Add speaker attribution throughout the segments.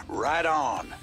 Speaker 1: Right on.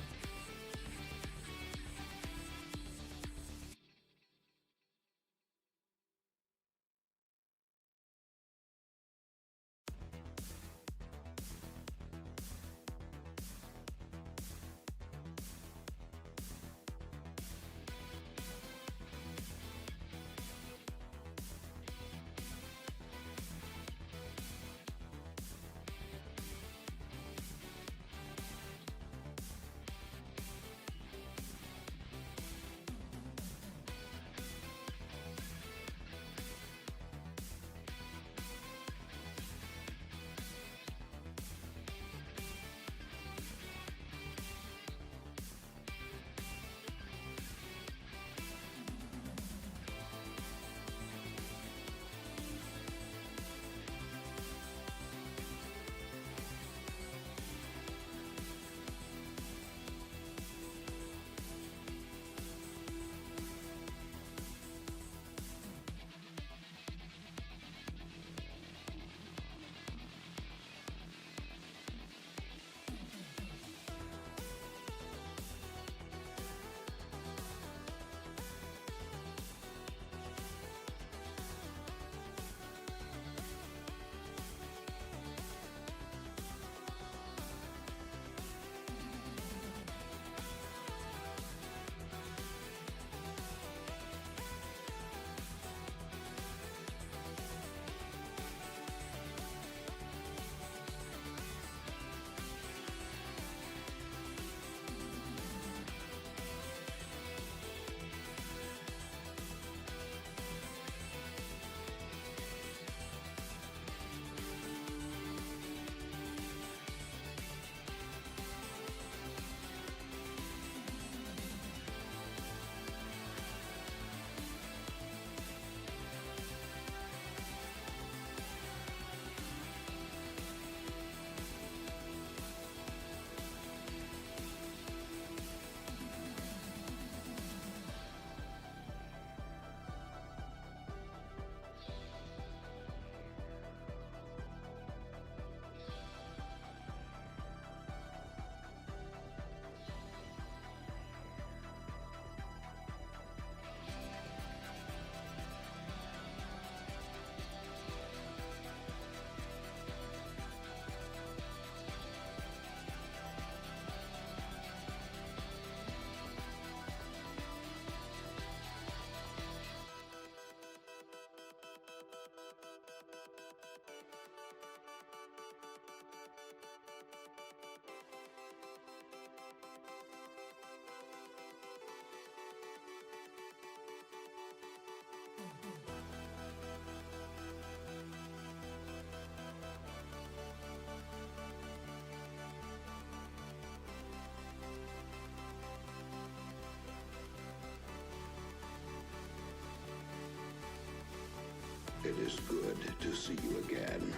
Speaker 2: It is good to see you again.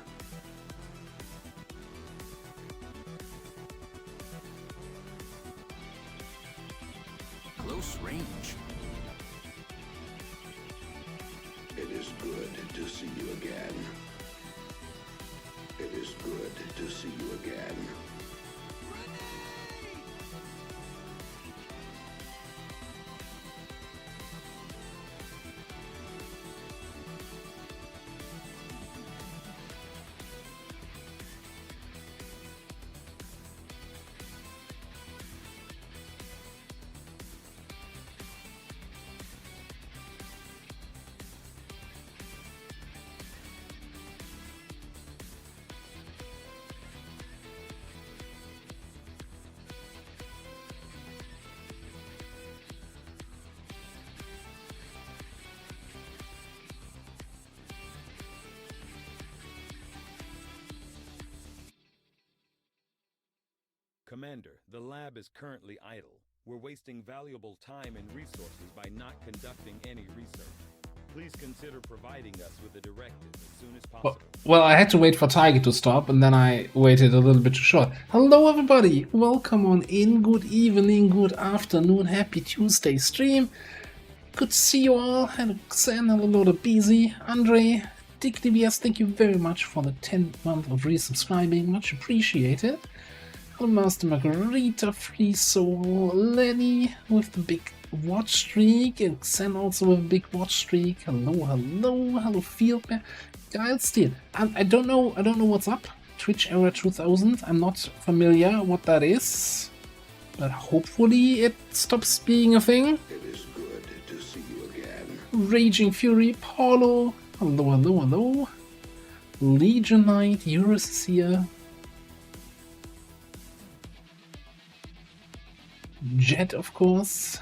Speaker 1: Close range.
Speaker 2: It is good to see you again. It is good to see you again.
Speaker 3: Commander, the lab is currently idle. We're wasting valuable time and resources by not conducting any research. Please consider providing us with a directive as soon as possible.
Speaker 4: Well, I had to wait for Tiger to stop, and then I waited a little bit too short. Hello everybody, welcome on in, good evening, good afternoon, happy Tuesday stream. Good to see you all. Hello Xen, hello to BZ, Andre, DickDBS, thank you very much for the 10th month of resubscribing, much appreciated. Hello, Master Margarita, Free Soul, Lenny with the big watch streak, and Xen also with a big watch streak. Hello, hello, Fieldman, Guile Steel. I don't know what's up. Twitch Era 2000. I'm not familiar what that is, but hopefully it stops being a thing.
Speaker 2: It is good to see you again.
Speaker 4: Raging Fury, Paulo. Hello. Legion Knight, Eurus is here. Jet, of course.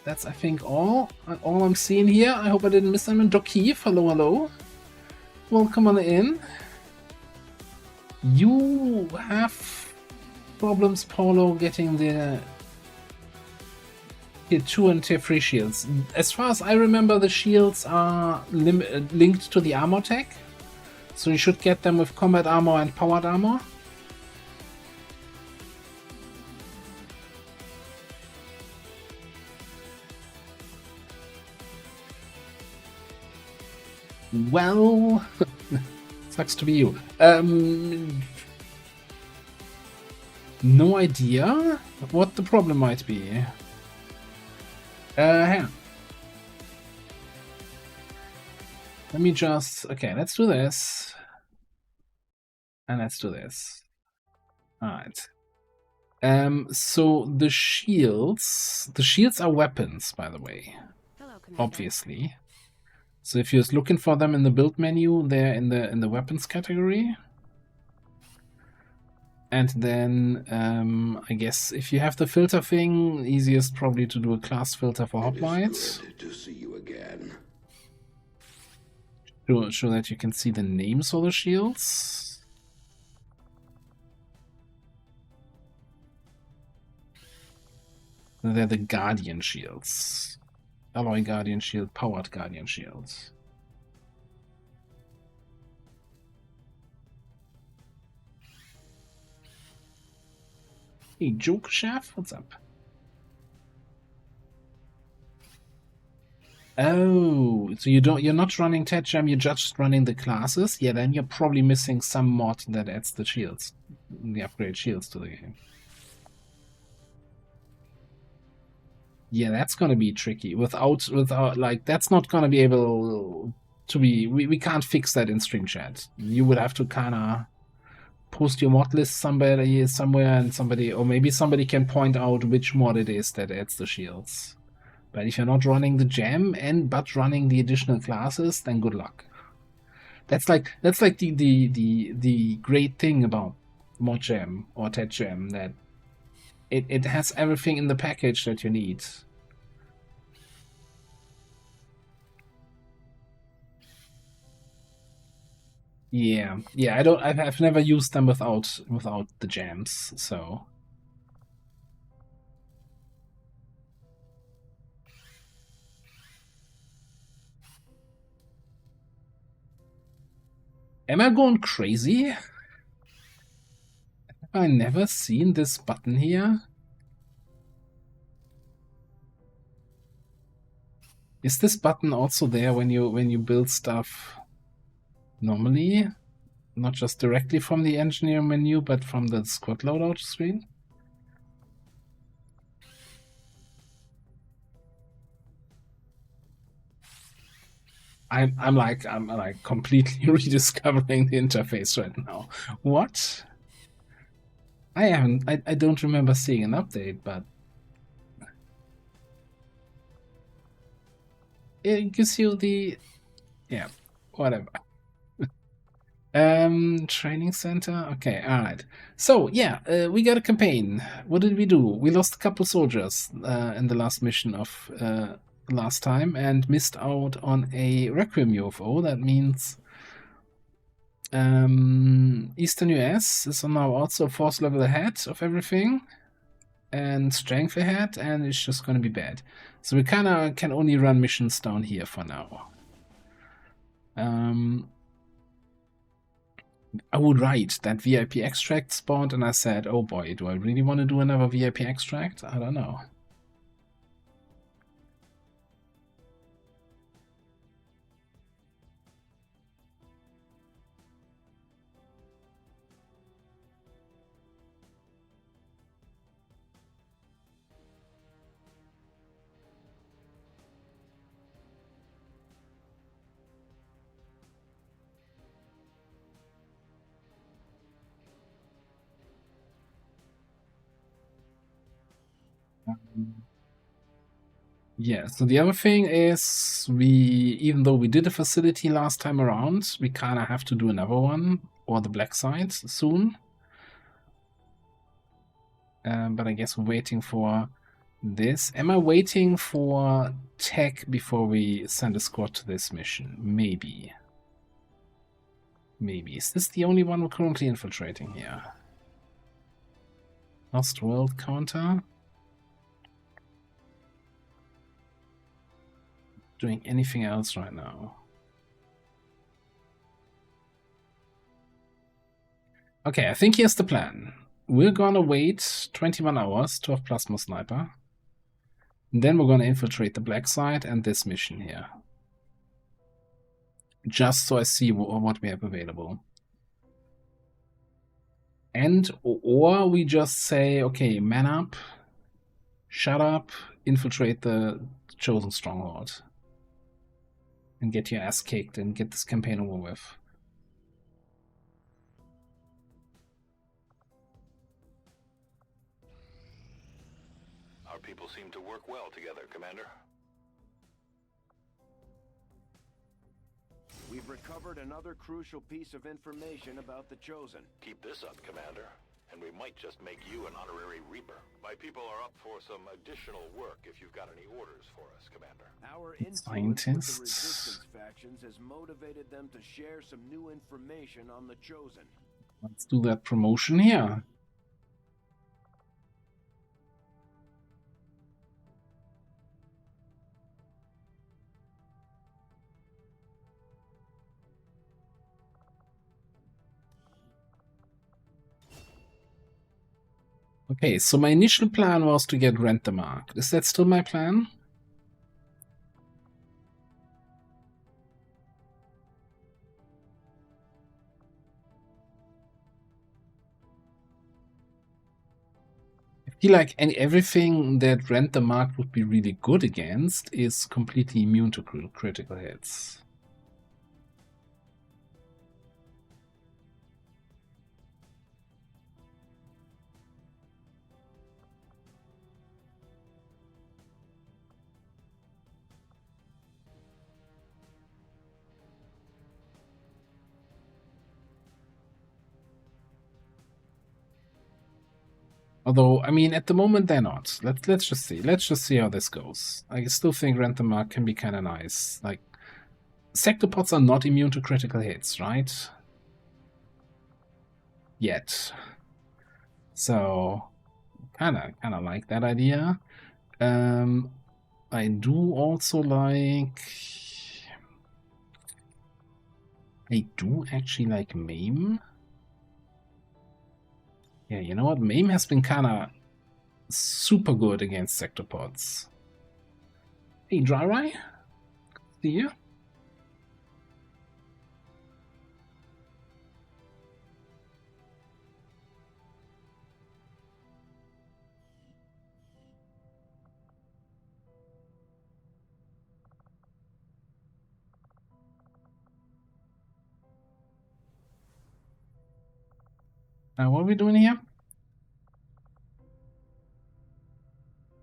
Speaker 4: That's I think all I'm seeing here. I hope I didn't miss them. Dokeef, hello. Welcome on in. You have problems, Paulo, getting the Tier 2 and Tier 3 shields. As far as I remember, the shields are linked to the armor tech, so you should get them with combat armor and powered armor. Well, sucks to be you. No idea what the problem might be. Hang on. Let me just... Okay, let's do this. And let's do this. Alright. So the shields are weapons, by the way.
Speaker 5: Hello, Commander.
Speaker 4: Obviously. So if you're looking for them in the build menu, they're in the weapons category. And then I guess if you have the filter thing, easiest probably to do a class filter for hoplites.
Speaker 2: Good to see you again.
Speaker 4: So that you can see the names of the shields. They're the Guardian shields. Alloy Guardian shield, powered Guardian shields. Hey, Joke Chef, what's up? Oh, so you're not running TEDGEM, you're just running the classes? Yeah, then you're probably missing some mod that adds the shields, the upgrade shields to the game. Yeah, that's gonna be tricky. Without like that's not gonna be able to be. We can't fix that in stream chat. You would have to kinda post your mod list somewhere, and maybe somebody can point out which mod it is that adds the shields. But if you're not running the gem but running the additional classes, then good luck. That's like the great thing about mod gem or TED gem, that it has everything in the package that you need. Yeah. I've never used them without the gems, so. Am I going crazy? Have I never seen this button here? Is this button also there when you build stuff normally? Not just directly from the engineer menu, but from the squad loadout screen? I'm like completely rediscovering the interface right now. What? I don't remember seeing an update, but it gives you the, yeah, whatever. Training center. Okay, all right. So yeah, we got a campaign. What did we do? We lost a couple soldiers in the last mission of last time and missed out on a Requiem UFO. That means Eastern US is now also force level ahead of everything and strength ahead, and it's just going to be bad. So we kind of can only run missions down here for now. I would write that VIP extract spawned, and I said, oh boy, do I really want to do another VIP extract? I don't know. Yeah, so the other thing is even though we did a facility last time around, we kind of have to do another one, or the black site soon. But I guess we're waiting for this. Am I waiting for tech before we send a squad to this mission? Maybe. Maybe. Is this the only one we're currently infiltrating here? Lost World counter? Doing anything else right now? Okay, I think here's the plan. We're gonna wait 21 hours to have Plasma Sniper. Then we're gonna infiltrate the black site and this mission here. Just so I see what we have available. And or we just say, okay, man up, shut up, infiltrate the chosen stronghold. And get your ass kicked and get this campaign over with.
Speaker 5: Our people seem to work well together, Commander.
Speaker 6: We've recovered another crucial piece of information about the Chosen.
Speaker 5: Keep this up, Commander, and we might just make you an honorary Reaper. My people are up for some additional work if you've got any orders for us, Commander.
Speaker 6: Our influence with the
Speaker 4: Scientists.
Speaker 6: resistance factions has motivated them to share some new information on the Chosen.
Speaker 4: Let's do that promotion here. Okay, so my initial plan was to get Rent the Mark. Is that still my plan? I feel like everything that Rent the Mark would be really good against is completely immune to critical hits. Although, I mean, at the moment they're not. Let's just see. Let's just see how this goes. I still think Rent the Mark can be kind of nice. Like, sectopods are not immune to critical hits, right? Yet. So, kind of like that idea. I do also like. I do actually like MAME. Yeah, you know what? MAME has been kind of super good against sectopods. Hey, Dry, see you. Now, what are we doing here?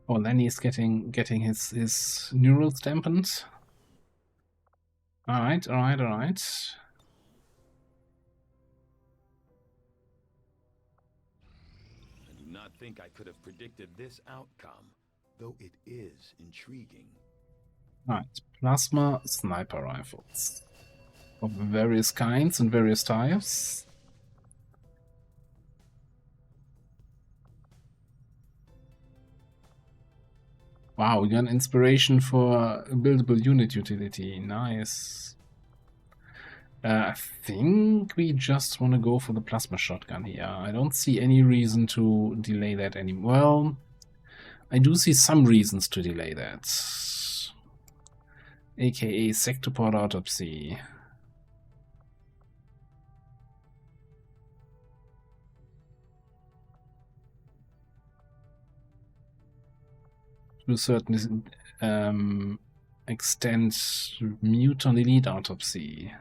Speaker 4: Oh, Lenny's getting his neurals dampened. Alright.
Speaker 3: I do not think I could have predicted this outcome, though it is intriguing.
Speaker 4: Alright, plasma sniper rifles of various kinds and various types. Wow, we got inspiration for a buildable unit utility. Nice. I think we just want to go for the plasma shotgun here. I don't see any reason to delay that anymore. Well, I do see some reasons to delay that. AKA sectopod autopsy. To a certain extent, mutant elite autopsy.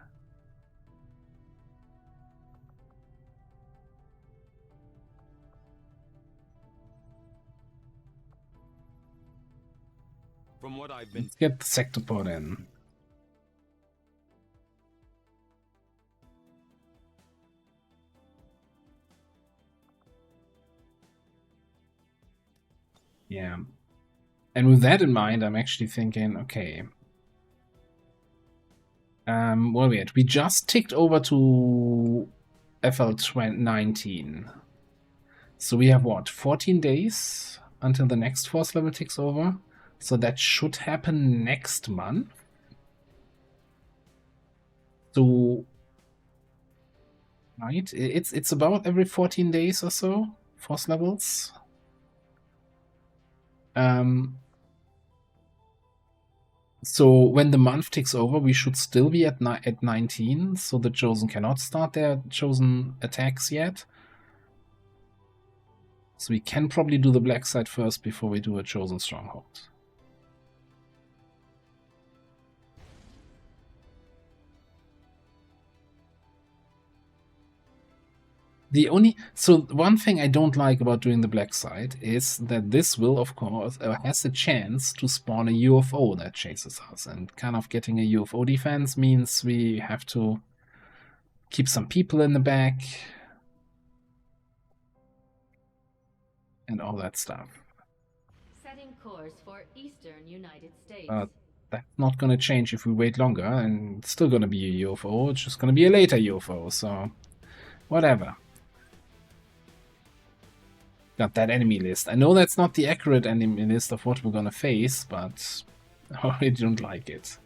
Speaker 3: From what I've been
Speaker 4: Let's get the sector pod in. Yeah. And with that in mind, I'm actually thinking, okay. Where are we at? We just ticked over to FL 19. So we have what? 14 days until the next force level ticks over. So that should happen next month. So right, it's about every 14 days or so, force levels. So when the month ticks over, we should still be at 19, so the Chosen cannot start their Chosen attacks yet. So we can probably do the black side first before we do a Chosen stronghold. So one thing I don't like about doing the black side is that this will, of course, has a chance to spawn a UFO that chases us, and kind of getting a UFO defense means we have to keep some people in the back and all that stuff.
Speaker 7: Setting course for Eastern United States.
Speaker 4: That's not going to change if we wait longer, and it's still going to be a UFO. It's just going to be a later UFO, so whatever. Got that enemy list. I know that's not the accurate enemy list of what we're going to face, but I don't like it.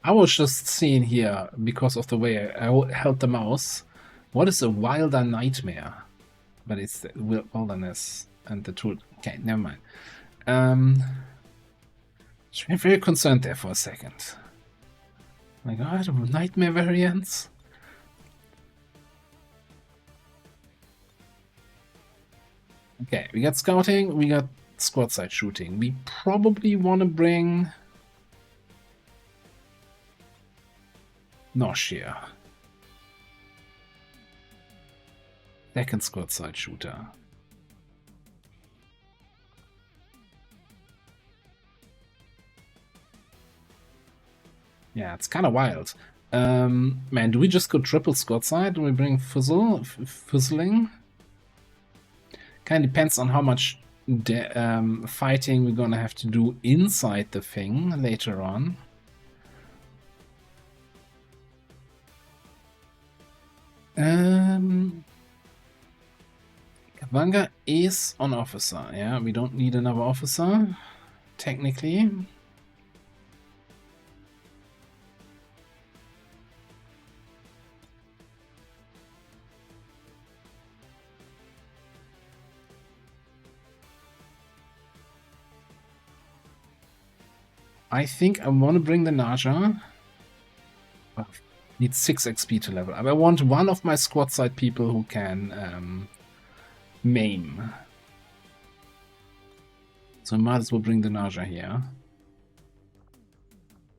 Speaker 4: I was just seeing here, because of the way I held the mouse, what is a wilder nightmare? But it's the wilderness and the truth. Okay, never mind. I'm very concerned there for a second. My god, nightmare variants? Okay, we got scouting, we got squad side shooting. We probably want to bring Nosh here. Second squad side shooter. Yeah, it's kind of wild. Man, do we just go triple squad side? Do we bring fizzling? Kind of depends on how much fighting we're gonna have to do inside the thing later on. Kavanga is on officer. Yeah, we don't need another officer, technically. I think I want to bring the Naja. Oh, need 6 XP to level up. I want one of my squad side people who can maim. So I might as well bring the Naja here.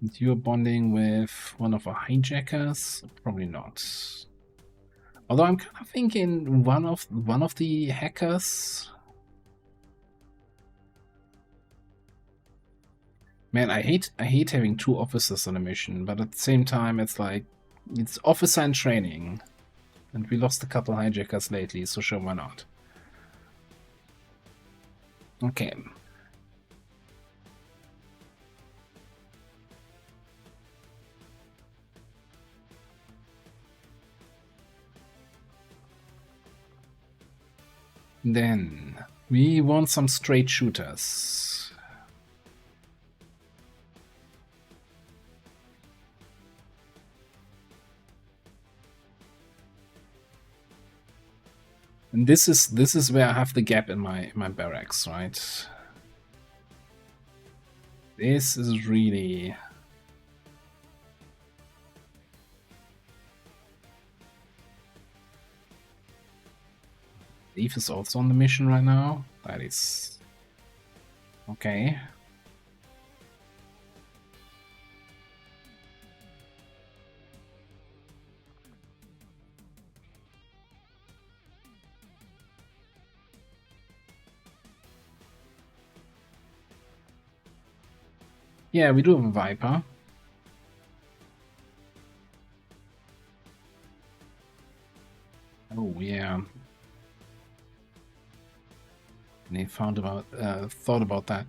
Speaker 4: And you're bonding with one of our hijackers? Probably not. Although I'm kind of thinking one of the hackers. Man, I hate having 2 officers on a mission, but at the same time, it's like it's officer and training, and we lost a couple hijackers lately, so sure, why not? Okay. Then we want some straight shooters. And this is where I have the gap in my barracks, right? This is really Leaf is also on the mission right now. That is okay. Yeah, we do have a Viper. Oh yeah. They thought about that.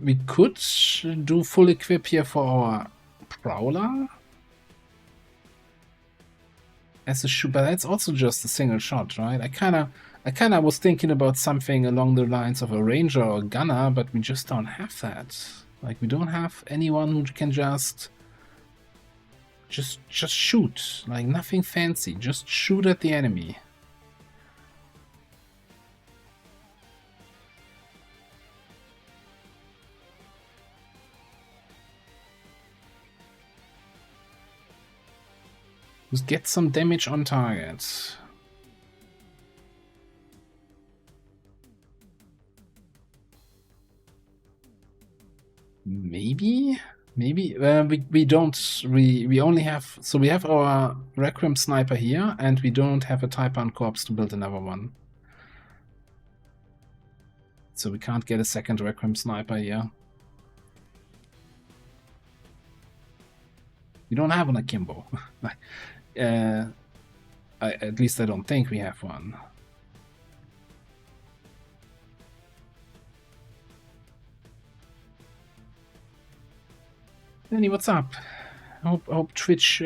Speaker 4: We could do full equip here for our Prowler as a shoot, but that's also just a single shot, right? I kinda was thinking about something along the lines of a Ranger or a Gunner, but we just don't have that. Like, we don't have anyone who can just shoot. Like, nothing fancy. Just shoot at the enemy. Just get some damage on target. Maybe we only have, so we have our Requiem Sniper here, and we don't have a Taipan Corpse to build another one, so we can't get a second Requiem Sniper here. We don't have an Akimbo. At least I don't think we have one. Danny, what's up? Hope Twitch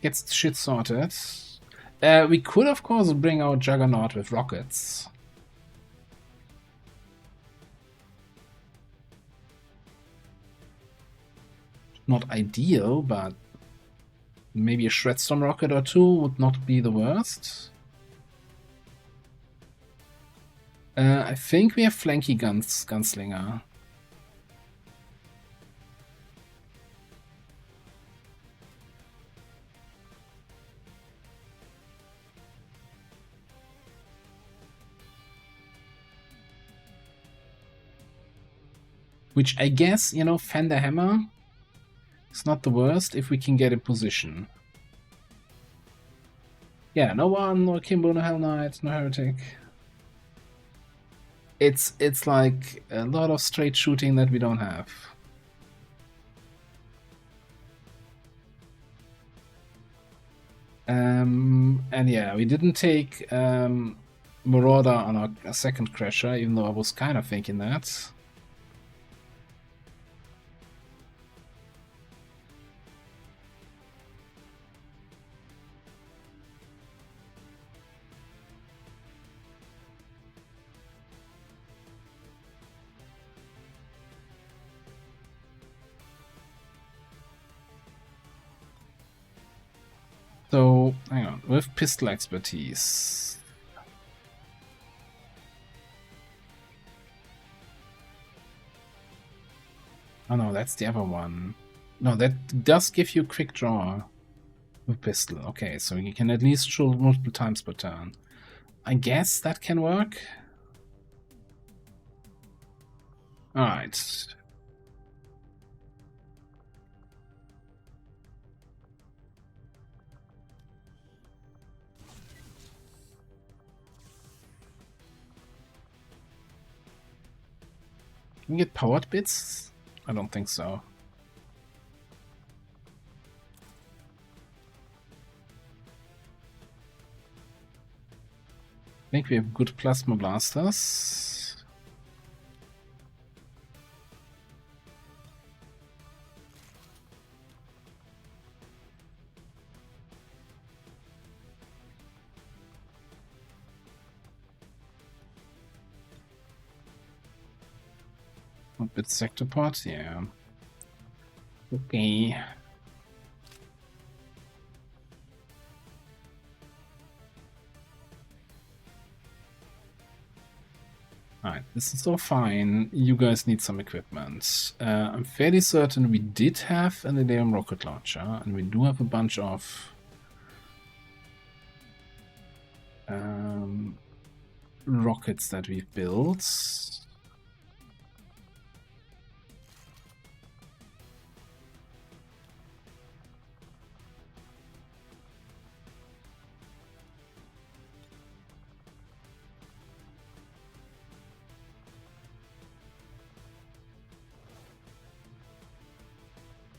Speaker 4: gets shit sorted. We could, of course, bring out Juggernaut with rockets. Not ideal, but maybe a Shredstorm rocket or two would not be the worst. I think we have Flanky Gunslinger. Which I guess, you know, Fender Hammer is not the worst if we can get in position. Yeah, no one, no Kimbo, no Hell Knight, no Heretic. It's like a lot of straight shooting that we don't have. And yeah, we didn't take Marauder on our second Crasher, even though I was kind of thinking that. So, hang on, with pistol expertise. Oh no, that's the other one. No, that does give you quick draw with pistol. Okay, so you can at least shoot multiple times per turn. I guess that can work. Alright. Can we get powered bits? I don't think so. I think we have good plasma blasters. A bit sector pot, yeah. Okay. Alright, this is all fine. You guys need some equipment. I'm fairly certain we did have an Ilium rocket launcher, and we do have a bunch of rockets that we've built.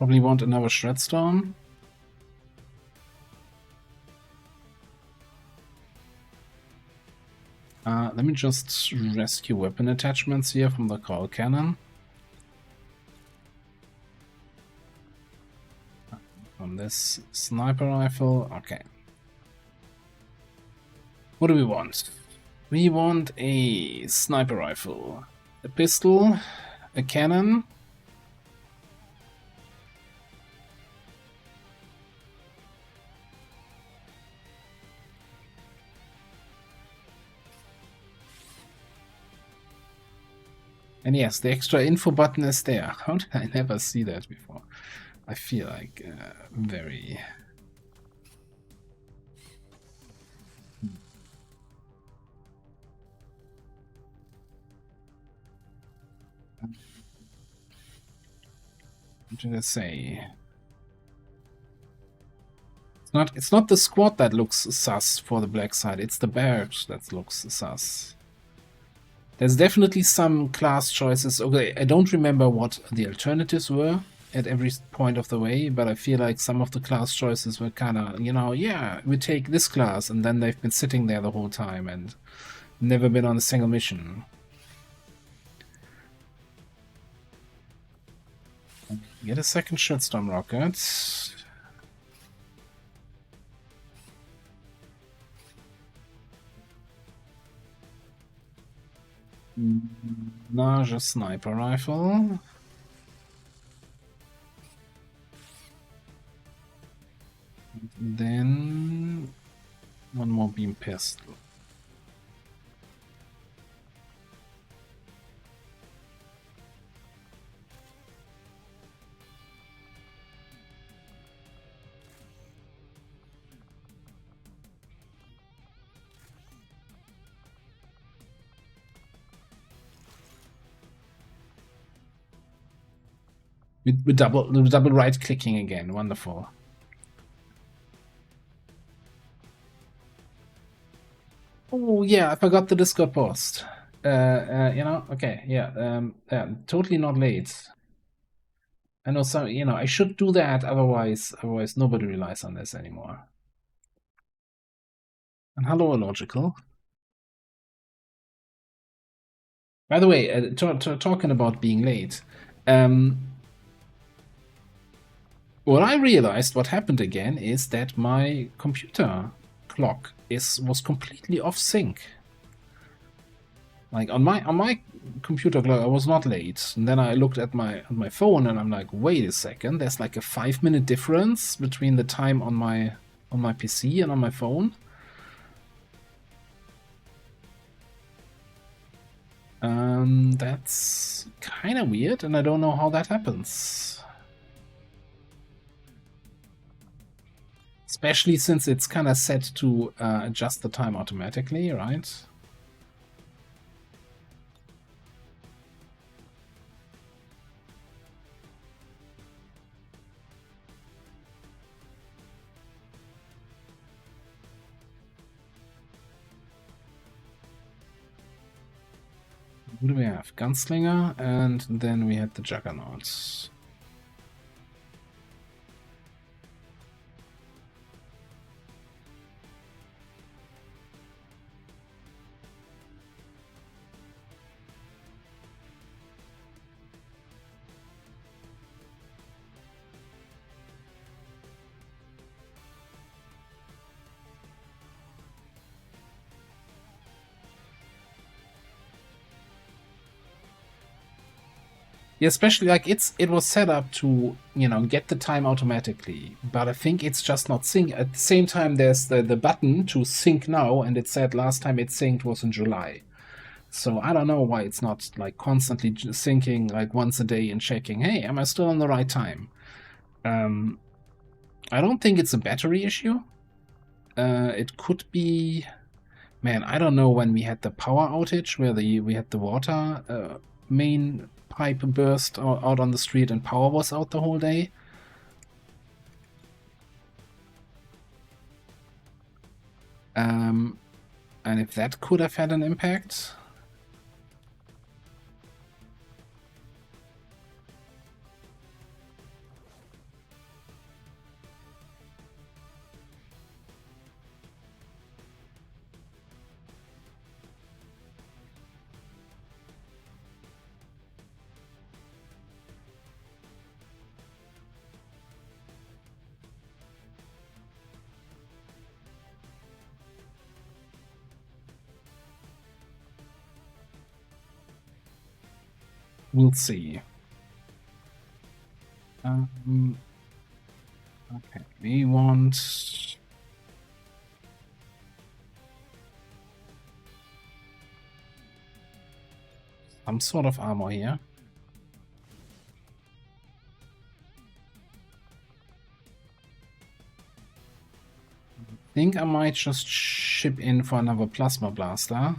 Speaker 4: Probably want another Shredstorm. Let me just rescue weapon attachments here from the Call Cannon. From this sniper rifle, okay. What do we want? We want a sniper rifle, a pistol, a cannon. And yes, the extra info button is there. How did I never see that before? I feel like very... What did I say? It's not the squad that looks sus for the black side, it's the barracks that looks sus. There's definitely some class choices. Okay, I don't remember what the alternatives were at every point of the way, but I feel like some of the class choices were kind of, you know, yeah, we take this class, and then they've been sitting there the whole time and never been on a single mission. Get a second Shitstorm rocket. Larger sniper rifle. And then one more beam pistol. With double right clicking again. Wonderful. Oh yeah, I forgot the Discord post. You know, okay, yeah, totally not late. I know some, you know, I should do that, otherwise nobody relies on this anymore. And hello, Illogical. By the way, talking about being late, what I realized, what happened again, is that my computer clock was completely off sync. Like on my computer clock, I was not late, and then I looked at my phone, and I'm like, wait a second, there's like a 5-minute difference between the time on my PC and on my phone. That's kind of weird, and I don't know how that happens. Especially since it's kind of set to adjust the time automatically, right? Who do we have? Gunslinger, and then we had the Juggernauts. Yeah, especially like it was set up to, you know, get the time automatically, but I think it's just not sync. At the same time, there's the button to sync now, and it said last time it synced was in July. So I don't know why it's not like constantly syncing like once a day and checking, hey, am I still on the right time? I don't think it's a battery issue. It could be, man, I don't know when we had the power outage where we had the water main pipe burst out on the street and power was out the whole day. And if that could have had an impact. We'll see. Okay, we want some sort of armor here. I think I might just ship in for another plasma blaster.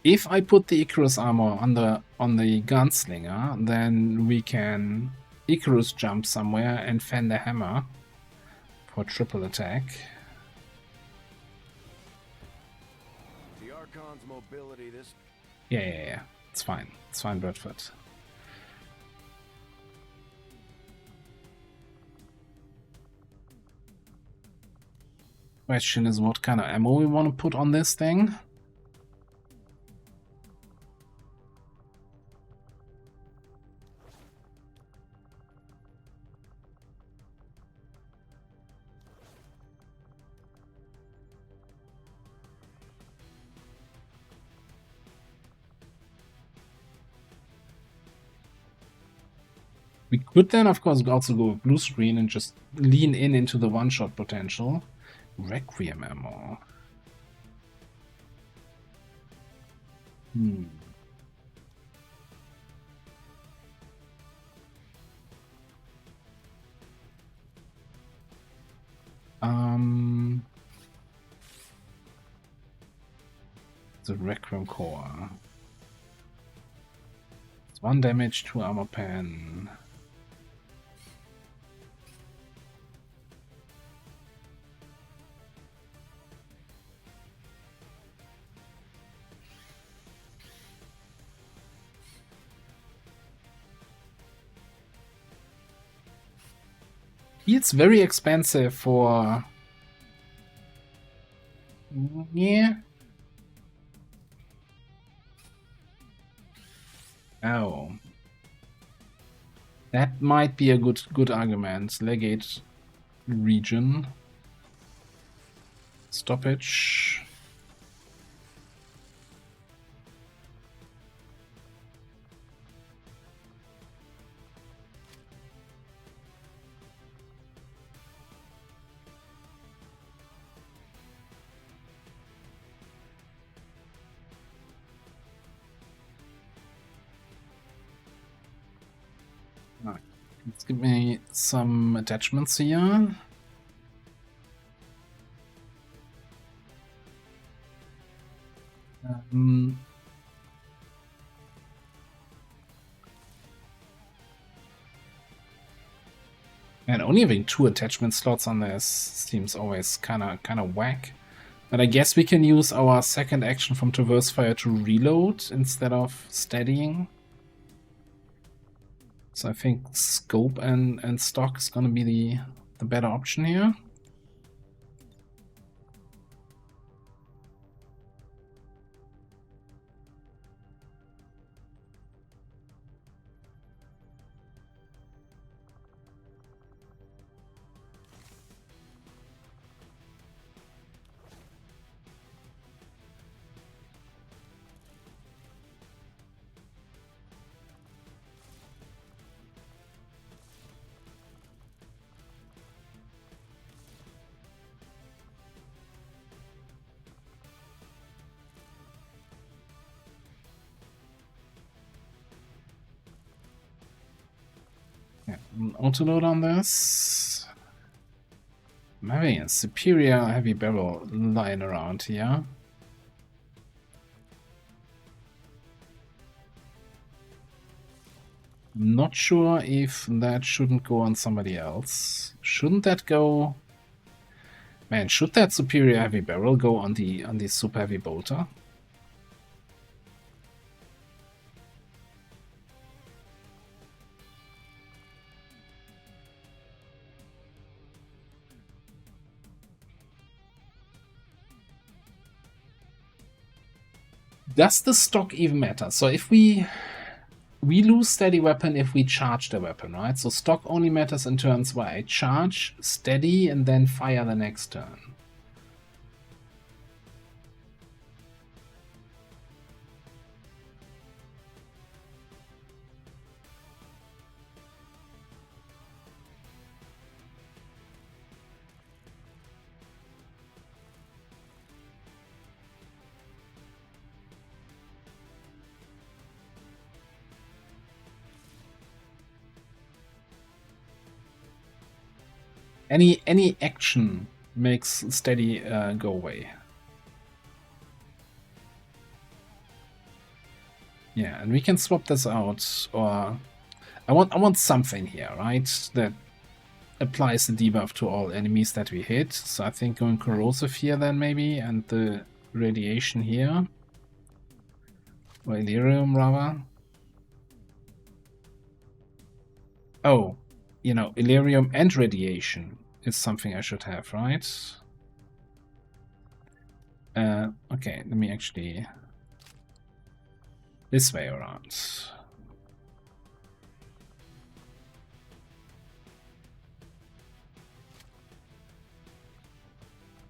Speaker 4: If I put the Icarus armor on the gunslinger, then we can Icarus jump somewhere and fend the hammer for triple attack.
Speaker 6: The Archon's mobility this
Speaker 4: Yeah. It's fine. It's fine, Bradford. Question is what kind of ammo we want to put on this thing. We could then, of course, also go blue screen and just lean into the one-shot potential. Requiem ammo. The Requiem core. It's 1 damage, 2 armor pen. It's very expensive for... Yeah. Oh. That might be a good argument. Legate region. Stoppage. Let's give me some attachments here. And only having 2 attachment slots on this seems always kind of whack. But I guess we can use our second action from Traverse Fire to reload instead of steadying. So I think scope and stock is going to be the better option here. Autoload on this. I'm having a superior heavy barrel lying around here. I'm not sure if that shouldn't go on somebody else. Shouldn't that go? Man, should that superior heavy barrel go on the super heavy bolter? Does the stock even matter? So if we lose steady weapon if we charge the weapon, right? So stock only matters in turns where I charge, steady, and then fire the next turn. Any action makes steady go away. Yeah, and we can swap this out, or I want something here, right? That applies the debuff to all enemies that we hit. So I think going corrosive here then maybe, and the radiation here. Or Illyrium rather. Oh, you know, Illyrium and radiation is something I should have, right? Okay, let me actually... this way around.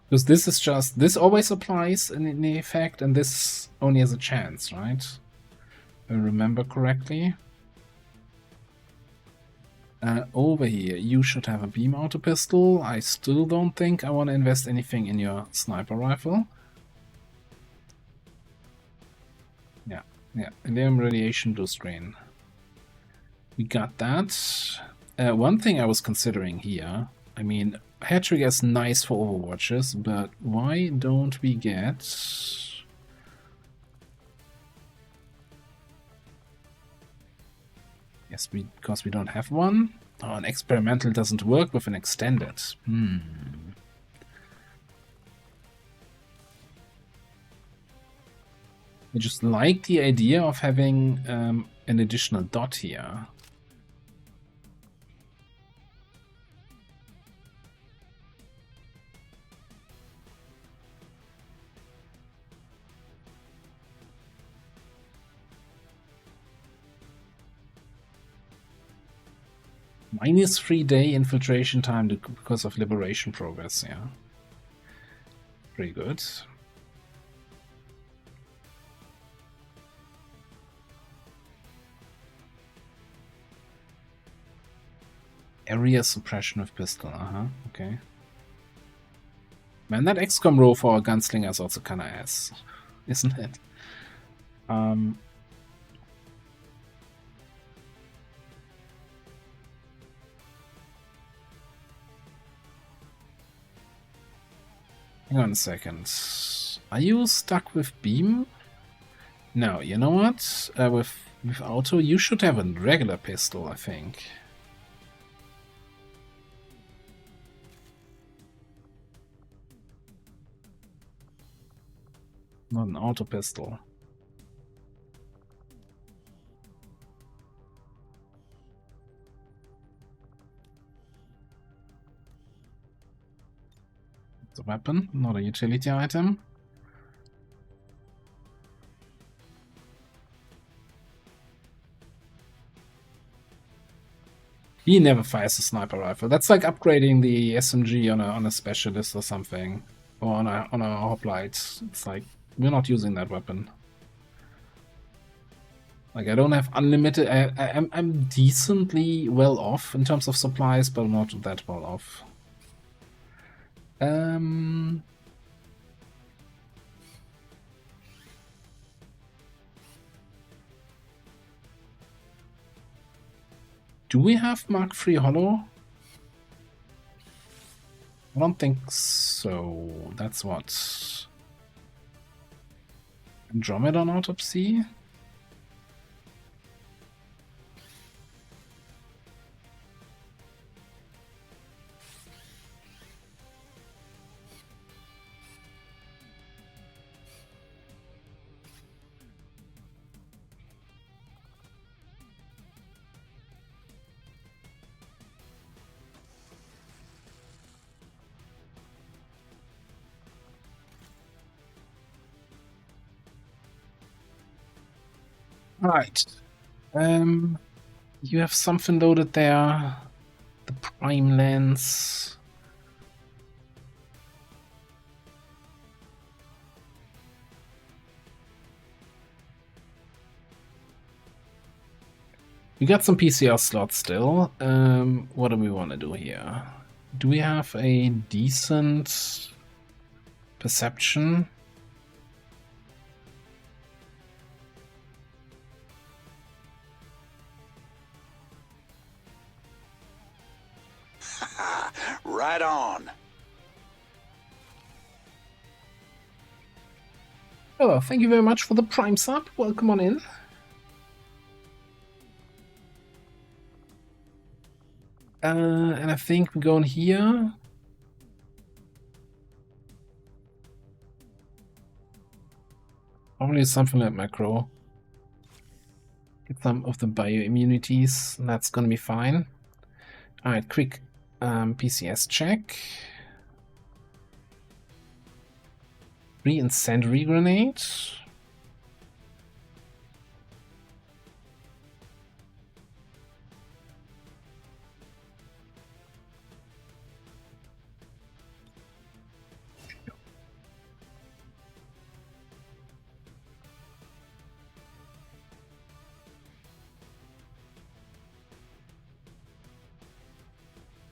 Speaker 4: Because this is just... this always applies in the effect, and this only has a chance, right? If I remember correctly. Over here, you should have a beam auto pistol. I still don't think I want to invest anything in your sniper rifle. Yeah, Illyrium radiation blue screen. We got that. One thing I was considering here, I mean, head trigger is nice for overwatches, but why don't we get... yes, because we don't have one. Oh, an experimental doesn't work with an extended. I just like the idea of having an additional dot here. Minus 3-day infiltration time because of liberation progress, yeah. Pretty good. Area suppression of pistol, okay. Man, that XCOM row for a gunslinger is also kinda ass, isn't it? Hang on a second. Are you stuck with beam? No, you know what? With auto, you should have a regular pistol, I think. Not an auto pistol. It's a weapon, not a utility item. He never fires a sniper rifle. That's like upgrading the SMG on a specialist or something, or on a hoplite. It's like we're not using that weapon. Like I don't have unlimited. I'm decently well off in terms of supplies, but I'm not that well off. Do we have Mark III Hollow? I don't think so. That's what? Andromeda Autopsy? Alright. You have something loaded there. The prime lens. We got some PCR slots still. What do we want to do here? Do we have a decent perception?
Speaker 2: Right on.
Speaker 4: Oh, thank you very much for the Prime sub. Welcome on in. And I think we go in here. Probably something like macro. Get some of the bioimmunities, and that's gonna be fine. Alright, quick PCS check. 3 incendiary grenades.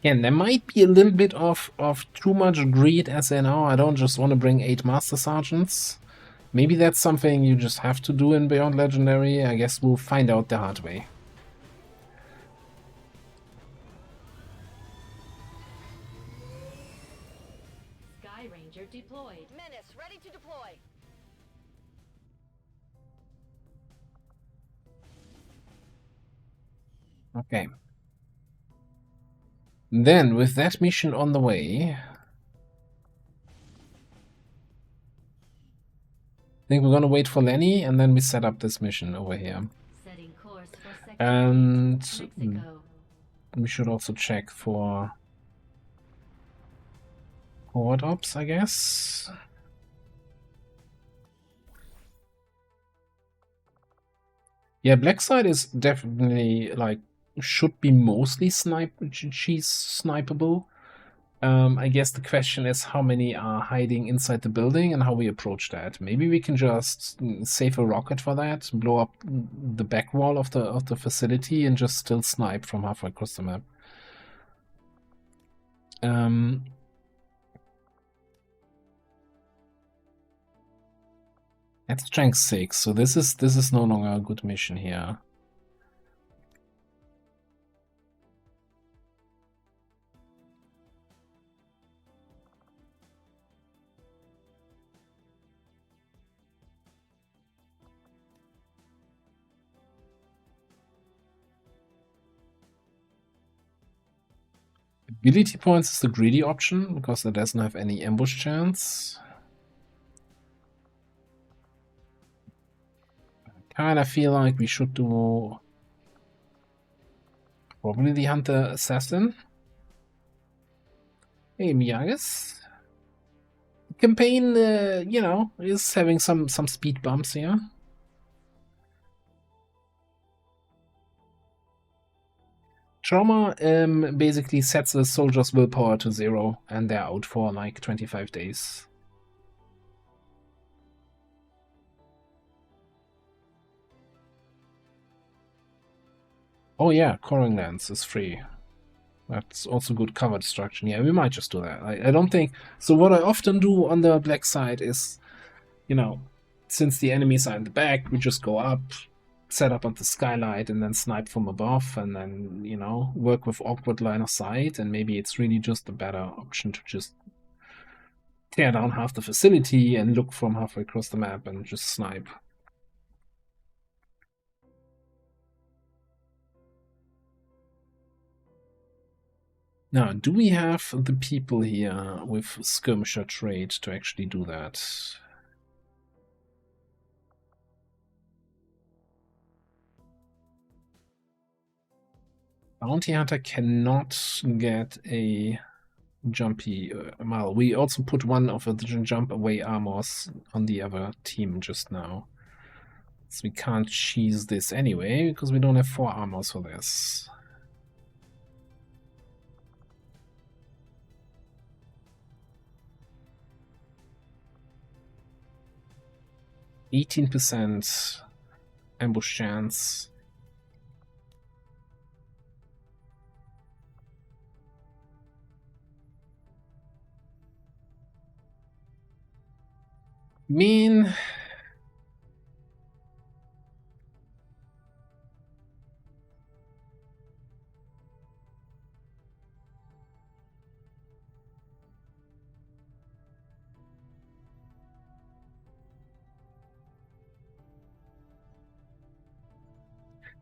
Speaker 4: Again, there might be a little bit of too much greed as in, oh, I don't just want to bring 8 Master Sergeants. Maybe that's something you just have to do in Beyond Legendary. I guess we'll find out the hard way.
Speaker 7: Sky Ranger deployed.
Speaker 8: Menace, ready to deploy.
Speaker 4: Okay. Then, with that mission on the way, I think we're gonna wait for Lenny, and then we set up this mission over here.
Speaker 7: Setting course for Sector
Speaker 4: And
Speaker 7: 8, Mexico.
Speaker 4: we should also check for forward ops, I guess. Yeah, Black Side is definitely, like, should be mostly she's snipeable. I guess the question is how many are hiding inside the building and how we approach that. Maybe we can just save a rocket for that, blow up the back wall of the facility, and just still snipe from halfway across the map. That's strength 6, so this is no longer a good mission here. Ability points is the greedy option because it doesn't have any ambush chance. I kind of feel like we should do probably the Hunter Assassin. Hey, Miyagas. Campaign, you know, is having some speed bumps here. Trauma basically sets the soldier's willpower to 0, and they're out for like 25 days. Oh yeah, Coring Lance is free. That's also good cover destruction. Yeah, we might just do that. I don't think... So what I often do on the black side is, you know, since the enemies are in the back, we just go up, set up on the skylight, and then snipe from above, and then, you know, work with awkward line of sight, and maybe it's really just a better option to just tear down half the facility and look from halfway across the map and just snipe. Now, do we have the people here with skirmisher trait to actually do that? Bounty Hunter cannot get a jumpy well, we also put one of the jump away armors on the other team just now. So we can't cheese this anyway, because we don't have 4 armors for this. %, ambush chance. Mean.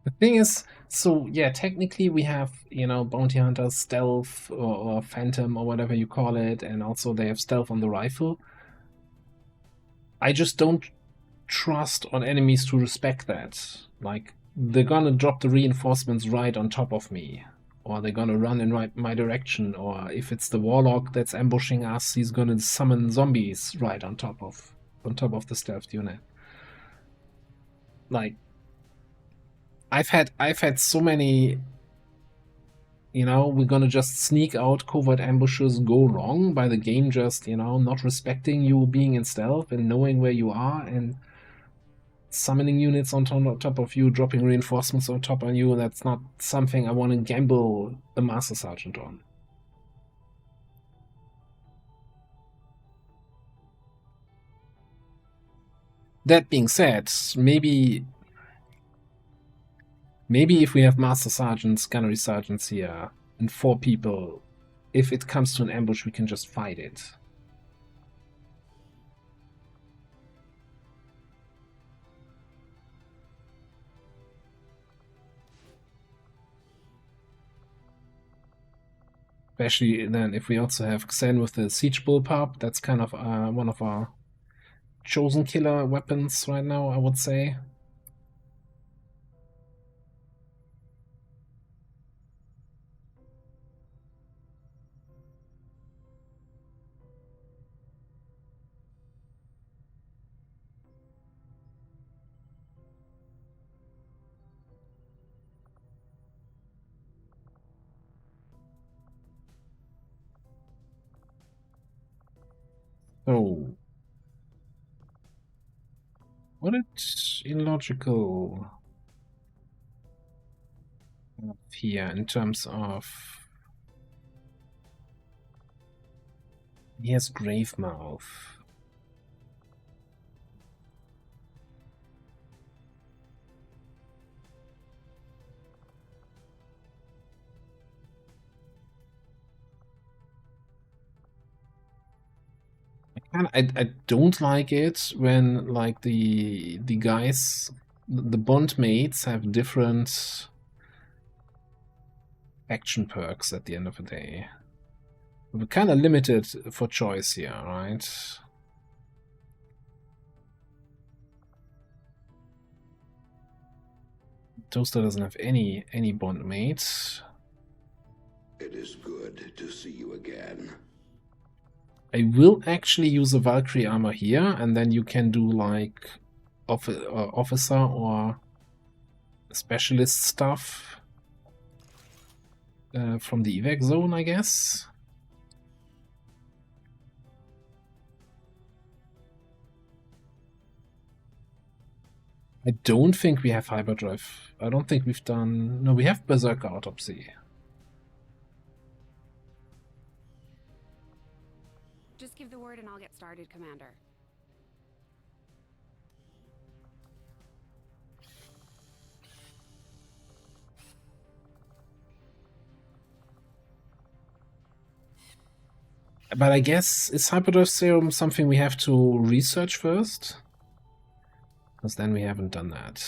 Speaker 4: The thing is, so yeah, technically we have, you know, bounty hunters, stealth, or phantom, or whatever you call it, and also they have stealth on the rifle. I just don't trust on enemies to respect that. Like, they're gonna drop the reinforcements right on top of me, or they're gonna run in my direction, or if it's the warlock that's ambushing us, he's gonna summon zombies right on top of the stealth unit. Like, I've had so many, you know, we're gonna just sneak out covert ambushes go wrong by the game just, you know, not respecting you being in stealth and knowing where you are and summoning units on top of you, dropping reinforcements on top on you. That's not something I want to gamble a Master Sergeant on. That being said, maybe if we have Master Sergeants, Gunnery Sergeants here, and 4 people, if it comes to an ambush, we can just fight it. Especially then if we also have Xen with the Siege Bullpup, that's kind of one of our chosen killer weapons right now, I would say. So, what is illogical here in terms of... He has Gravemouth. I don't like it when, like, the guys, the bond mates have different action perks at the end of the day. We're kind of limited for choice here, right? Toaster doesn't have any bond mates.
Speaker 2: It is good to see you again.
Speaker 4: I will actually use a Valkyrie armor here, and then you can do like officer or specialist stuff from the evac zone, I guess. I don't think we have hyperdrive. I don't think we've done... No, we have Berserker Autopsy.
Speaker 8: Just give the word and I'll get started, Commander.
Speaker 4: But I guess, is Hyperdrive Serum something we have to research first? Because then we haven't done that.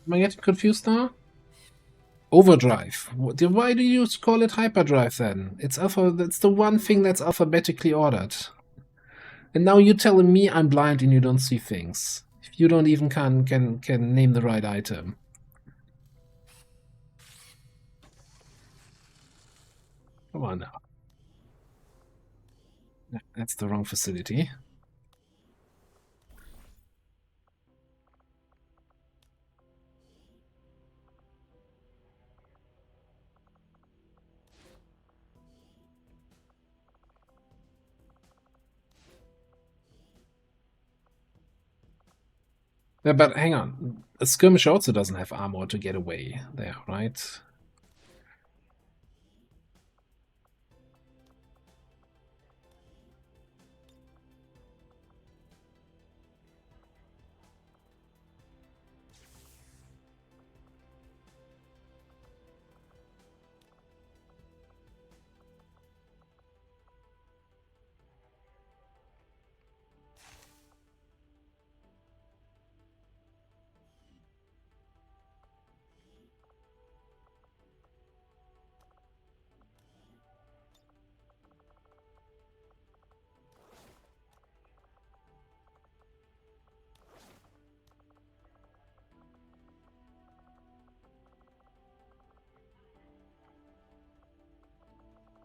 Speaker 4: Am I getting confused now? Overdrive. Why do you call it hyperdrive then? It's the one thing that's alphabetically ordered. And now you're telling me I'm blind and you don't see things. If you don't even can name the right item. Come on now. That's the wrong facility. Yeah, but hang on. A skirmish also doesn't have armor to get away there, right?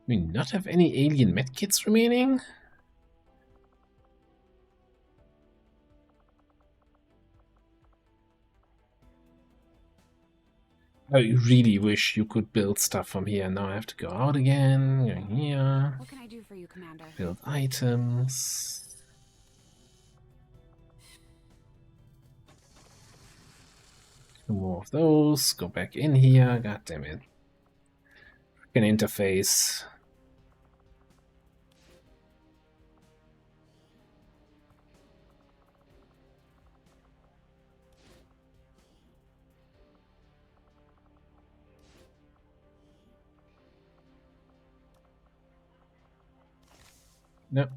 Speaker 4: We not have any alien medkits remaining? I really wish you could build stuff from here. Now I have to go out again. Go here.
Speaker 8: What can I do for you, Commander?
Speaker 4: Build items. Two more of those. Go back in here. God damn it. Freaking interface. Nope.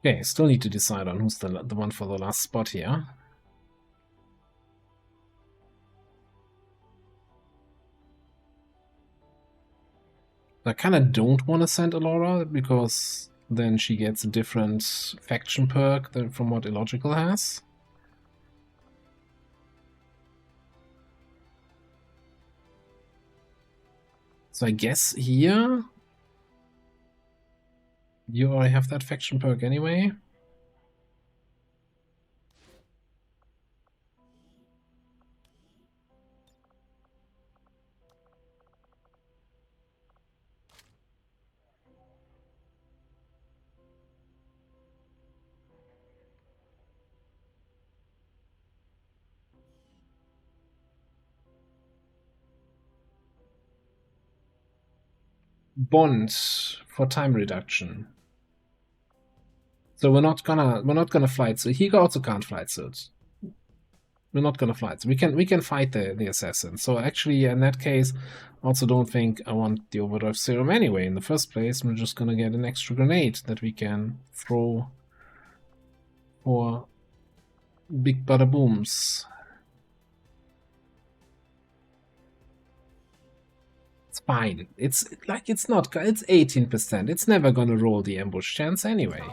Speaker 4: Okay, still need to decide on who's the one for the last spot here. I kind of don't want to send Alora because then she gets a different faction perk than from what Illogical has. So I guess here you already have that faction perk anyway. Bond for time reduction. So we're not gonna flight. So he also can't flight suits. We're not gonna flight. So we can fight the assassin. So actually, in that case, also don't think I want the overdrive serum anyway. In the first place, we're just gonna get an extra grenade that we can throw for big bada booms. It's fine. It's like it's 18%. It's never gonna roll the ambush chance anyway.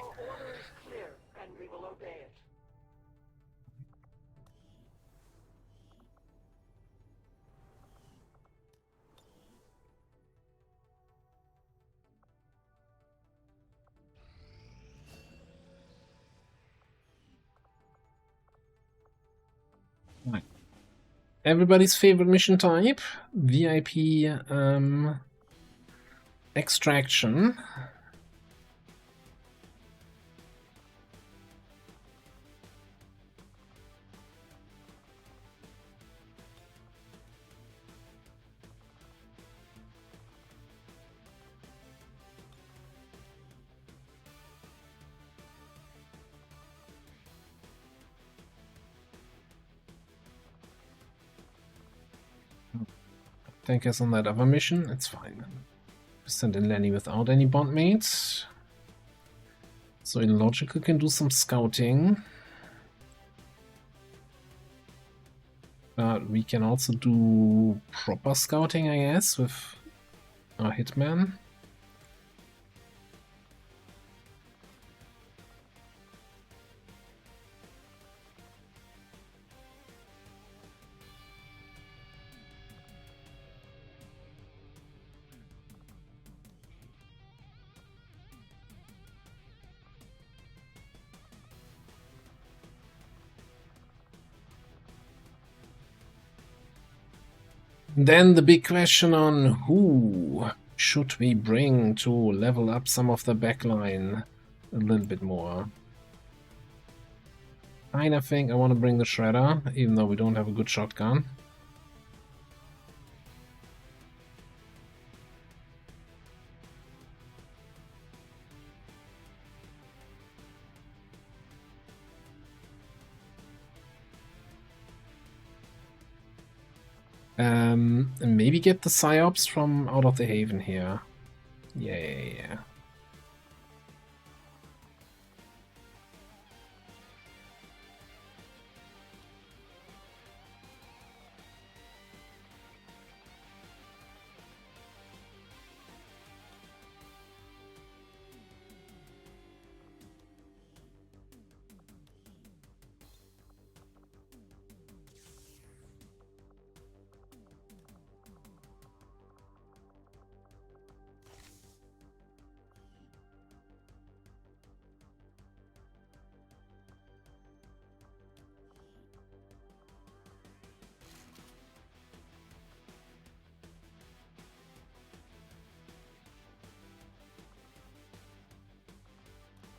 Speaker 4: Everybody's favorite mission type, VIP extraction. Take us on that other mission, it's fine. Send in Lenny without any bond mates. So Illogical can do some scouting. But we can also do proper scouting, I guess, with our hitman. Then the big question on who should we bring to level up some of the backline a little bit more. I think I want to bring the Shredder, even though we don't have a good shotgun. Maybe get the psyops from out of the haven here. Yeah.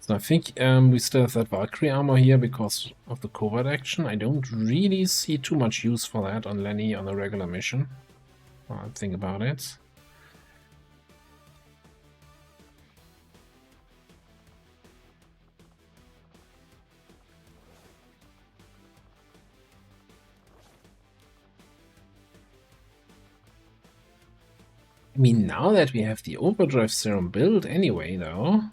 Speaker 4: So I think we still have that Valkyrie armor here because of the covert action. I don't really see too much use for that on Lenny on a regular mission. I'll think about it. I mean, now that we have the overdrive serum built anyway, though.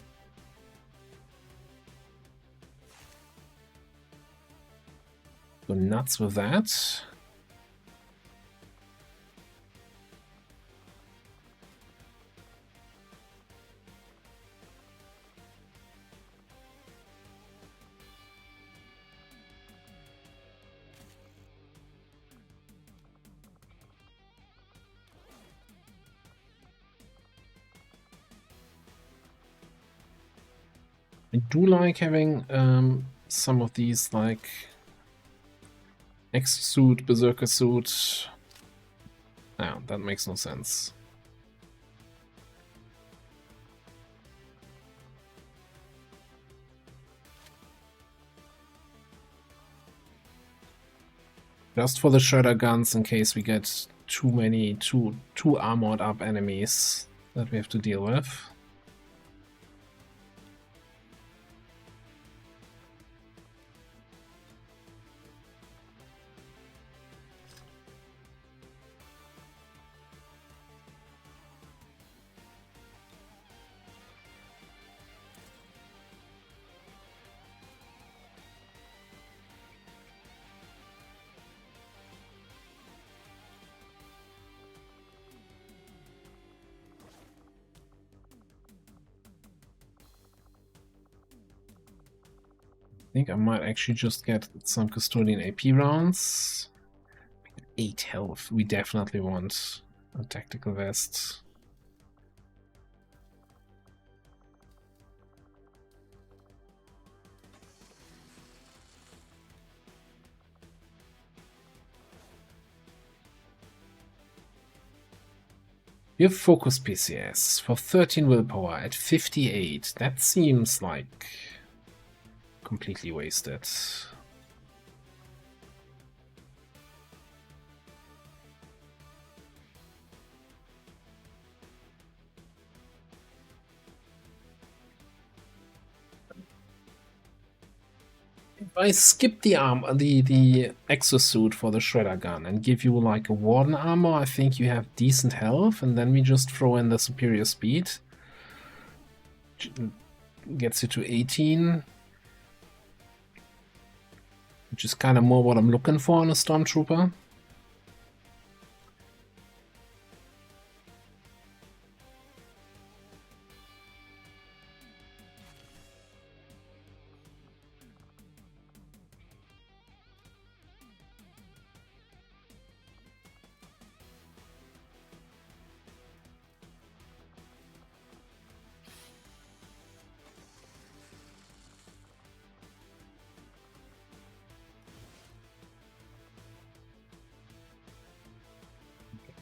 Speaker 4: Go nuts with that. I do like having some of these, like Exosuit, Berserker suit. No, that makes no sense. Just for the shredder guns in case we get too armored up enemies that we have to deal with. I think I might actually just get some custodian AP rounds. 8 health. We definitely want a tactical vest. You have focus PCS for 13 willpower at 58. That seems like completely wasted. If I skip the exosuit for the shredder gun and give you like a warden armor, I think you have decent health, and then we just throw in the superior speed. Gets you to 18. Which is kind of more what I'm looking for in a stormtrooper.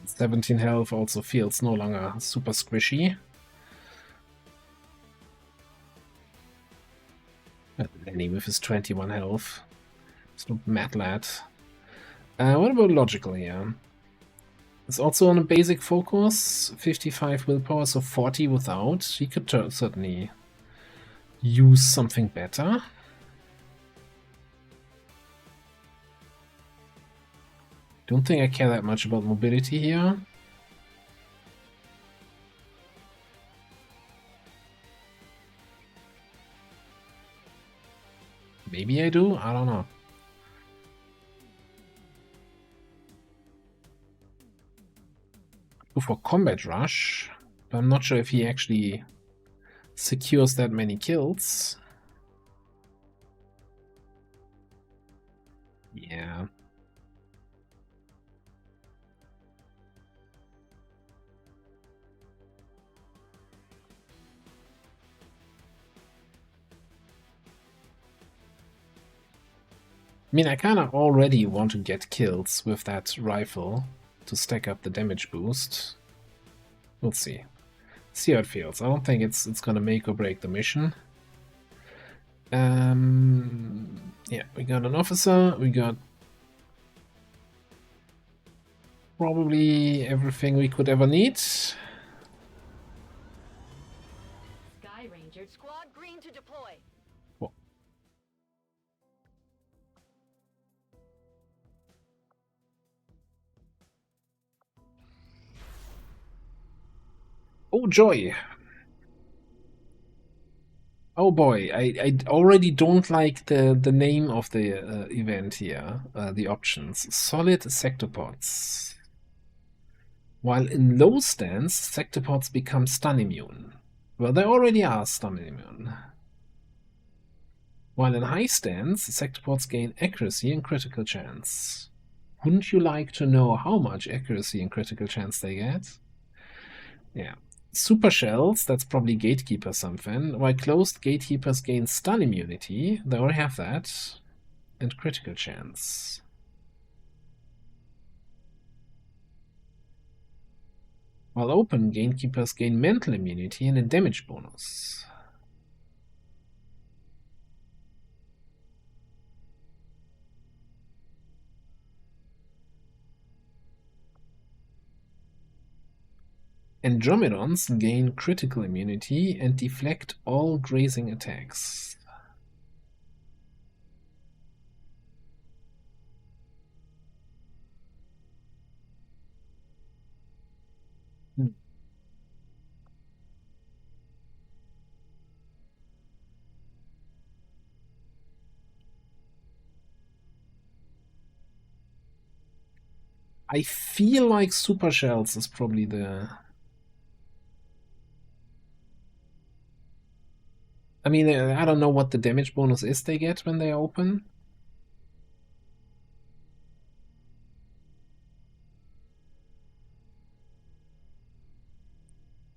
Speaker 4: 17 health also feels no longer super squishy. Lenny with his 21 health. It's not mad lad. What about logical here? It's also on a basic focus, 55 willpower, so 40 without. He could certainly use something better. Don't think I care that much about mobility here. Maybe I do? I don't know. Go for Combat Rush, but I'm not sure if he actually secures that many kills. Yeah. I mean, I kind of already want to get kills with that rifle to stack up the damage boost. We'll see. See how it feels. I don't think it's gonna make or break the mission. Yeah, we got an officer, we got probably everything we could ever need.
Speaker 7: Sky Ranger.
Speaker 9: Squad green to deploy.
Speaker 4: Oh joy! Oh boy, I already don't like the name of the event here, the options. Solid sectopods. While in low stance, sectopods become stun immune. Well, they already are stun immune. While in high stance, sectopods gain accuracy and critical chance. Wouldn't you like to know how much accuracy and critical chance they get? Yeah. Super shells, that's probably gatekeeper something. While closed gatekeepers gain stun immunity, they already have that, and critical chance. While open, gatekeepers gain mental immunity and a damage bonus. Andromedons gain critical immunity and deflect all grazing attacks. I feel like Super Shells is probably the... I mean, I don't know what the damage bonus is they get when they open.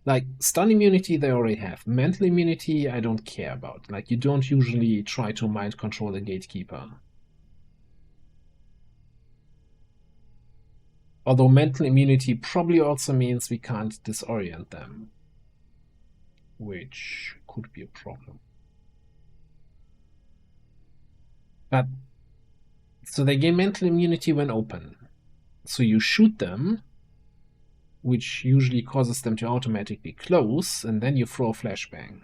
Speaker 4: Like, stun immunity they already have. Mental immunity I don't care about. Like, you don't usually try to mind control a gatekeeper. Although mental immunity probably also means we can't disorient them, which could be a problem. But, so they gain mental immunity when open. So you shoot them, which usually causes them to automatically close, and then you throw a flashbang.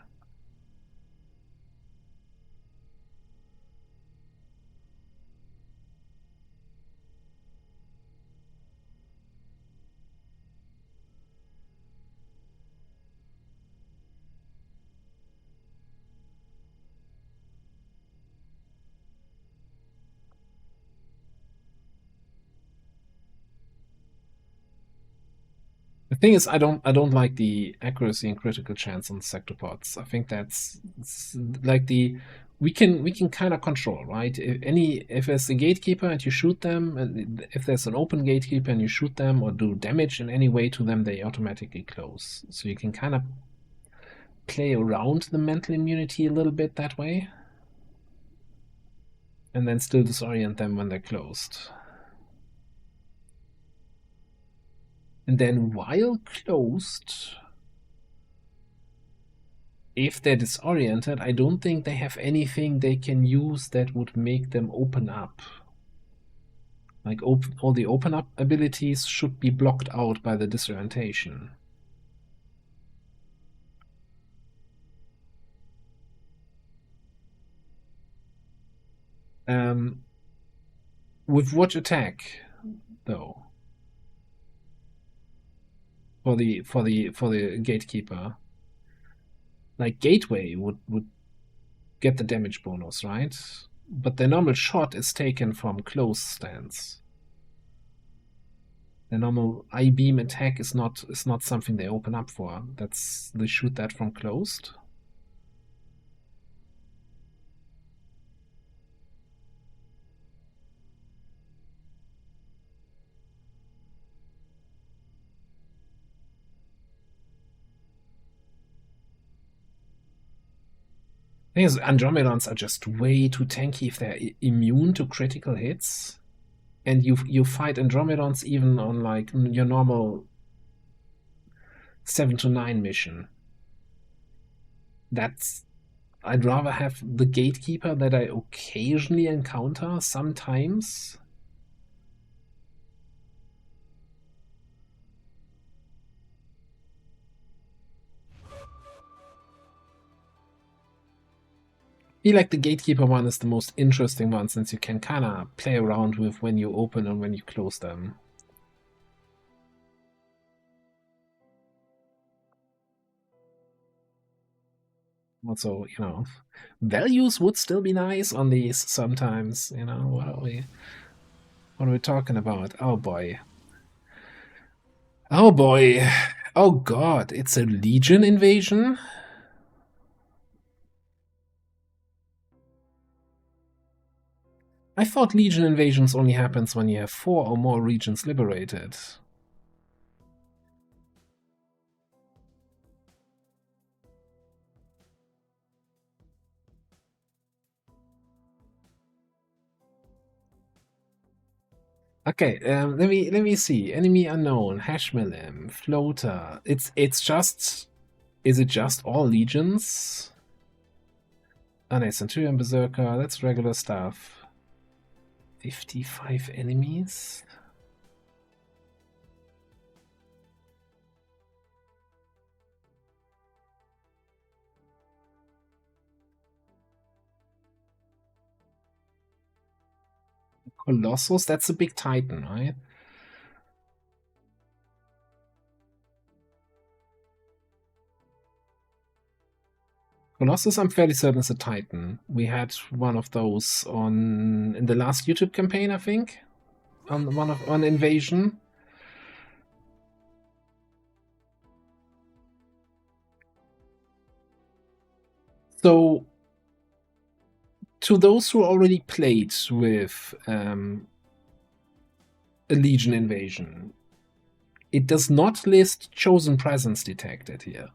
Speaker 4: The thing is, I don't like the accuracy and critical chance on sectopods. I think that's like we can kind of control, right? If there's a gatekeeper and you shoot them, and if there's an open gatekeeper and you shoot them or do damage in any way to them, they automatically close. So you can kind of play around the mental immunity a little bit that way, and then still disorient them when they're closed. And then while closed, if they're disoriented, I don't think they have anything they can use that would make them open up. Like all the open up abilities should be blocked out by the disorientation. With watch attack, though, for the gatekeeper, like gateway would get the damage bonus, right? But the normal shot is taken from close stance. The normal I-beam attack is not something they open up for. They shoot that from closed. Thing is, Andromedons are just way too tanky if they're immune to critical hits. And you fight Andromedons even on like your normal 7 to 9 mission. I'd rather have the gatekeeper that I occasionally encounter sometimes. I feel like the gatekeeper one is the most interesting one, since you can kind of play around with when you open and when you close them. Also, values would still be nice on these sometimes. What are we talking about? Oh boy. Oh boy. Oh god, it's a Legion invasion? I thought Legion invasions only happens when you have 4 or more regions liberated. Okay, let me see. Enemy unknown, Hashmilim, Floater. Is it just all legions? Oh no, Centurion, Berserker, that's regular stuff. 55 enemies? Colossus, that's a big Titan, right? Colossus, I'm fairly certain, is a Titan. We had one of those in the last YouTube campaign, I think, on Invasion. So, to those who already played with a Legion invasion, it does not list Chosen presence detected here.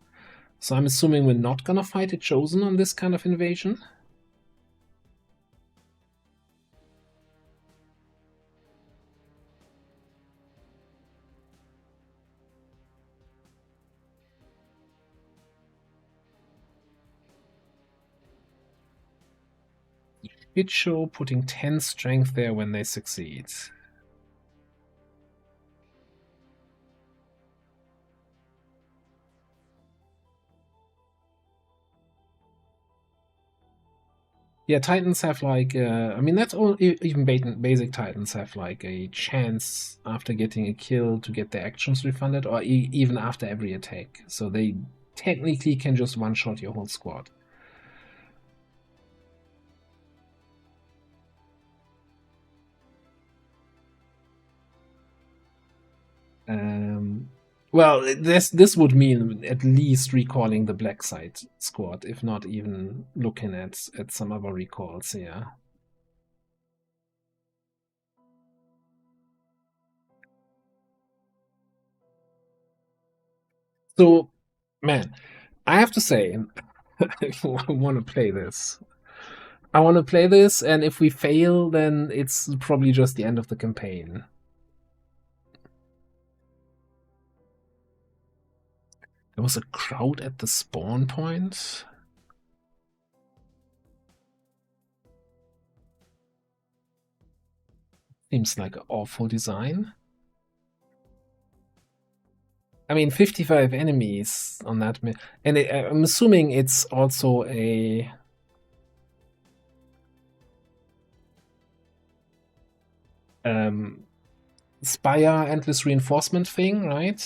Speaker 4: So I'm assuming we're not gonna fight a Chosen on this kind of invasion? It show putting 10 strength there when they succeed. Yeah, Titans have like, I mean, that's all, even basic Titans have like a chance after getting a kill to get their actions refunded, or even after every attack. So they technically can just one-shot your whole squad. Well, this would mean at least recalling the Black Side squad, if not even looking at some other recalls, yeah. So, man, I have to say, I want to play this. I want to play this, and if we fail, then it's probably just the end of the campaign. There was a crowd at the spawn point. Seems like an awful design. I mean, 55 enemies on that, and I'm assuming it's also a Spire endless reinforcement thing, right?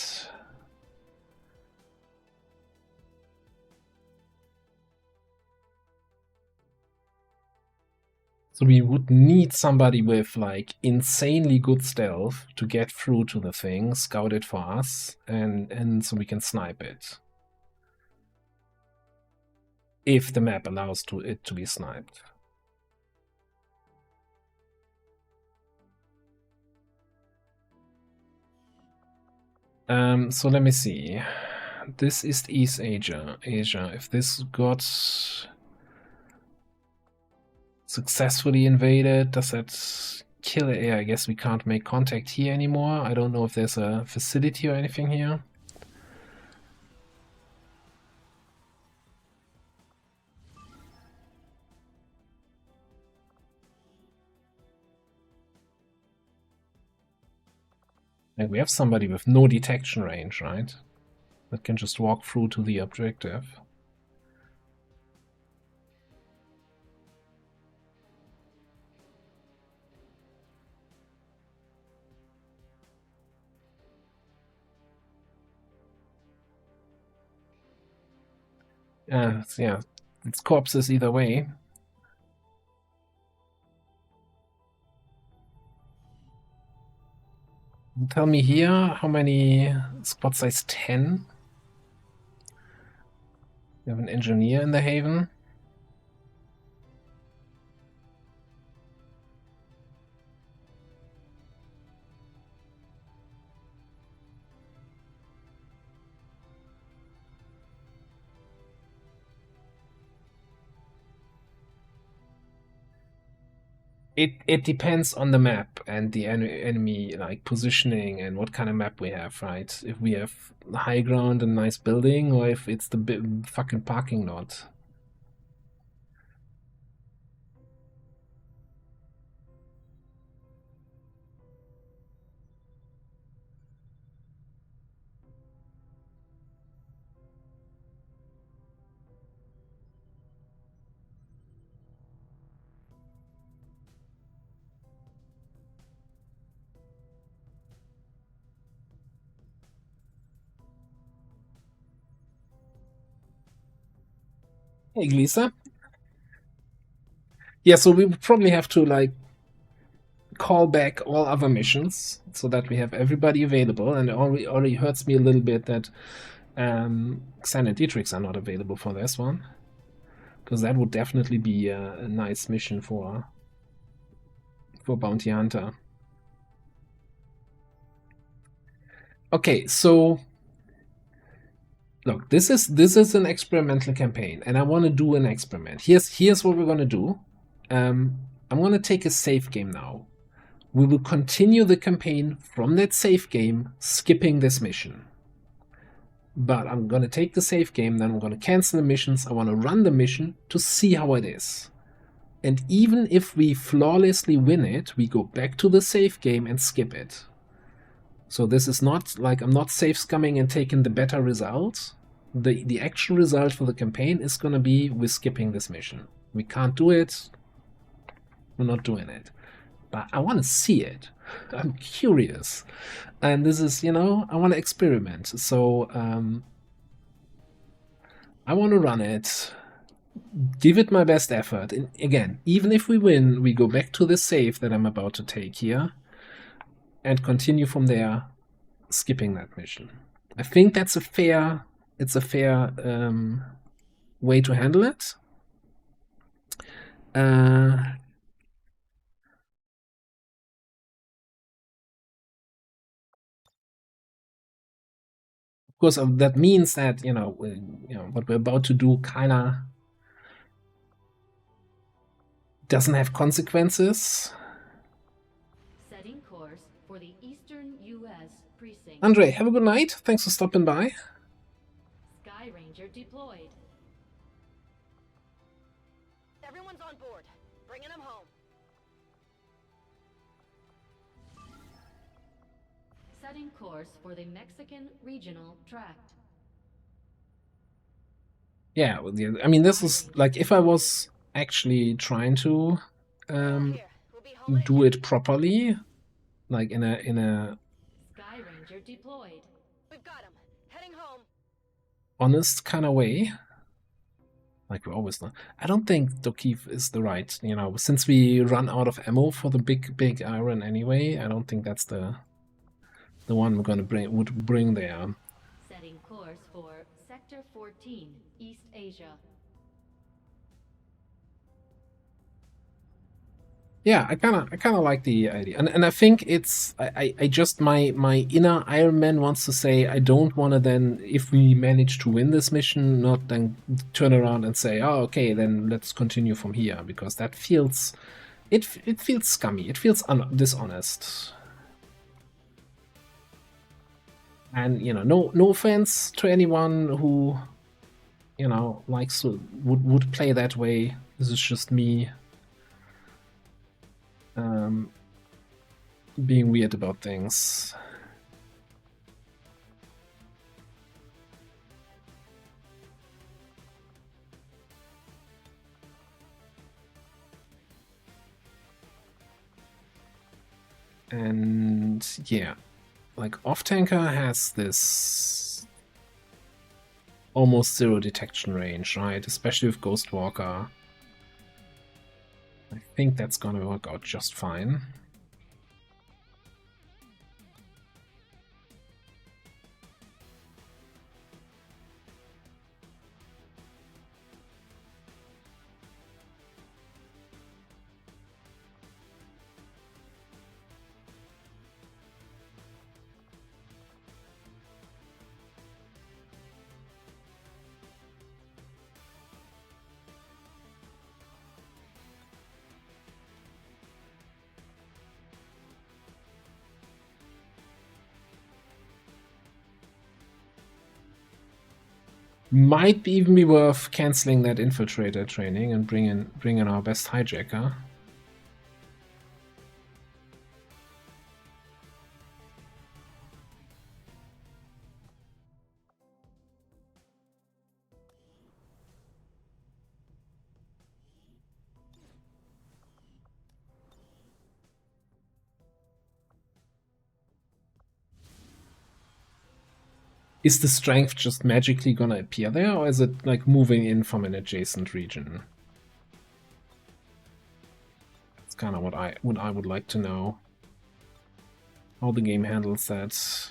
Speaker 4: So we would need somebody with like insanely good stealth to get through to the thing, scout it for us, and so we can snipe it. If the map allows it to be sniped. So let me see. This is East Asia. If this got successfully invaded, does that kill it? Yeah, I guess we can't make contact here anymore. I don't know if there's a facility or anything here. And we have somebody with no detection range, right? That can just walk through to the objective. Yeah, it's corpses either way. Tell me here, how many squad size 10? We have an engineer in the haven. It depends on the map and the enemy like positioning and what kind of map we have, right? If we have high ground and nice building, or if it's the fucking parking lot. Hey, Glisa. Yeah, so we would probably have to like call back all other missions so that we have everybody available. And it already hurts me a little bit that Xan and Dietrichs are not available for this one, because that would definitely be a nice mission for Bounty Hunter. Okay, so look, this is an experimental campaign, and I want to do an experiment. Here's what we're gonna do. I'm gonna take a save game now. We will continue the campaign from that save game, skipping this mission. But I'm gonna take the save game, then I'm gonna cancel the missions. I want to run the mission to see how it is. And even if we flawlessly win it, we go back to the save game and skip it. So this is not like I'm not save scumming and taking the better result. The actual result for the campaign is going to be we're skipping this mission. We can't do it. We're not doing it. But I want to see it. I'm curious. And this is, I want to experiment. So I want to run it. Give it my best effort. And again, even if we win, we go back to the save that I'm about to take here and continue from there, skipping that mission. I think that's a fair way to handle it. Of course, that means that what we're about to do kind of doesn't have consequences.
Speaker 7: Setting course for the Eastern U.S. precinct.
Speaker 4: Andre, have a good night. Thanks for stopping by.
Speaker 7: deployed.
Speaker 9: Everyone's on board. Bringing them home.
Speaker 7: Setting course for the Mexican Regional Tract.
Speaker 4: Yeah, I mean, this is like if I was actually trying to
Speaker 9: Here. We'll be home
Speaker 4: do it properly, like in a
Speaker 7: Sky Ranger deployed.
Speaker 9: We've got him. Heading home.
Speaker 4: honest kind of way, like we always know. I don't think Dokif is the right, you know, since we run out of ammo for the big iron anyway. I don't think that's the one we're gonna bring there.
Speaker 7: Setting course for Sector 14, East Asia.
Speaker 4: Yeah, I kind of like the idea, and I think it's I just my inner Iron Man wants to say I don't want to then, if we manage to win this mission, not then turn around and say, oh okay, then let's continue from here, because that feels it feels scummy, it feels dishonest. And you know, no offense to anyone who, you know, likes to would play that way. This is just me being weird about things. And yeah, like Off-Tanker has this almost zero detection range, right? Especially with Ghost Walker. I think that's gonna work out just fine. Might even be worth canceling that infiltrator training and bring in our best hijacker. Is the strength just magically gonna appear there, or is it like moving in from an adjacent region? That's kind of what I would like to know. How the game handles that.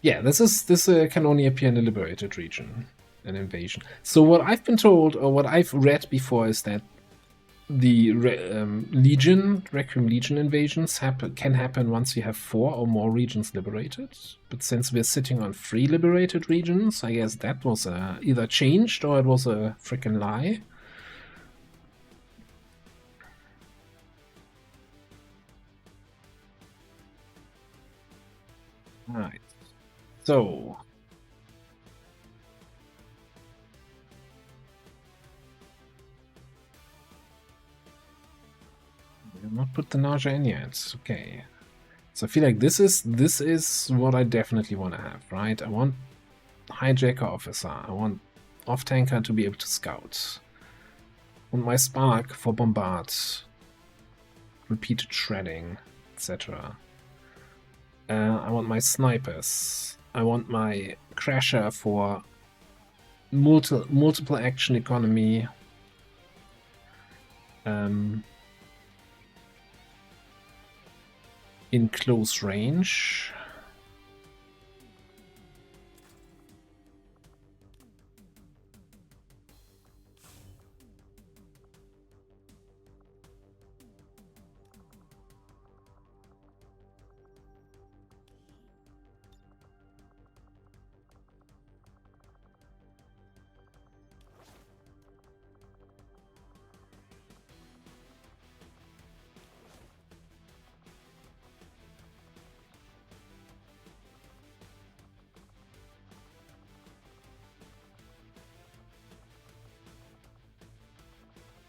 Speaker 4: Yeah, this can only appear in a liberated region, an invasion. So what I've been told, or what I've read before, is that the Requiem Legion invasions can happen once you have 4 or more regions liberated. But since we're sitting on 3 liberated regions, I guess that was either changed or it was a freaking lie. Alright. So, we have not put the nausea in yet. Okay. So I feel like this is what I definitely want to have, right? I want hijacker officer. I want Off-Tanker to be able to scout. I want my spark for bombard, repeated shredding, etc. I want my snipers. I want my crasher for multiple action economy. in close range.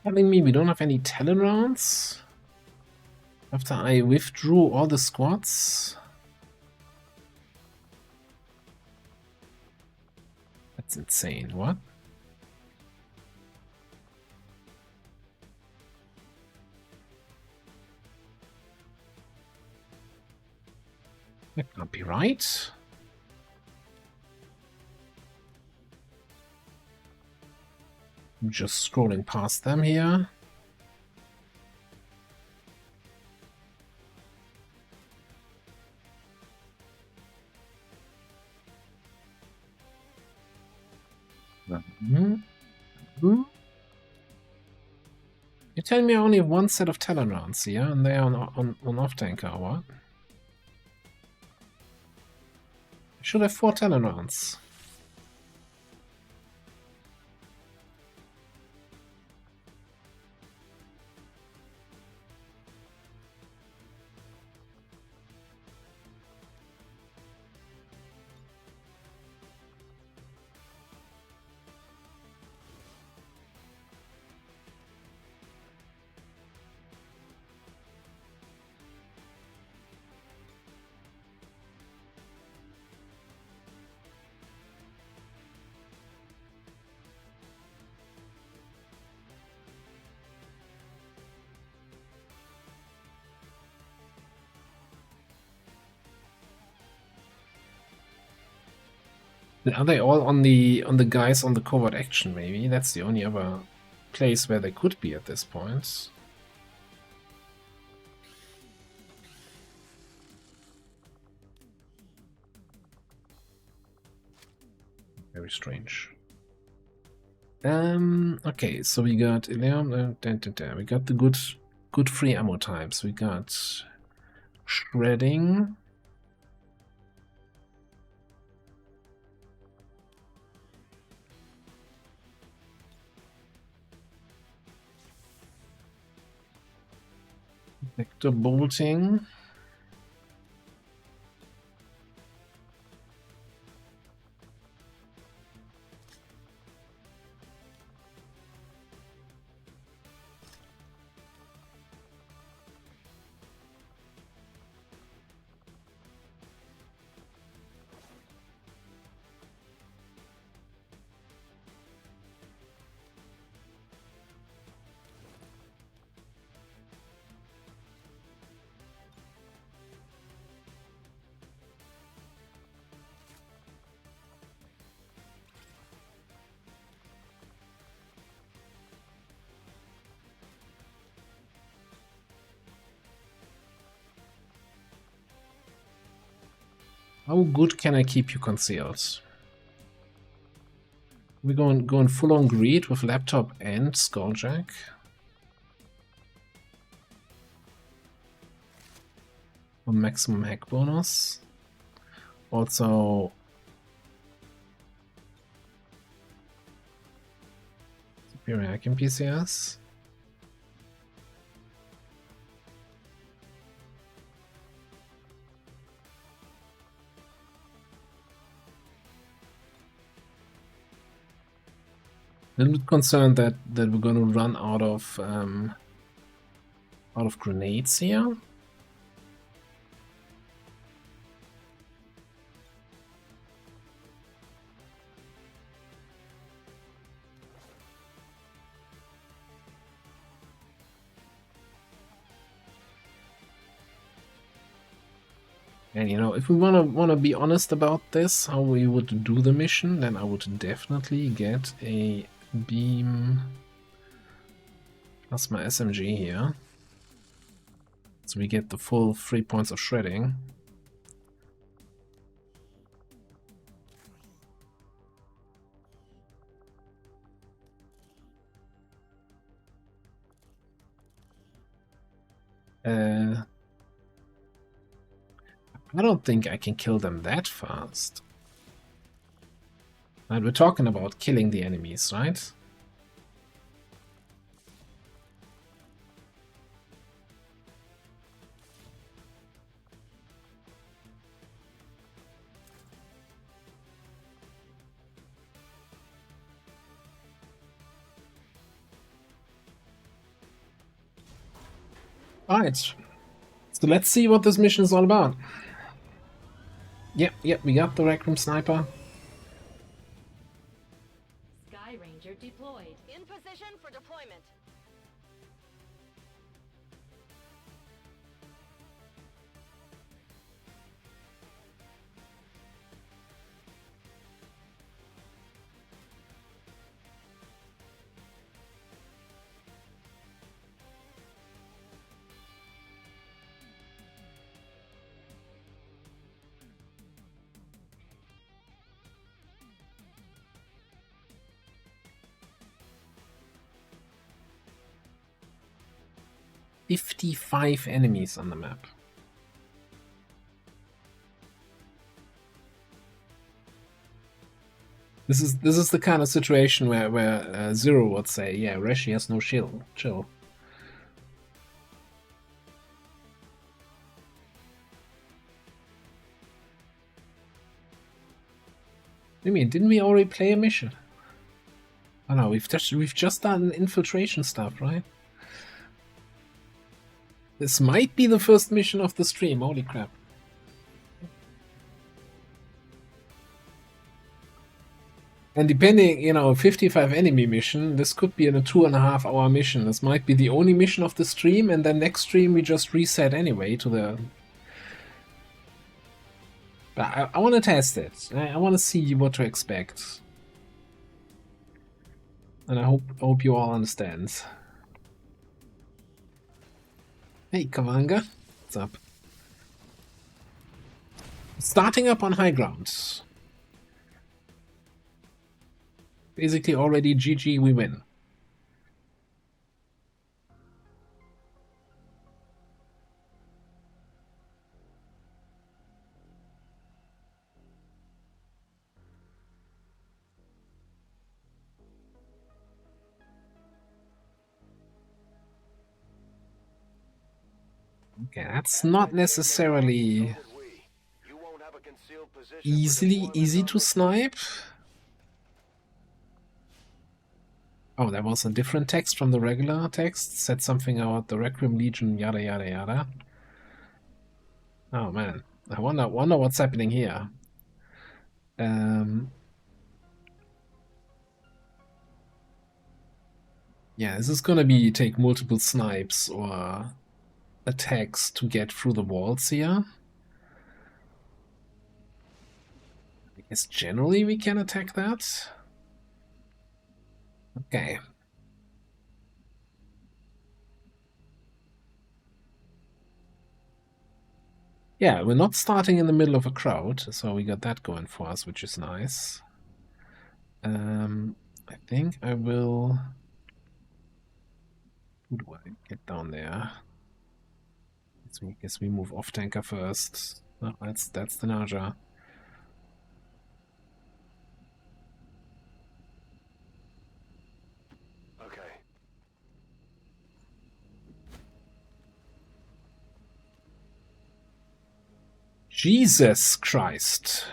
Speaker 4: Telling me we don't have any talent rounds after I withdrew all the squads? That's insane. What? That can't be right. I'm just scrolling past them here. You tell me I only have one set of talent rounds here, and they are on off tanker, or what? I should have 4 talent rounds. Are they all on the guys on the covert action? Maybe that's the only other place where they could be at this point. Very strange. Okay, so we got we got the good free ammo types. We got shredding. Vector bolting. How good can I keep you concealed? We're going full on greed with laptop and skulljack. For maximum hack bonus. Also superior hacking PCS. A little bit concerned that we're going to run out of grenades here. And you know, if we wanna be honest about this, how we would do the mission, then I would definitely get a beam plus my SMG here. So we get the full 3 points of shredding. I don't think I can kill them that fast. And we're talking about killing the enemies, right? Alright. So let's see what this mission is all about. Yep, we got the Rec Room Sniper.
Speaker 7: Sky Ranger deployed.
Speaker 9: In position for deployment.
Speaker 4: $55 enemies on the map. This is the kind of situation where Zero would say, "Yeah, Reshi has no shield. Chill." I mean, didn't we already play a mission? Oh no, we've just done infiltration stuff, right? This might be the first mission of the stream. Holy crap! And depending, 55 enemy mission, this could be in a 2.5 hour mission. This might be the only mission of the stream, and then next stream we just reset anyway to the... But I want to test it. I want to see what to expect. And I hope you all understand. Hey, Kavanga. What's up? Starting up on high ground. Basically already GG, we win. Okay, that's not necessarily easy to snipe. Oh, that was a different text from the regular text. Said something about the Requiem Legion, yada yada yada. Oh man, I wonder what's happening here. Yeah, this is gonna be take multiple snipes or attacks to get through the walls here. I guess generally we can attack that. Okay. Yeah, we're not starting in the middle of a crowd, so we got that going for us, which is nice. I think I will... Who do I get down there? I guess we move off tanker first. Oh, that's the Naja.
Speaker 5: Okay.
Speaker 4: Jesus Christ.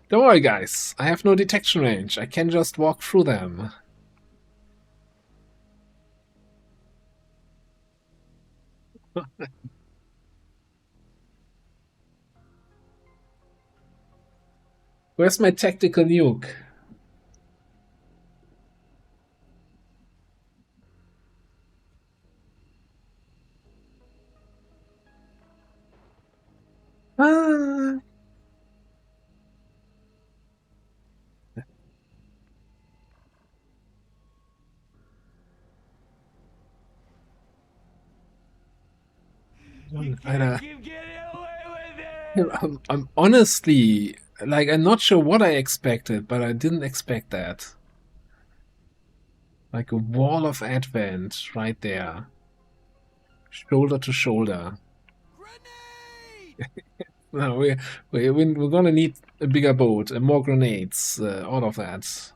Speaker 4: Don't worry, guys. I have no detection range. I can just walk through them. Where's my tactical nuke? Ah. I'm honestly, like, I'm not sure what I expected, but I didn't expect that. Like a wall of advent right there. Shoulder to shoulder. No, we're gonna need a bigger boat, more grenades, all of that.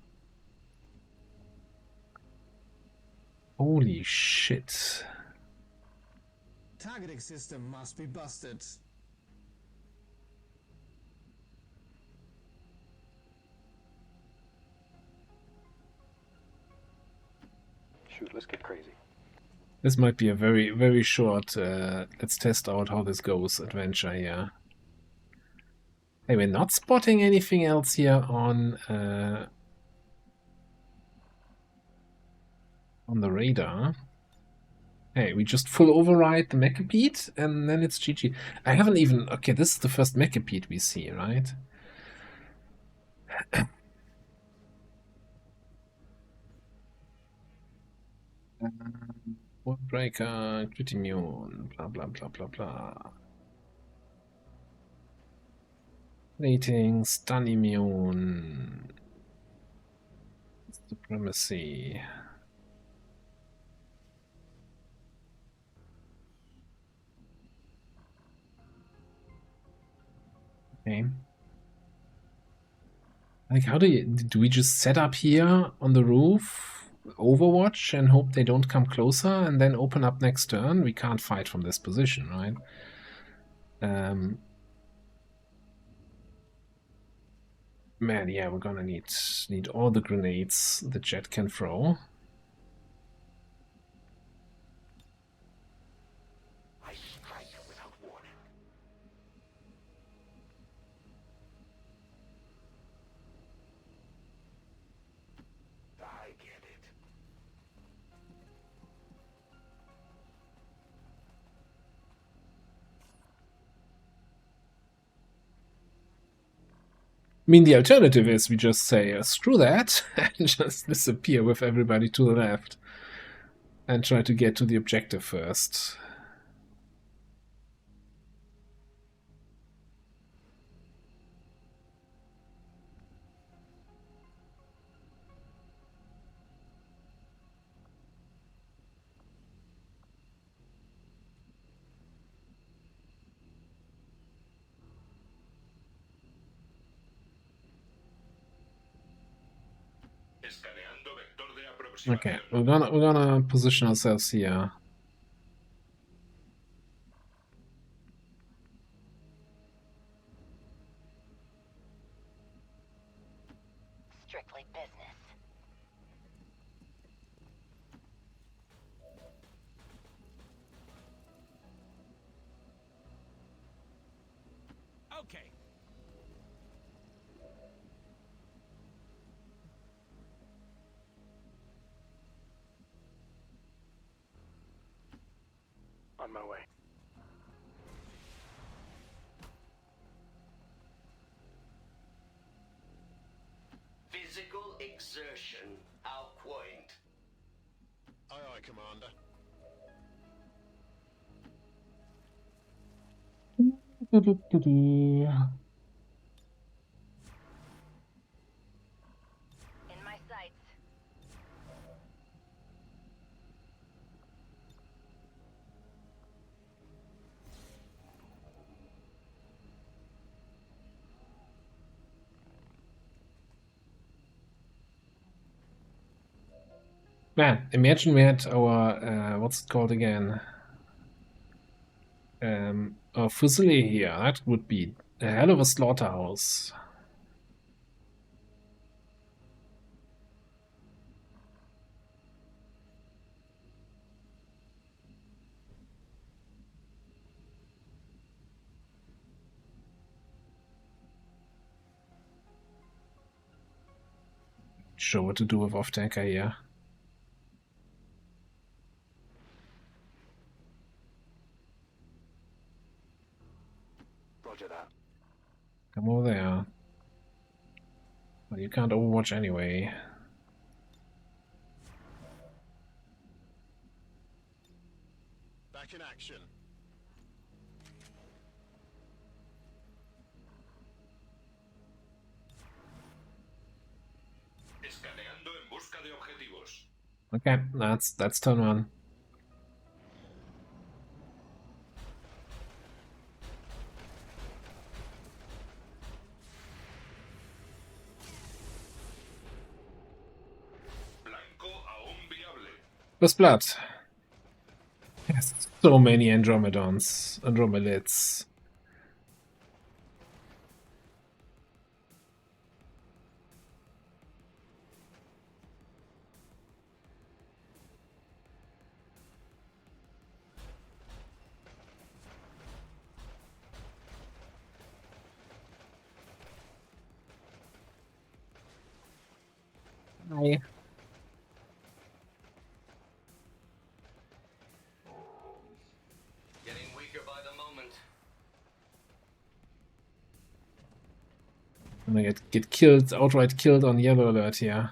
Speaker 4: Holy shit.
Speaker 10: Targeting system must be busted.
Speaker 5: Shoot, let's get crazy.
Speaker 4: This might be a very, very short, let's test out how this goes adventure here. Hey, we're not spotting anything else here on the radar. Hey, we just full override the Mechapede and then it's GG. I haven't even... Okay, this is the first Mechapede we see, right? Wallbreaker, crit immune, blah blah blah blah blah. Rating, stun immune, supremacy. Okay. Like, how do we just set up here on the roof, Overwatch, and hope they don't come closer, and then open up next turn? We can't fight from this position, right? Man, yeah, we're gonna need all the grenades the jet can throw.
Speaker 5: I strike without warning. I get it.
Speaker 4: I mean, the alternative is we just say, screw that, and just disappear with everybody to the left. And try to get to the objective first. Okay, we're gonna position ourselves here.
Speaker 9: Strictly business.
Speaker 1: Okay.
Speaker 5: On my way.
Speaker 11: Physical exertion, our point.
Speaker 5: Aye, aye, Commander.
Speaker 9: In my sights.
Speaker 4: Man, imagine we had our, what's it called again? Our Fusilier here. That would be a hell of a slaughterhouse. Sure what to do with off-tanker here.
Speaker 5: Roger that.
Speaker 4: Come over there. Well, you can't overwatch anyway.
Speaker 5: Back in action.
Speaker 4: Okay, that's turn one. First blood. Yes, so many Andromedids. Hi.
Speaker 11: Getting weaker by the moment.
Speaker 4: I'm gonna get killed, outright killed on yellow alert here.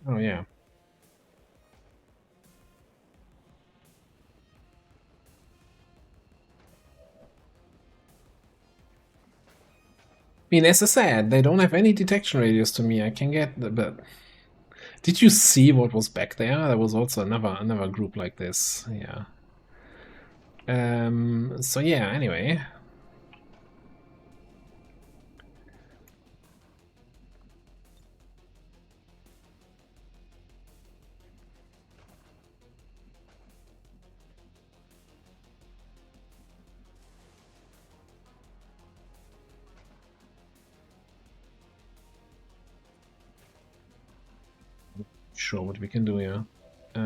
Speaker 4: Oh yeah. I mean, as I said, they don't have any detection radius to me. I can get the, but did you see what was back there? There was also another group like this. Yeah. So yeah, anyway. Sure what we can do here. I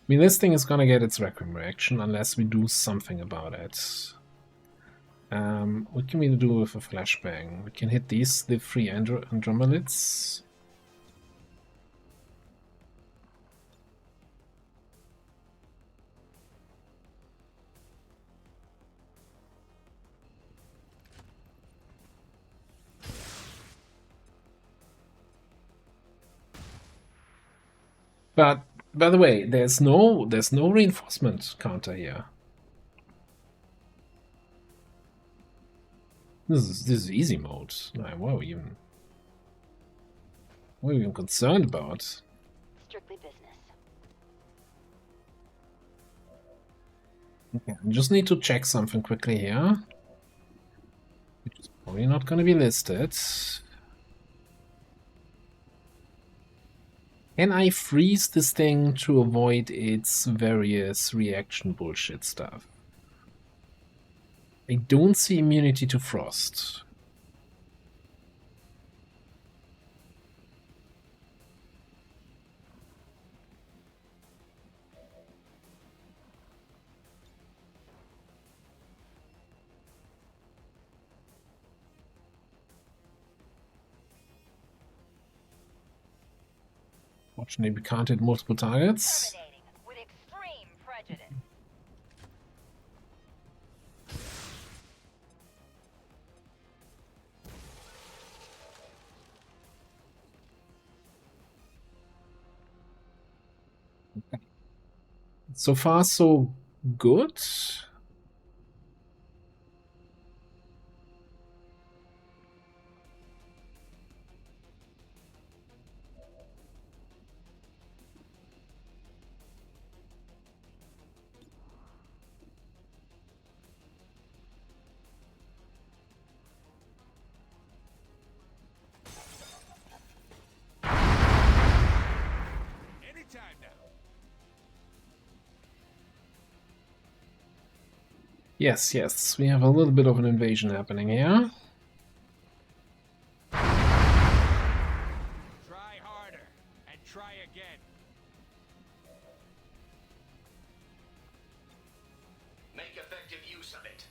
Speaker 4: mean, this thing is gonna get its Requiem reaction unless we do something about it. What can we do with a flashbang? We can hit the 3 Andromedids. But by the way, there's no reinforcement counter here. This is easy mode. Like, what are we even concerned about?
Speaker 9: Strictly business.
Speaker 4: Okay, I just need to check something quickly here, which is probably not going to be listed. Can I freeze this thing to avoid its various reaction bullshit stuff? I don't see immunity to frost. Fortunately, we can't hit multiple targets.
Speaker 9: With extreme prejudice.
Speaker 4: Okay. So far, so good. Yes, yes, we have a little bit of an invasion happening here.
Speaker 1: Try harder and try again.
Speaker 11: Make effective use of it.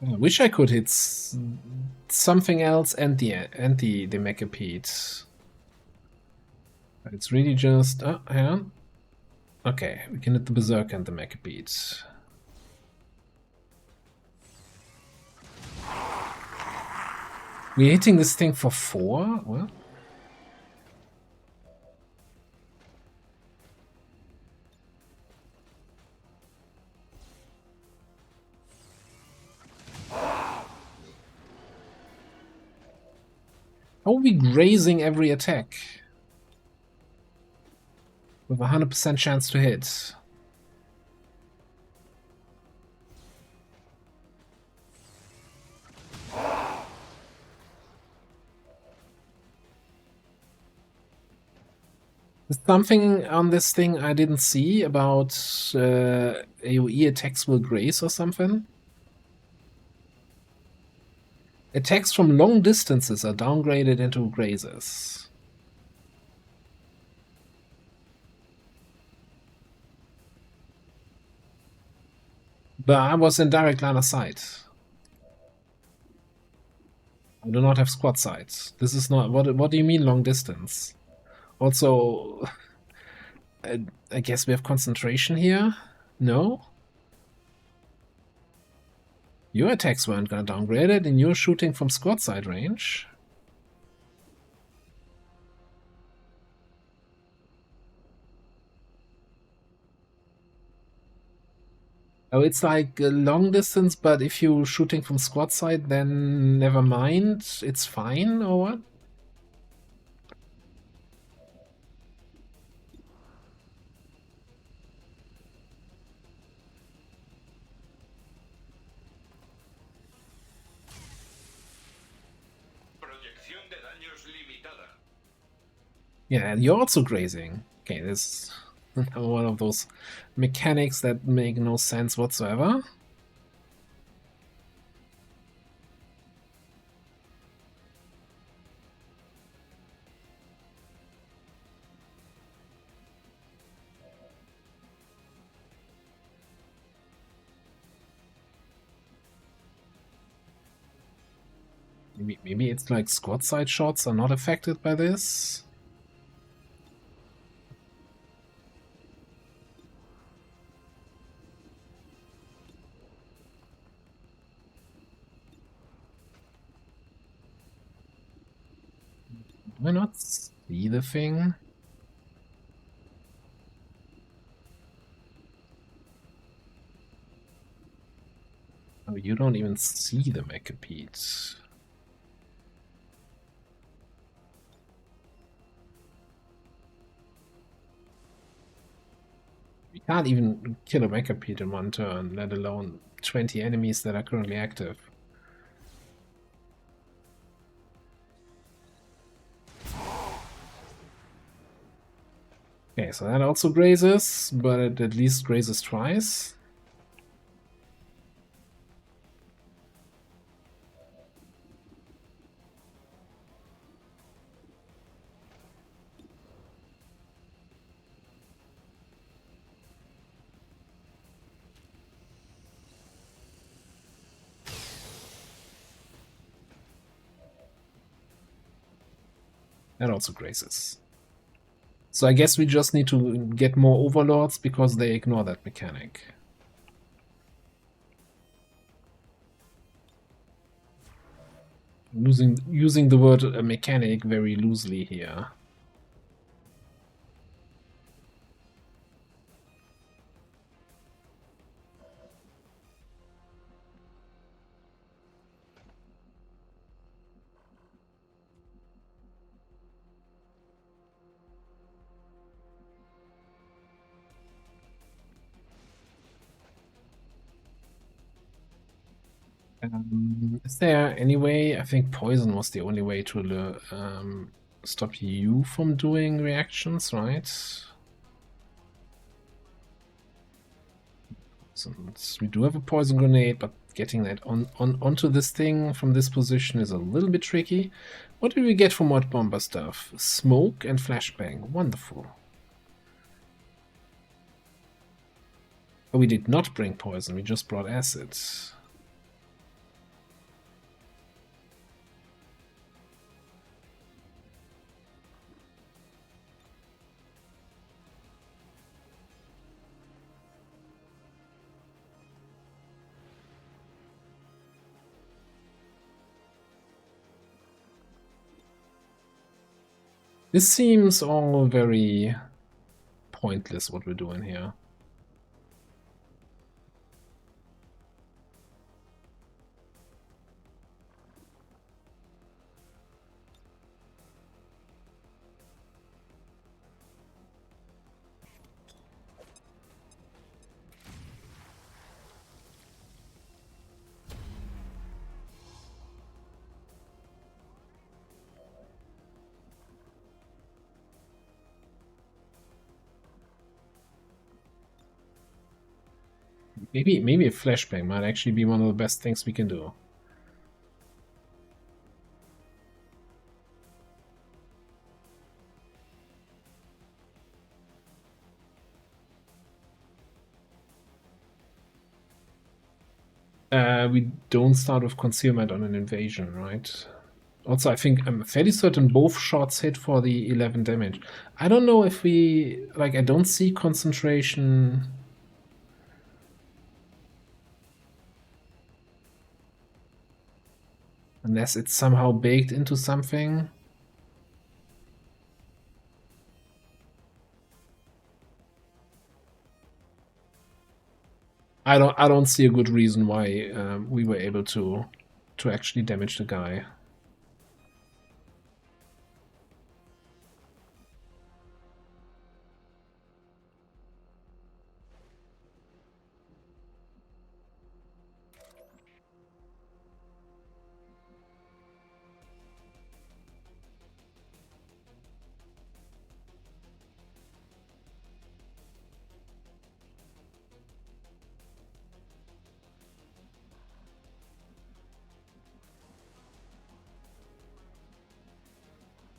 Speaker 4: I wish I could hit something else and the Mechapede. But it's really just... Oh, hang on. Okay, we can hit the Berserker and the Mechapede. We're hitting this thing for 4? Well... How are we grazing every attack? With a 100% chance to hit. There's something on this thing I didn't see about AoE attacks will graze or something. Attacks from long distances are downgraded into grazes. But I was in direct line of sight. I do not have squad sight. This is not... What do you mean long distance? Also, I guess we have concentration here? No? Your attacks weren't gonna downgrade it, and you're shooting from squad side range. Oh, it's like a long distance, but if you're shooting from squad side, then never mind, it's fine, or what? Yeah, you're also grazing. Okay, this is one of those mechanics that make no sense whatsoever. Maybe it's like squad side shots are not affected by this. Do I not see the thing? Oh, you don't even see the Mechapede. We can't even kill a Mechapede in one turn, let alone 20 enemies that are currently active. Okay, so that also grazes, but it at least grazes twice. That also grazes. So I guess we just need to get more overlords because they ignore that mechanic. Using the word mechanic very loosely here. Is there any way? I think poison was the only way to stop you from doing reactions, right? So we do have a poison grenade, but getting that onto this thing from this position is a little bit tricky. What did we get from Mod Bomber stuff? Smoke and flashbang. Wonderful. Oh, we did not bring poison, we just brought acid. This seems all very pointless what we're doing here. Maybe a flashbang might actually be one of the best things we can do. We don't start with concealment on an invasion, right? Also, I think I'm fairly certain both shots hit for the 11 damage. I don't know if we... like, I don't see concentration... unless it's somehow baked into something. I don't see a good reason why we were able to actually damage the guy.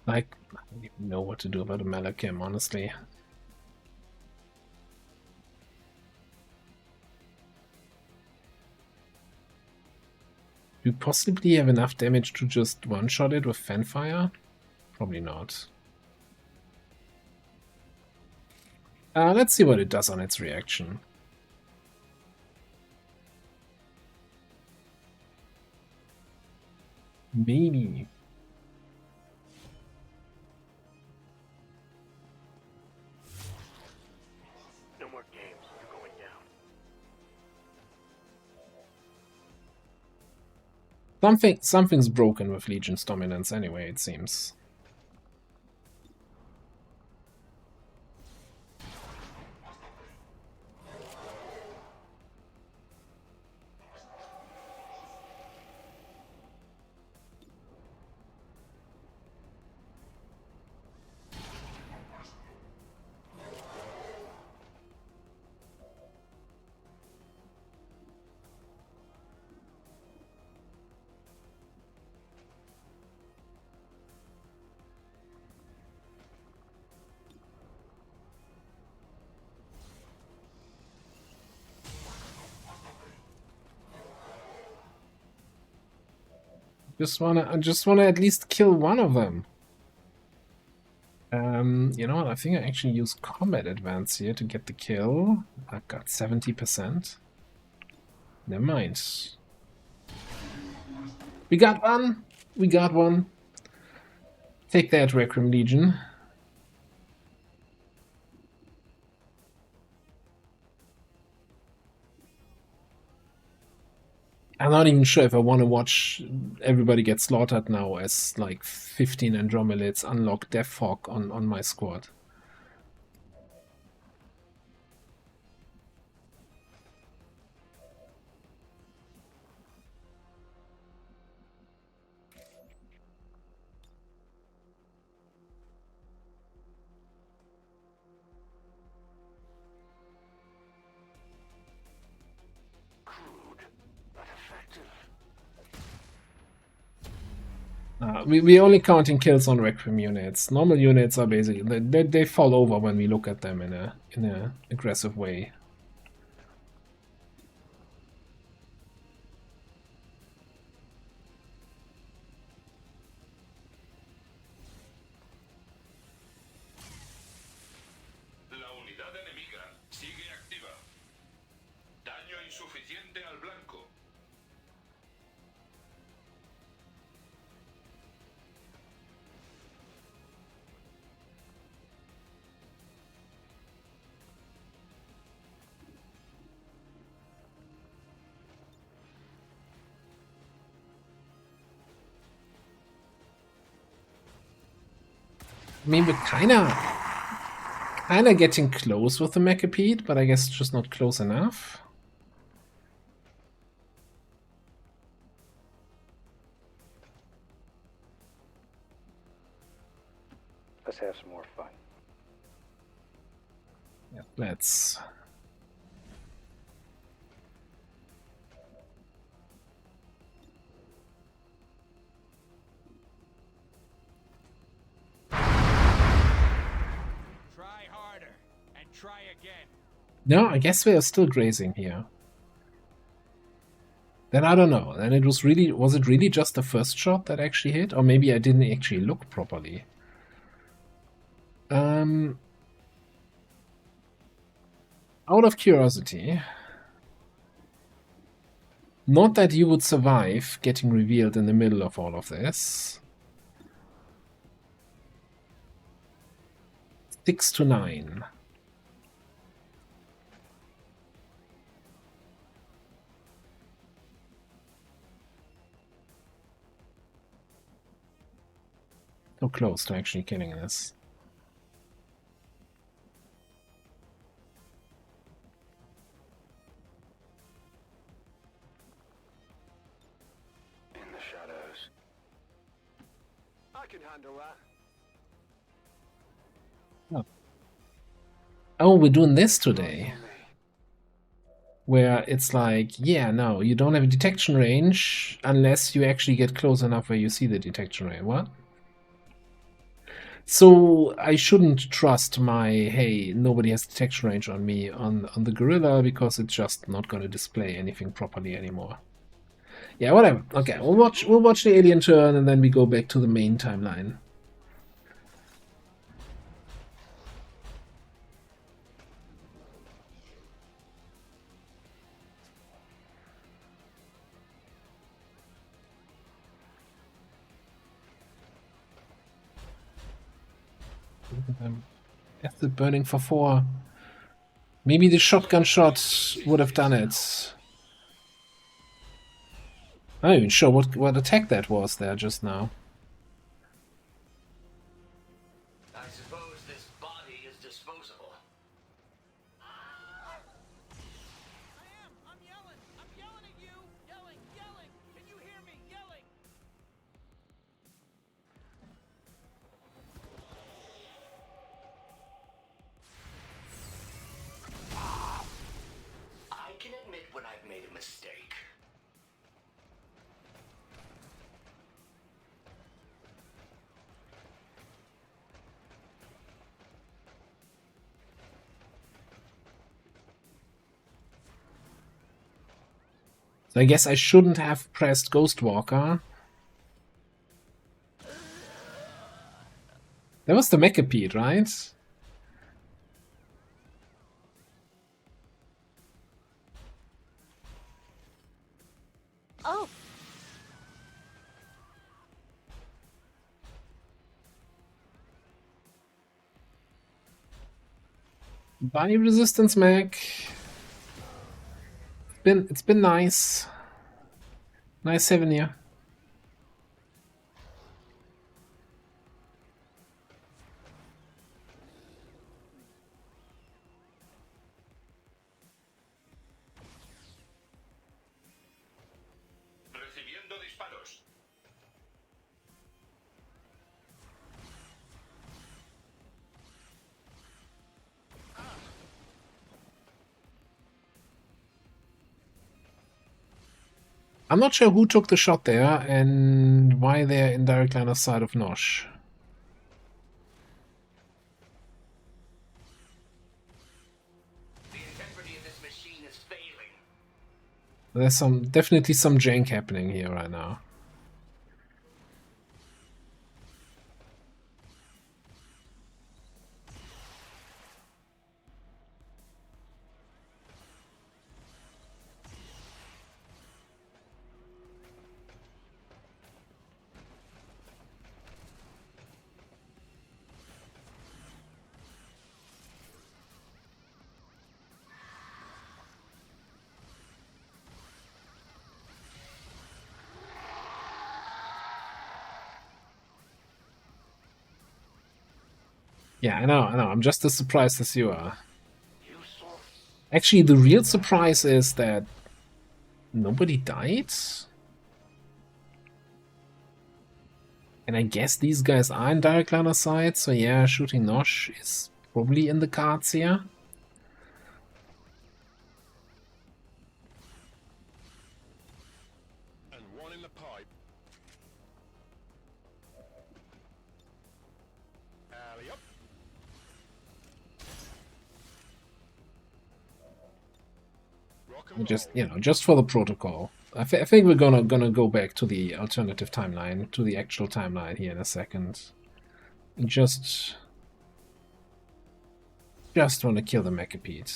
Speaker 4: Like, I don't even know what to do about a Malachim, honestly. Do you possibly have enough damage to just one-shot it with Fanfire? Probably not. Let's see what it does on its reaction. Maybe.
Speaker 5: No more games. You're going down.
Speaker 4: Something's broken with Legion's dominance anyway, it seems. I just wanna at least kill one of them. You know what? I think I actually use combat advance here to get the kill. I've got 70%. Never mind. We got one. We got one. Take that, Requiem Legion. I'm not even sure if I want to watch everybody get slaughtered now as like 15 Andromelids unlock Death Fog on my squad. we're only counting kills on Requiem units. Normal units are basically they fall over when we look at them in a aggressive way.
Speaker 11: La unidad enemiga sigue activa. Daño insuficiente al blanco.
Speaker 4: I mean, we're kinda getting close with the Macapede, but I guess just not close enough.
Speaker 6: Let's have some more fun.
Speaker 4: Yeah, let's.
Speaker 1: Try harder and try again.
Speaker 4: No, I guess we are still grazing here. Then I don't know. Then was it really just the first shot that actually hit? Or maybe I didn't actually look properly. Out of curiosity, not that you would survive getting revealed in the middle of all of this. 6 to 9. So close to actually killing this.
Speaker 6: In the shadows. I can handle that.
Speaker 4: Oh, we're doing this today. Where it's like, yeah, no, you don't have a detection range unless you actually get close enough where you see the detection range. What? So I shouldn't trust my, hey, nobody has detection range on me on the gorilla because it's just not going to display anything properly anymore. Yeah, whatever. Okay, we'll watch the alien turn and then we go back to the main timeline. Acid burning for 4. Maybe the shotgun shot would have done it. I'm not even sure what attack that was there just now.
Speaker 11: I suppose this body is disposable.
Speaker 1: I'm yelling. I'm yelling at you. Yelling. Can you hear me? Yelling.
Speaker 11: I can admit when I've made a mistake.
Speaker 4: So I guess I shouldn't have pressed Ghostwalker. That was the Macapede, right?
Speaker 9: Oh.
Speaker 4: Body resistance mech. It's been nice. Nice having you.
Speaker 11: Recibiendo disparos.
Speaker 4: I'm not sure who took the shot there and why they're in direct line of sight of Nosh.
Speaker 11: The integrity of this machine is failing.
Speaker 4: There's definitely some jank happening here right now. Yeah, I know. I'm just as surprised as you are. Actually, the real surprise is that nobody died? And I guess these guys are in direct line of sight, so yeah, shooting Nosh is probably in the cards here.
Speaker 5: And one in the pipe. Alley up.
Speaker 4: Just, you know, just for the protocol. I think we're gonna go back to the alternative timeline, to the actual timeline here in a second. Just want to kill the Mechapede.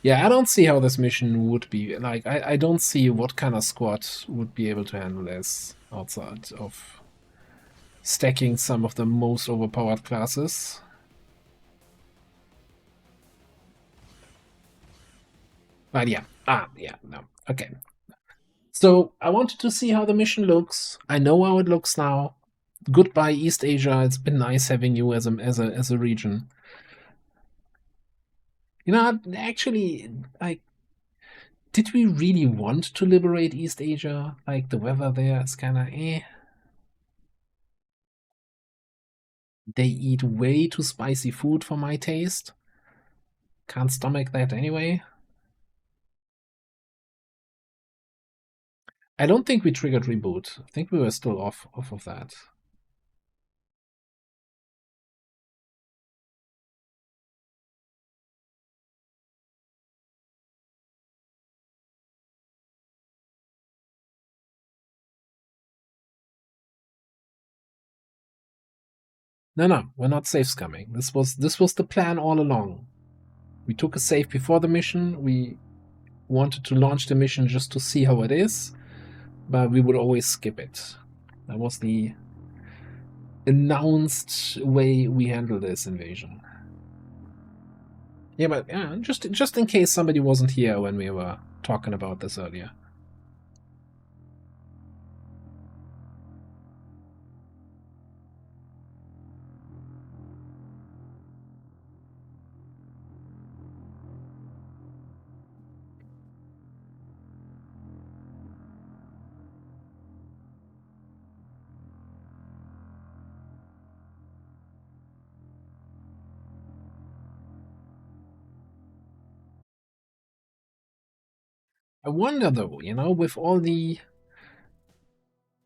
Speaker 4: Yeah, I don't see how this mission would be. Like, I don't see what kind of squad would be able to handle this outside of stacking some of the most overpowered classes. But yeah, no, okay. So I wanted to see how the mission looks. I know how it looks now. Goodbye, East Asia. It's been nice having you as a region. You know, actually, like, did we really want to liberate East Asia? Like, the weather there is kind of eh. They eat way too spicy food for my taste. Can't stomach that anyway. I don't think we triggered reboot. I think we were still off of that. No, we're not safe scumming. This was the plan all along. We took a save before the mission. We wanted to launch the mission just to see how it is, but we would always skip it. That was the announced way we handle this invasion. Yeah, but just in case somebody wasn't here when we were talking about this earlier. I wonder though, you know, with all the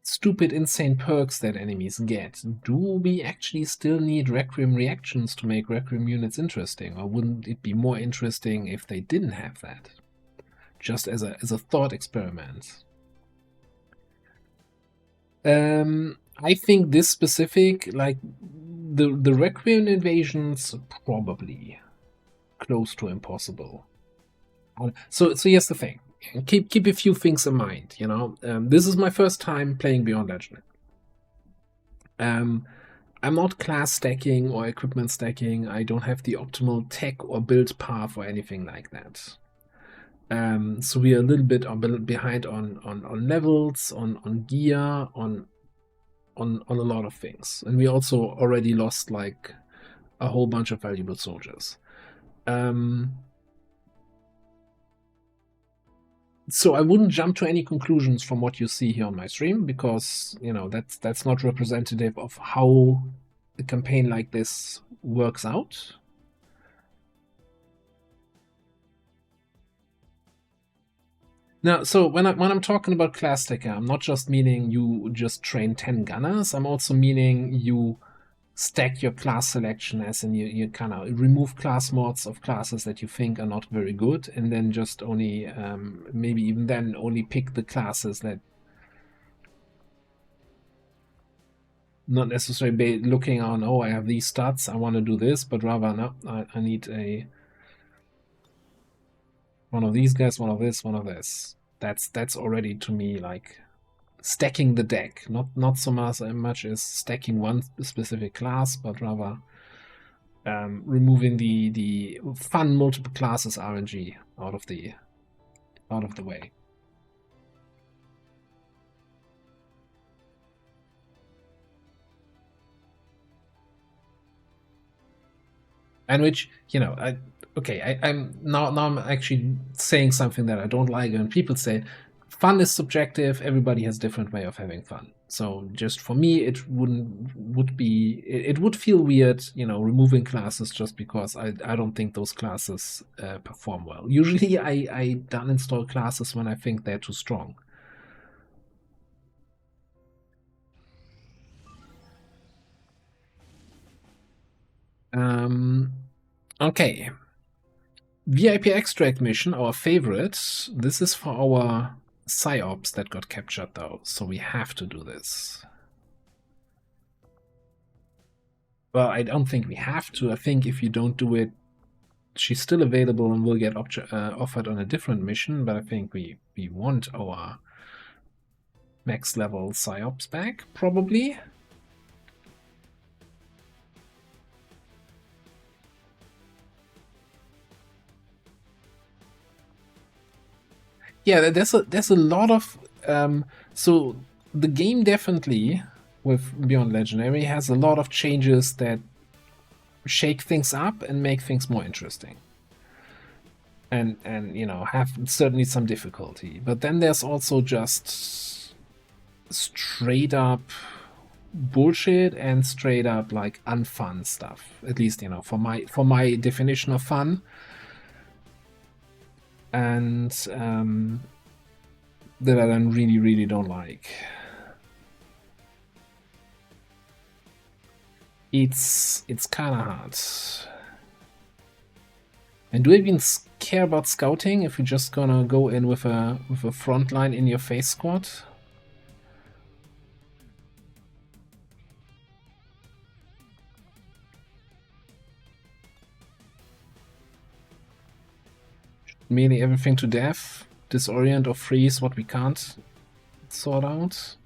Speaker 4: stupid insane perks that enemies get, do we actually still need Requiem reactions to make Requiem units interesting? Or wouldn't it be more interesting if they didn't have that? Just as a thought experiment. I think this specific, like the Requiem invasions, probably close to impossible. So here's the thing. Keep a few things in mind, you know. This is my first time playing Beyond Legend. I'm not class stacking or equipment stacking. I don't have the optimal tech or build path or anything like that. So we are a little bit behind on levels, on gear, on a lot of things, and we also already lost like a whole bunch of valuable soldiers. So I wouldn't jump to any conclusions from what you see here on my stream, because that's not representative of how a campaign like this works out. Now, so when I'm talking about class stacker, I'm not just meaning you just train 10 gunners. I'm also meaning you stack your class selection, as in you kind of remove class mods of classes that you think are not very good, and then just only maybe even then only pick the classes that not necessarily looking on, oh, I have these stats, I want to do this, but rather no, I need one of these guys, one of this, one of this. That's already to me like stacking the deck, not so much as stacking one specific class, but rather removing the fun multiple classes RNG out of the way. And which, I'm actually saying something that I don't like, and people say fun is subjective, everybody has different way of having fun. So just for me, it would feel weird, removing classes just because I don't think those classes perform well. Usually I don't install classes when I think they're too strong. Okay. VIP extract mission, our favorite. This is for our psyops that got captured though, so we have to do this. Well, I don't think we have to. I think if you don't do it, she's still available and will get offered on a different mission, but I think we want our max level psyops back, probably. Yeah, there's a lot of so the game definitely with Beyond Legendary has a lot of changes that shake things up and make things more interesting, and have certainly some difficulty. But then there's also just straight up bullshit and straight up like unfun stuff. At least for my definition of fun. And that I then really don't like. It's kind of hard. And do I even care about scouting if you're just gonna go in with a frontline in your face squad? Melee everything to death, disorient or freeze what we can't sort out.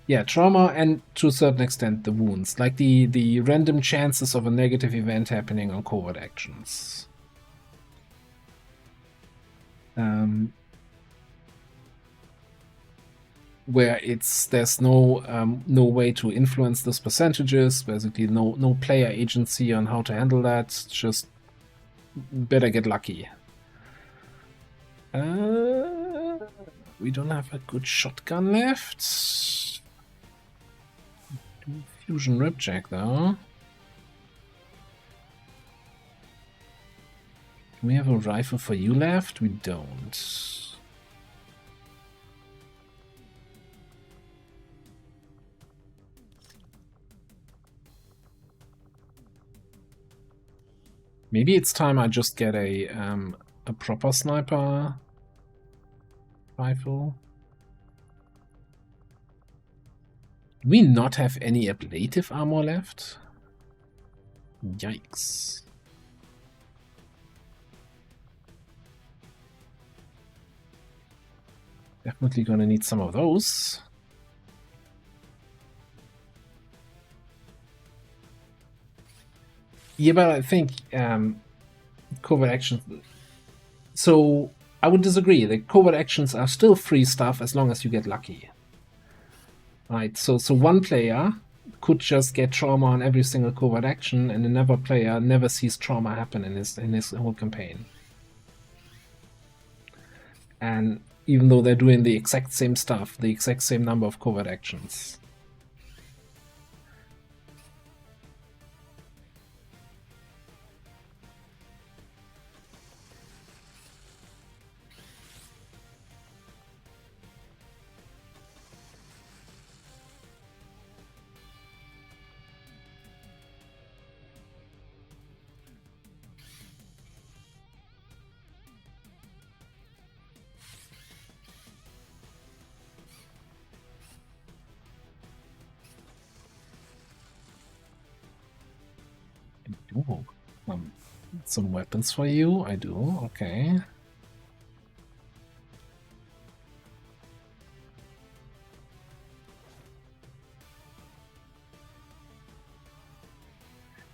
Speaker 4: Yeah, trauma and to a certain extent the wounds, like the random chances of a negative event happening on covert actions. Where there's no way to influence those percentages, basically no player agency on how to handle that, just better get lucky. We don't have a good shotgun left. Fusion Ripjack though. Do we have a rifle for you left? We don't. Maybe it's time I just get a proper sniper rifle. Do we not have any ablative armor left? Yikes. Definitely gonna need some of those. Yeah, but I think covert actions... So, I would disagree. The covert actions are still free stuff as long as you get lucky. Right, so one player could just get trauma on every single covert action, and another player never sees trauma happen in his whole campaign. And even though they're doing the exact same stuff, the exact same number of covert actions. Ooh, some weapons for you, I do, okay.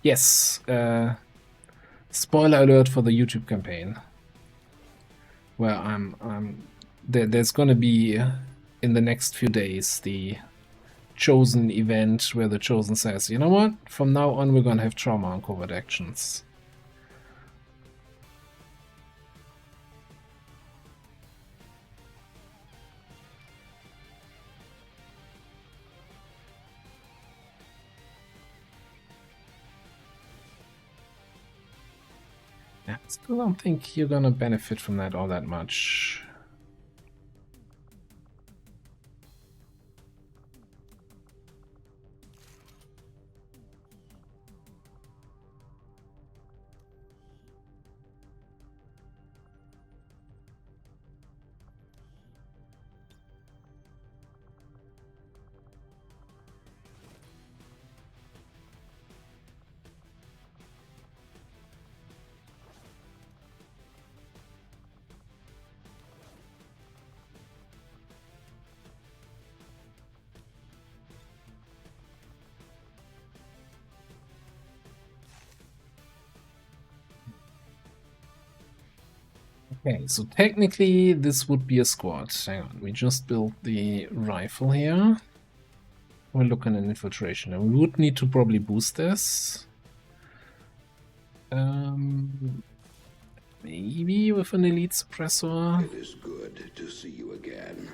Speaker 4: Yes, spoiler alert for the YouTube campaign. Where there's gonna be in the next few days the Chosen event where the Chosen says, you know what, from now on we're gonna have trauma on covert actions. I still don't think you're gonna benefit from that all that much. Okay, so technically this would be a squad. Hang on, we just built the rifle here. We're looking at infiltration, and we would need to probably boost this. Maybe with an elite suppressor.
Speaker 2: It is good to see you again.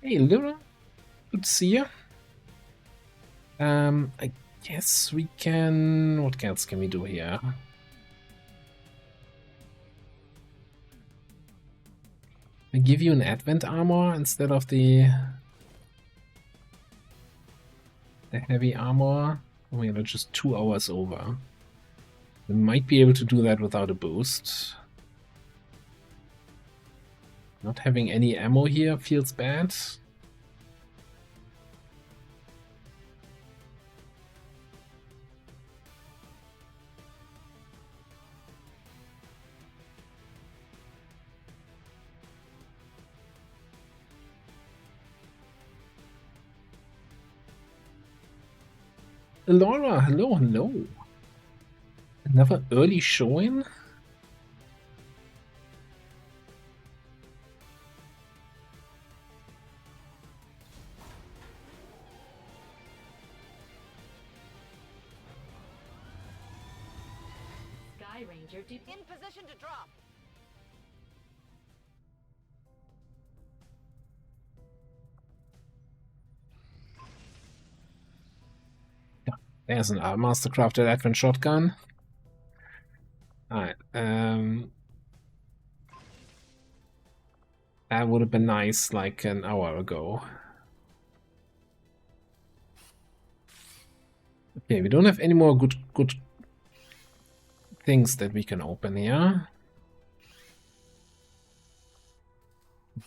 Speaker 4: Hey, Lyra. Good to see you. I guess we can... What else can we do here? I give you an advent armor instead of the heavy armor. We are just 2 hours over. We might be able to do that without a boost. Not having any ammo here feels bad. Laura, hello, hello. Another early showing?
Speaker 7: Sky Ranger
Speaker 9: In position to drop.
Speaker 4: There's an Mastercrafted Advent shotgun. Alright, that would have been nice like an hour ago. Okay, we don't have any more good things that we can open here.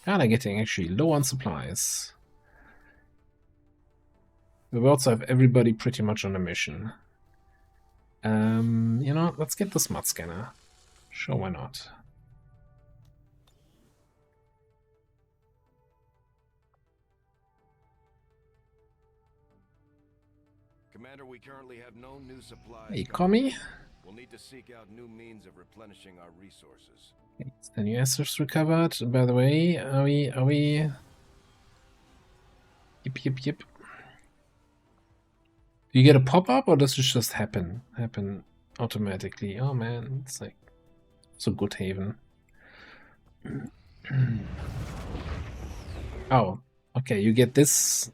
Speaker 4: Kinda getting actually low on supplies. We also have everybody pretty much on a mission. You know, let's get the smart scanner. Sure, why not?
Speaker 6: Commander, we currently have no new supplies.
Speaker 4: Hey, Commie.
Speaker 6: We'll need to seek out new means of replenishing our resources.
Speaker 4: The new assets recovered. By the way, are we? Yep. Do you get a pop-up or does it just happen automatically? Oh man, it's like so good haven. Oh, okay, you get this,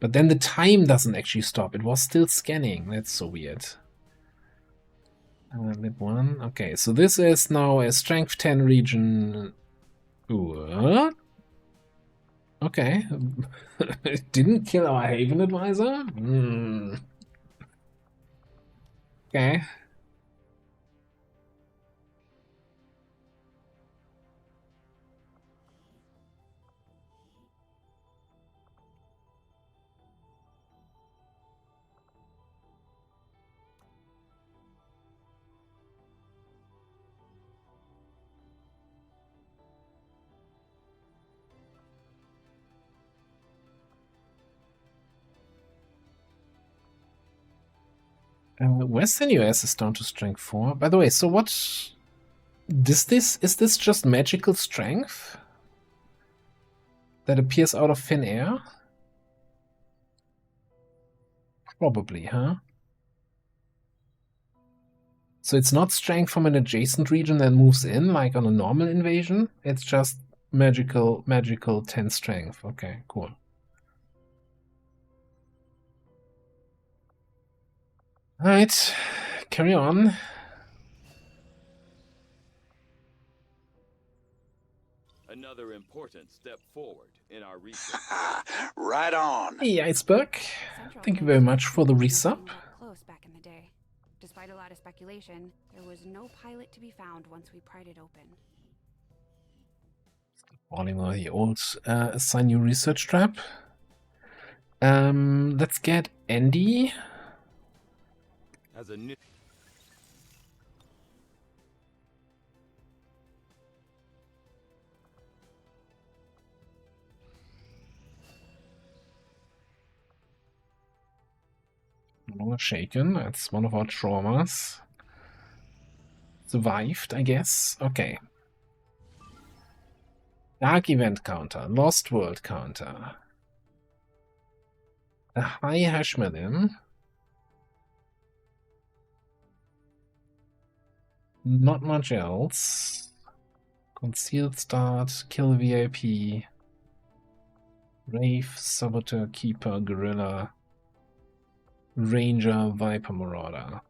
Speaker 4: but then the time doesn't actually stop. It was still scanning. That's so weird. Lib 1. Okay, so this is now a strength 10 region. What? Okay. It didn't kill our Haven Advisor? Okay. Western US is down to strength 4. By the way, so what is this just magical strength that appears out of thin air? Probably, huh? So it's not strength from an adjacent region that moves in like on a normal invasion. It's just magical 10 strength. Okay, cool. Alright, carry on.
Speaker 3: Another important step forward in our research.
Speaker 2: Right on.
Speaker 4: Hey, Iceberg. Thank you very much for the resub.
Speaker 8: Close back in the day. Despite a lot of speculation, there was no pilot to be found once we pried it open.
Speaker 4: Falling on the old assign new research trap. Let's get Andy.
Speaker 3: As a new
Speaker 4: No longer shaken. That's one of our traumas. Survived, I guess. Okay. Dark event counter. Lost world counter. A high Hashmadim. Not much else. Concealed start. Kill VIP. Wraith, Saboteur, Keeper, Gorilla. Ranger, Viper, Marauder.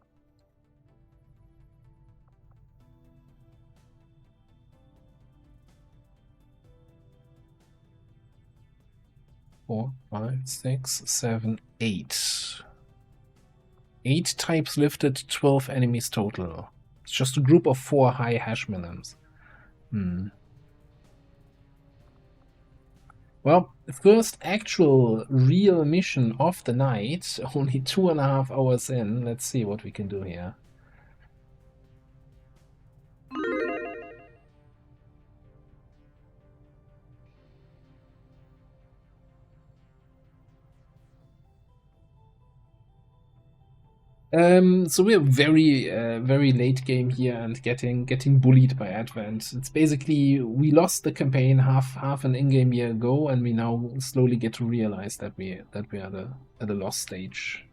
Speaker 4: Four, 5, 6, 7, 8. 8 types lifted, 12 enemies total. It's just a group of 4 high Hashmanims. Well, the first actual real mission of the night, only 2.5 hours in. Let's see what we can do here. So we're very late game here and getting bullied by Advent. It's basically we lost the campaign half an in-game year ago, and we now slowly get to realize that we are at a lost stage.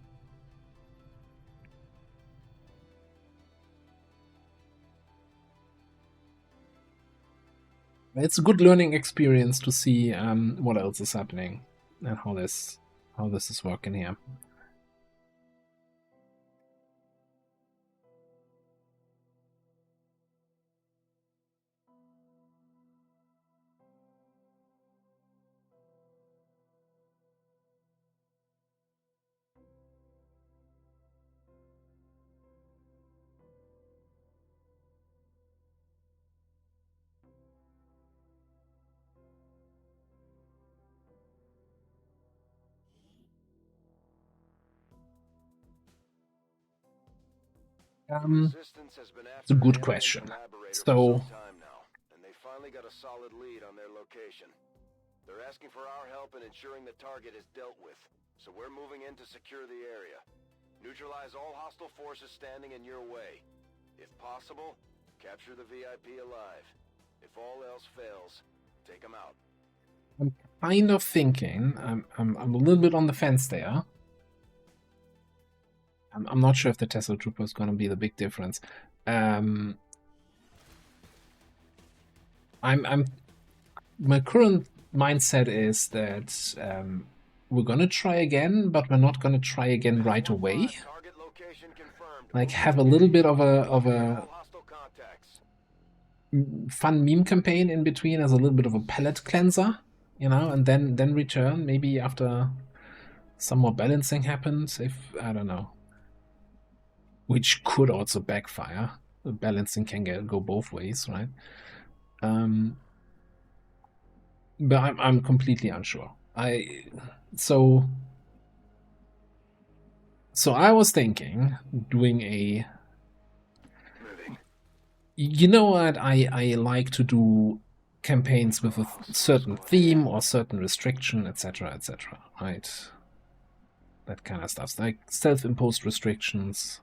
Speaker 4: It's a good learning experience to see what else is happening and how this is working here. It's a good question. So,
Speaker 6: and they finally got a solid lead on their location. They're asking for our help in ensuring the target is dealt with, so we're moving in to secure the area. Neutralize all hostile forces standing in your way. If possible, capture the VIP alive. If all else fails, take him out.
Speaker 4: I'm kind of thinking, I'm a little bit on the fence there. I'm not sure if the Tesla Trooper is going to be the big difference. My current mindset is that we're going to try again, but we're not going to try again right away. Like have a little bit of a fun meme campaign in between as a little bit of a palate cleanser, you know, and then return maybe after some more balancing happens. If I don't know, which could also backfire. The balancing can go both ways, right? But I'm completely unsure. So I was thinking doing a. You know what? I like to do campaigns with a certain theme or certain restriction, etc., right? That kind of stuff, like self-imposed restrictions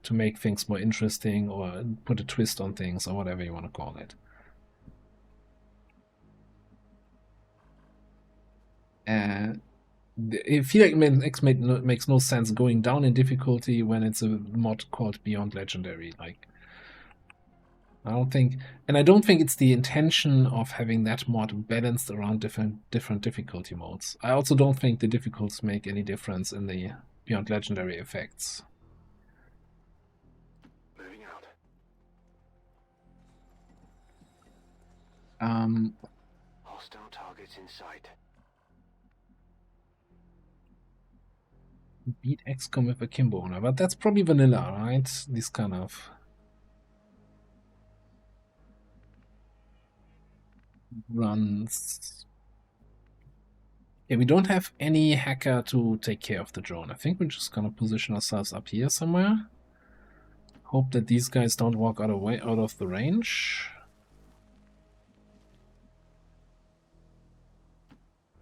Speaker 4: to make things more interesting or put a twist on things or whatever you want to call it. I feel like X makes no sense going down in difficulty when it's a mod called Beyond Legendary. Like, I don't think it's the intention of having that mod balanced around different difficulty modes. I also don't think the difficulties make any difference in the Beyond Legendary effects.
Speaker 6: Moving out. Hostile targets in sight.
Speaker 4: Beat XCOM with a Kimbo, but that's probably vanilla, right? These kind of runs. Yeah, we don't have any hacker to take care of the drone. I think we're just gonna position ourselves up here somewhere. Hope that these guys don't walk out of the range.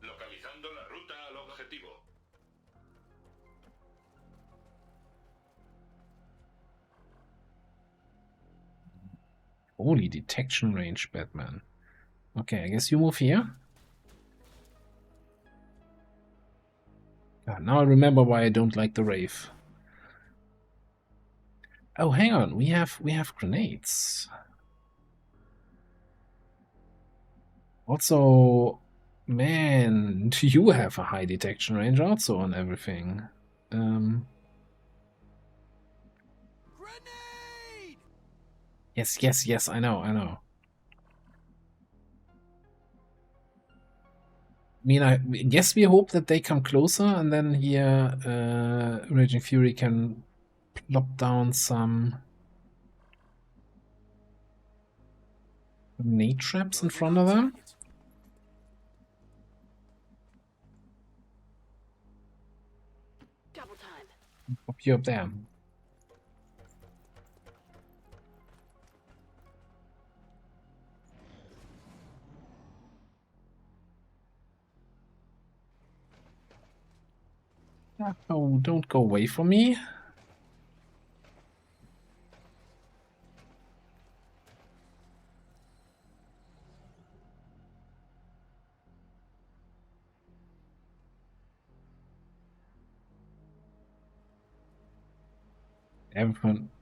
Speaker 5: Localizando la ruta al objetivo.
Speaker 4: Holy detection range, Batman. Okay, I guess you move here. God, now I remember why I don't like the Wraith. Oh, hang on, we have grenades. Also, man, you have a high detection range also on everything.
Speaker 1: Grenade!
Speaker 4: Yes, I know. I mean, I guess we hope that they come closer, and then here Raging Fury can plop down some grenade traps in front of them.
Speaker 9: Double time.
Speaker 4: Pop you up there. Oh, don't go away from me.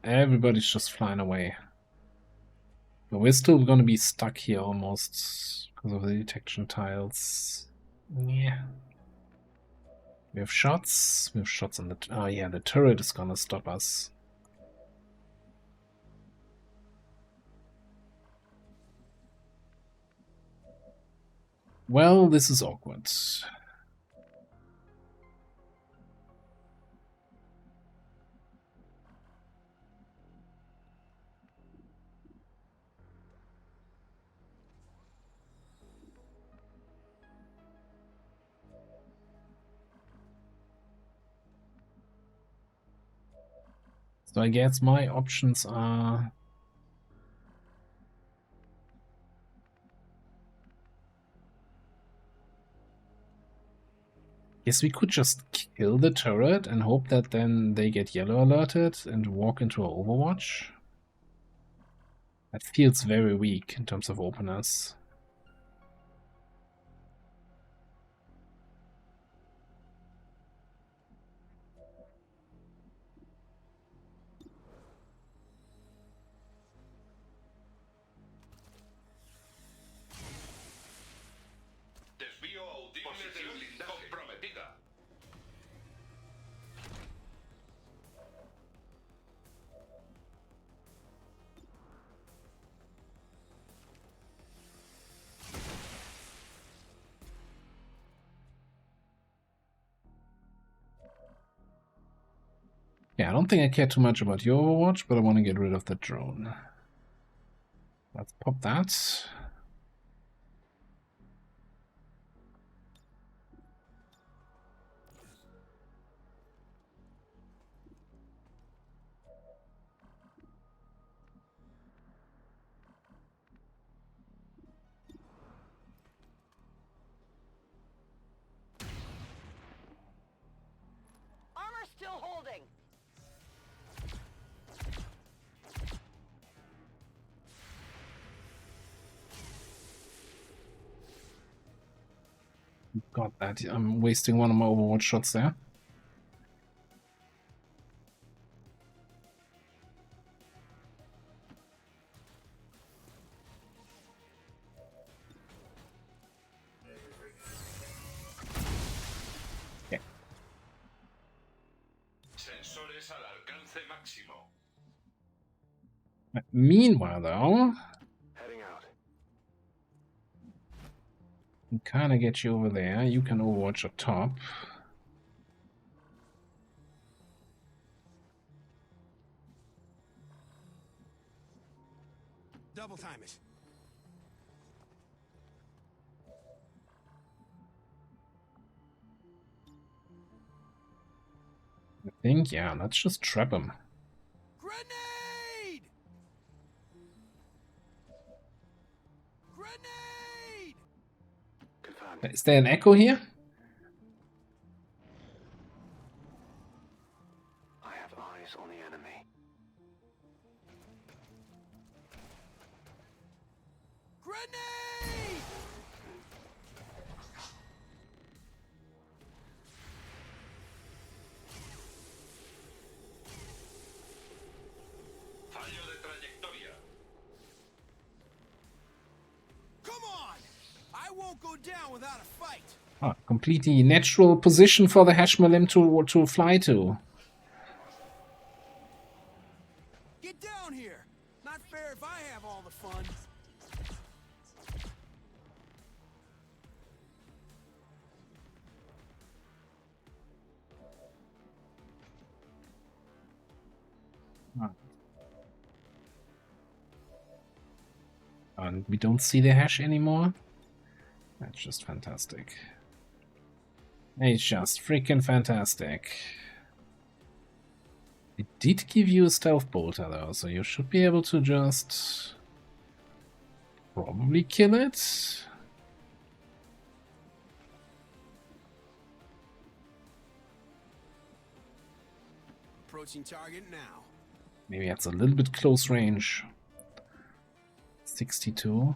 Speaker 4: Everybody's just flying away. But we're still gonna be stuck here almost because of the detection tiles. Yeah. We have shots. We have shots on the... Oh yeah, the turret is gonna stop us. Well, this is awkward. So I guess my options are... Guess we could just kill the turret and hope that then they get yellow alerted and walk into our Overwatch. That feels very weak in terms of openers.
Speaker 11: Desvío audible del blindaje. Comprometida.
Speaker 4: Yeah, I don't think I care too much about your Overwatch, but I want to get rid of the drone. Let's pop that.
Speaker 9: Armor still holding.
Speaker 4: Got that. I'm wasting one of my Overwatch shots there. Okay.
Speaker 11: Sensores al alcance máximo.
Speaker 4: Meanwhile, though,
Speaker 6: Heading out.
Speaker 4: we kind of get you over there. You can Overwatch up top.
Speaker 1: Double time it.
Speaker 4: I think, yeah, let's just trap him.
Speaker 1: Grenade! Grenade!
Speaker 6: Confirmed.
Speaker 4: Is there an echo here?
Speaker 6: I have eyes on the enemy.
Speaker 1: Grenade!
Speaker 11: Fallo de trayectoria.
Speaker 1: Come on! I won't go down without a fight.
Speaker 4: Ah, completely natural position for the Hashmalim to fly to.
Speaker 1: Get down here. Not fair if I have all the fun.
Speaker 4: And we don't see the hash anymore. That's just fantastic. It's just freaking fantastic. It did give you a stealth bolter though, so you should be able to just probably kill it.
Speaker 1: Approaching target now.
Speaker 4: Maybe that's a little bit close range. 62.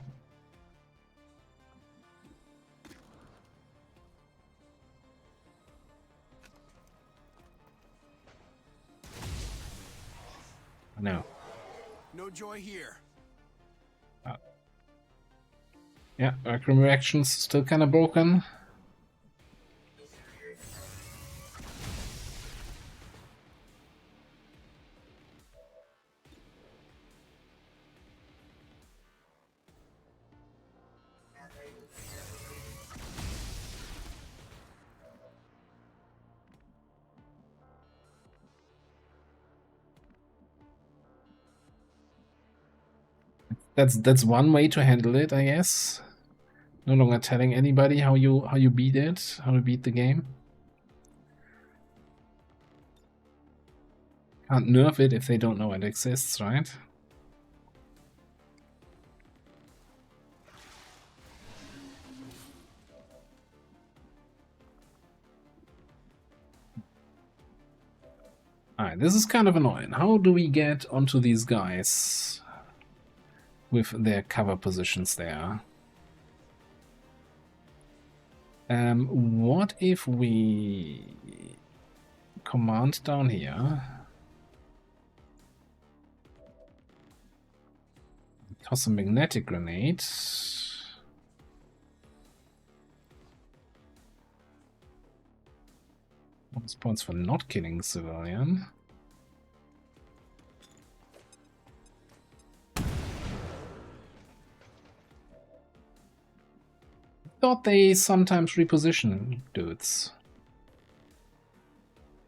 Speaker 4: No.
Speaker 1: No joy here.
Speaker 4: Yeah, Akram reactions still kind of broken. That's one way to handle it, I guess. No longer telling anybody how you beat it, how to beat the game. Can't nerf it if they don't know it exists, right? Alright, this is kind of annoying. How do we get onto these guys with their cover positions there? What if we command down here? Toss a magnetic grenade. Bonus points for not killing civilian. Thought they sometimes reposition dudes.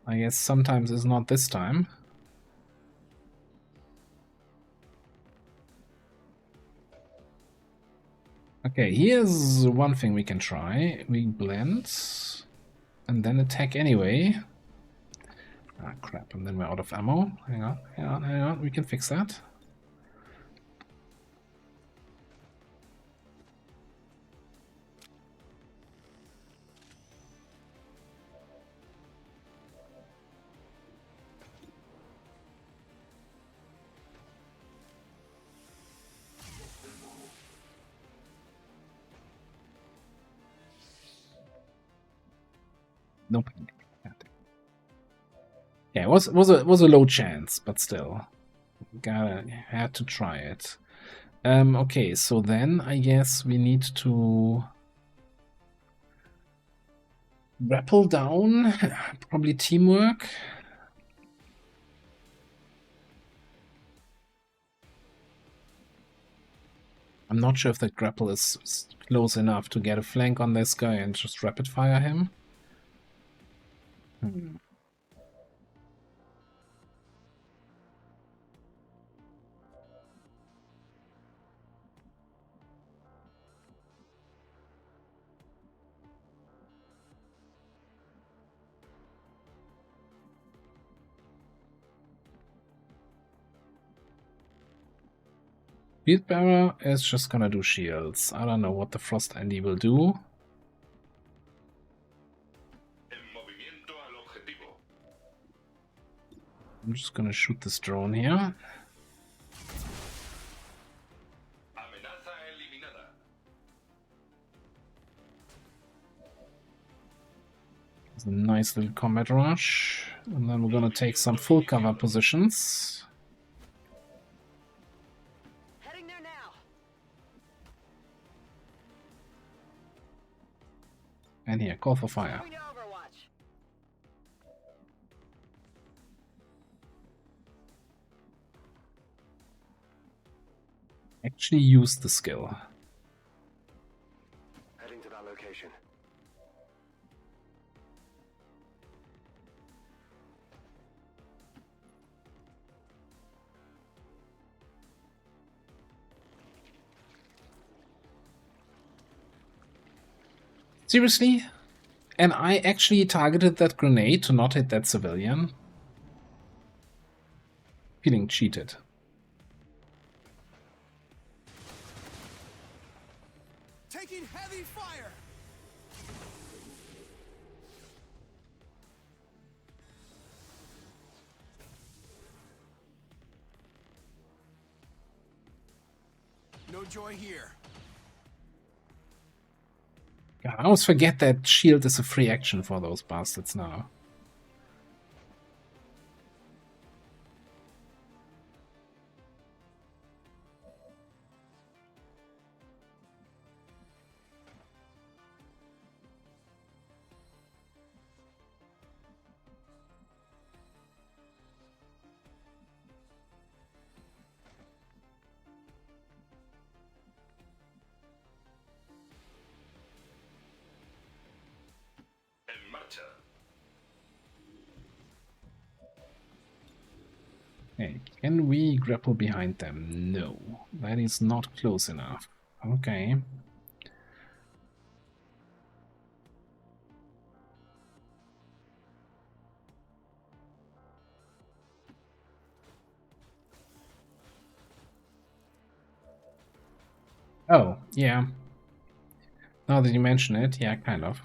Speaker 4: I guess sometimes is not this time. Okay, here's one thing we can try. We blend and then attack anyway. Ah, crap, and then we're out of ammo. Hang on, hang on, hang on. We can fix that. Nope. Yeah, it was a low chance, but still, had to try it. Okay, so then I guess we need to rappel down, probably teamwork. I'm not sure if that grapple is close enough to get a flank on this guy and just rapid fire him. Field Bearer is just gonna do shields. I don't know what the Frost Andy will do. I'm just gonna shoot this drone here. It's a nice little combat rush. And then we're gonna take some full cover positions.
Speaker 9: Heading there now.
Speaker 4: And here, call for fire. Actually use the skill.
Speaker 6: Heading to that location.
Speaker 4: Seriously? And I actually targeted that grenade to not hit that civilian? Feeling cheated.
Speaker 1: Taking heavy fire. No joy here.
Speaker 4: God, I always forget that shield is a free action for those bastards now. Okay, can we grapple behind them? No, that is not close enough. Okay. Oh, yeah. Now that you mention it, yeah, kind of.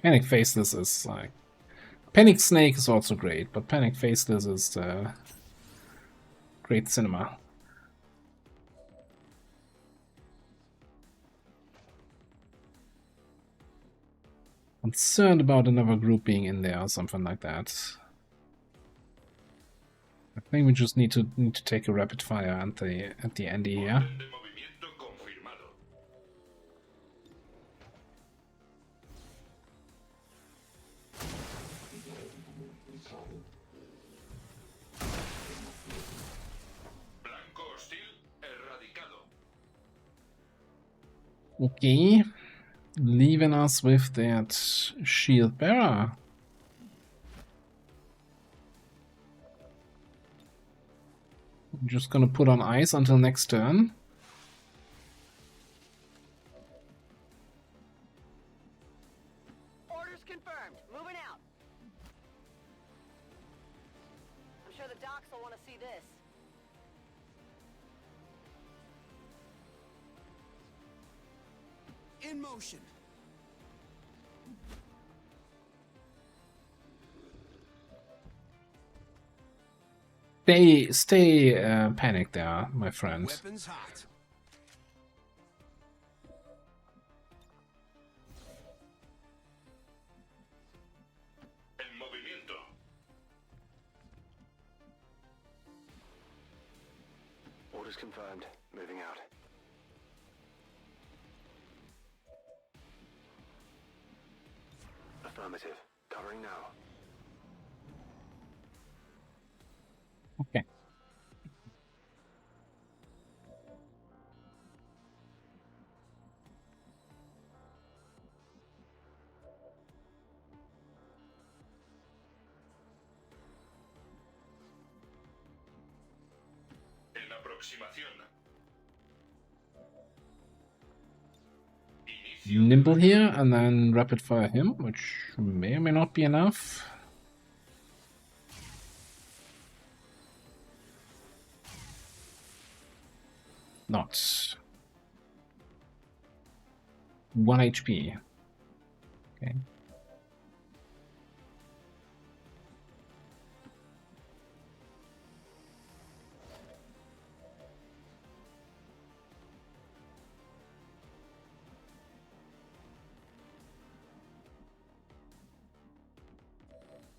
Speaker 4: Panic Faceless is like... Panic Snake is also great, but Panic Faceless is great cinema. Concerned about another group being in there or something like that. I think we just need to take a rapid fire at the end here. Okay, leaving us with that shield bearer. I'm just gonna put on ice until next turn.
Speaker 9: Orders confirmed. Moving out. I'm sure the docs will want to see this.
Speaker 1: In motion.
Speaker 4: Stay panicked there, my friend.
Speaker 1: Weapons hot.
Speaker 6: Orders confirmed. Moving out. Affirmative. Covering now.
Speaker 4: Okay.
Speaker 5: En aproximación.
Speaker 4: Nimble here and then rapid fire him, which may or may not be enough. Not. 1 HP. Okay.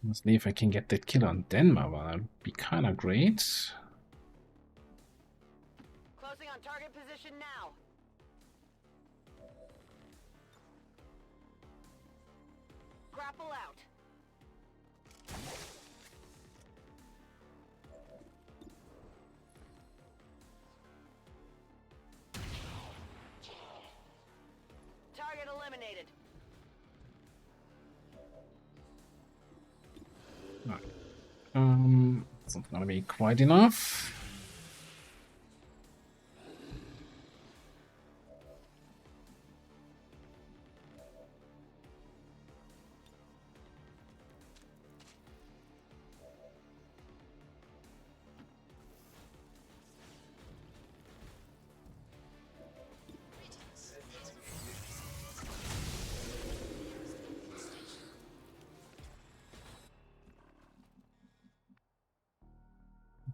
Speaker 4: Let's see if I can get that kill on Denmark. Well, that'd be kind of great.
Speaker 9: Closing on target position now. Grapple out. Target eliminated.
Speaker 4: It's not gonna be quite enough.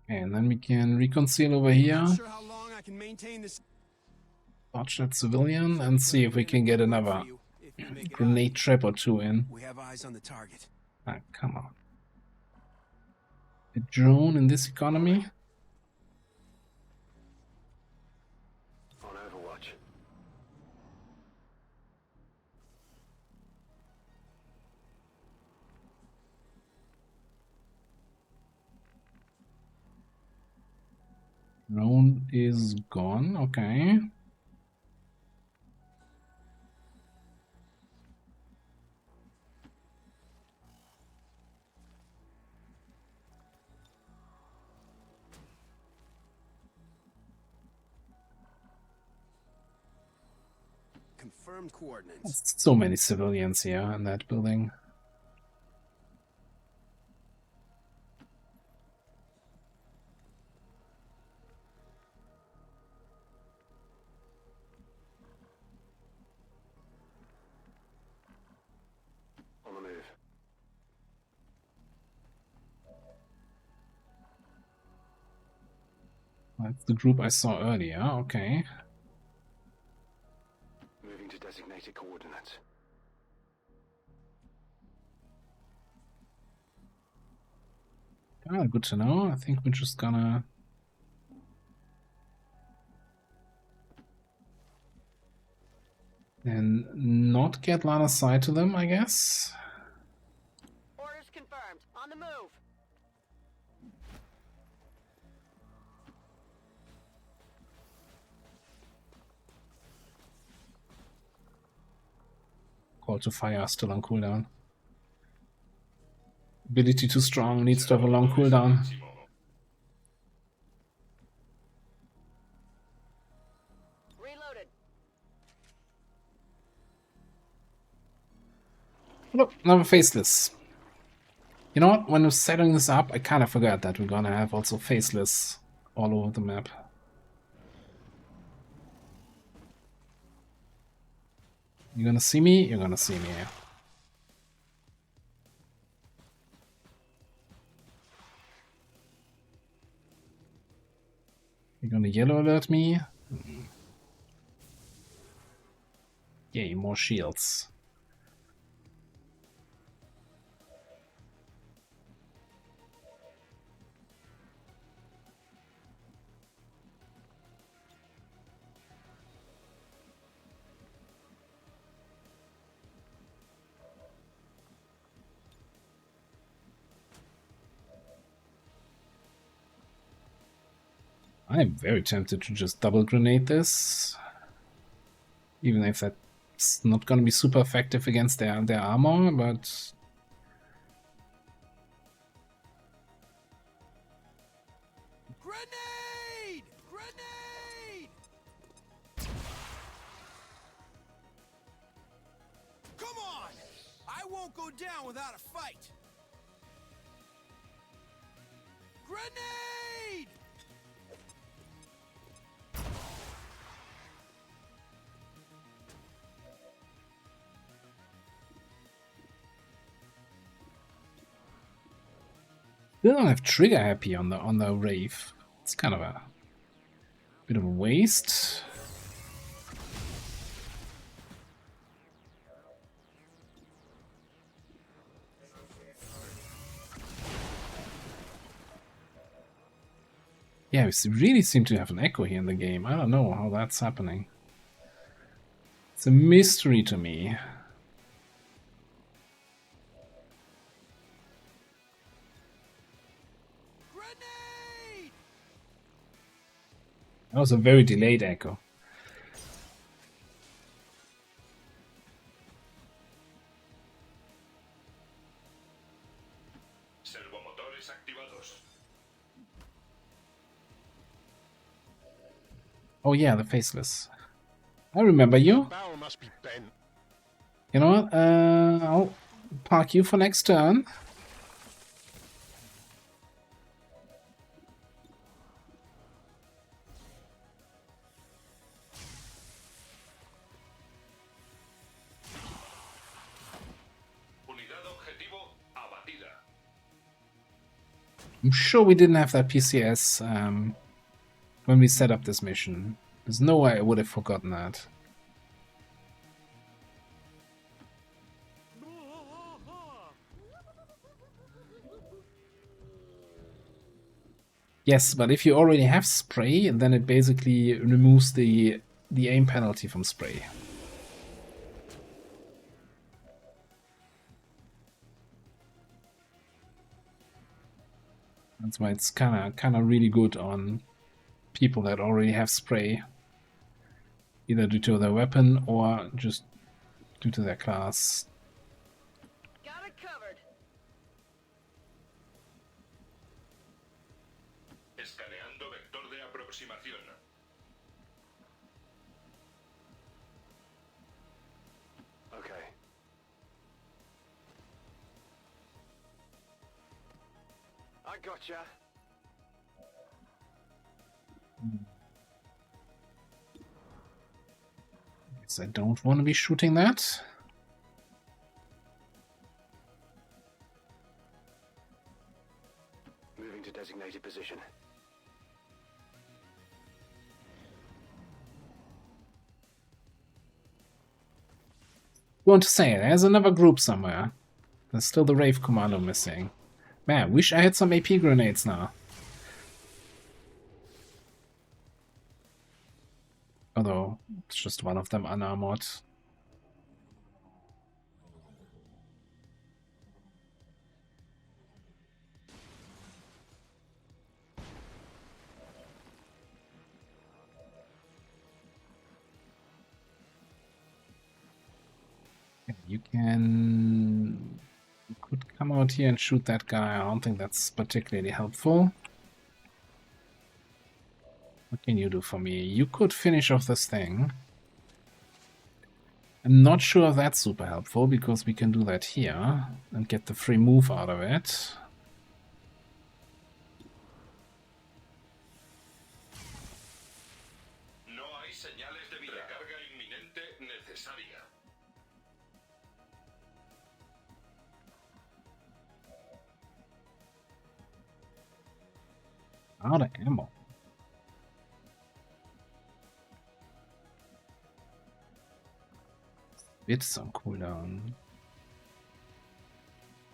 Speaker 4: Okay, and then we can reconcile over here.
Speaker 1: Not sure how long I can maintain this.
Speaker 4: Watch that civilian and see if we can get another grenade trap or two in.
Speaker 1: We have eyes on the target.
Speaker 4: Ah, come on. A drone in this economy?
Speaker 6: On Overwatch.
Speaker 4: Drone is gone, okay.
Speaker 1: Confirmed coordinates.
Speaker 4: So many civilians here in that building. That's the group I saw earlier, okay.
Speaker 6: Moving to designated coordinates.
Speaker 4: Ah, good to know. I think we're just gonna... and not get line of sight to them, I guess.
Speaker 9: Orders confirmed. On the move.
Speaker 4: Call to fire still on cooldown. Ability too strong, needs to have a long cooldown.
Speaker 9: Reloaded.
Speaker 4: Look, now we're faceless. You know what? When we're setting this up, I kind of forgot that we're gonna have also faceless all over the map. You're gonna see me? You're gonna see me. You're gonna yellow alert me? Yay, more shields. I'm very tempted to just double grenade this. Even if that's not gonna be super effective against their armor, but...
Speaker 1: Grenade! Grenade! Come on! I won't go down without a fight! Grenade!
Speaker 4: Still don't have trigger happy on the Wraith. It's kind of a bit of a waste. Yeah, we really seem to have an echo here in the game. I don't know how that's happening. It's a mystery to me.
Speaker 1: Grenade!
Speaker 4: That was a very delayed echo.
Speaker 5: Servomotores activados.
Speaker 4: Oh yeah, the faceless. I remember you.
Speaker 5: Barrel must be bent.
Speaker 4: You know what? I'll park you for next turn.
Speaker 5: Unidad objetivo abatida.
Speaker 4: I'm sure we didn't have that PCS when we set up this mission. There's no way I would have forgotten that. Yes, but if you already have spray, then it basically removes the aim penalty from spray. That's why it's kind of really good on people that already have spray, either due to their weapon or just due to their class.
Speaker 9: Got it covered.
Speaker 5: Escaneando vector de aproximación.
Speaker 6: Okay. I gotcha.
Speaker 4: Guess I don't want to be shooting that.
Speaker 6: Moving to designated position.
Speaker 4: You want to say there's another group somewhere. There's still the Rave Commando missing. Man, wish I had some AP grenades now. Although, it's just one of them unarmored. You could come out here and shoot that guy. I don't think that's particularly helpful. What can you do for me? You could finish off this thing. I'm not sure if that's super helpful, because we can do that here and get the free move out of it.
Speaker 5: No hay señales de vida. Recarga inminente necesaria.
Speaker 4: Out of ammo. Bits on cooldown.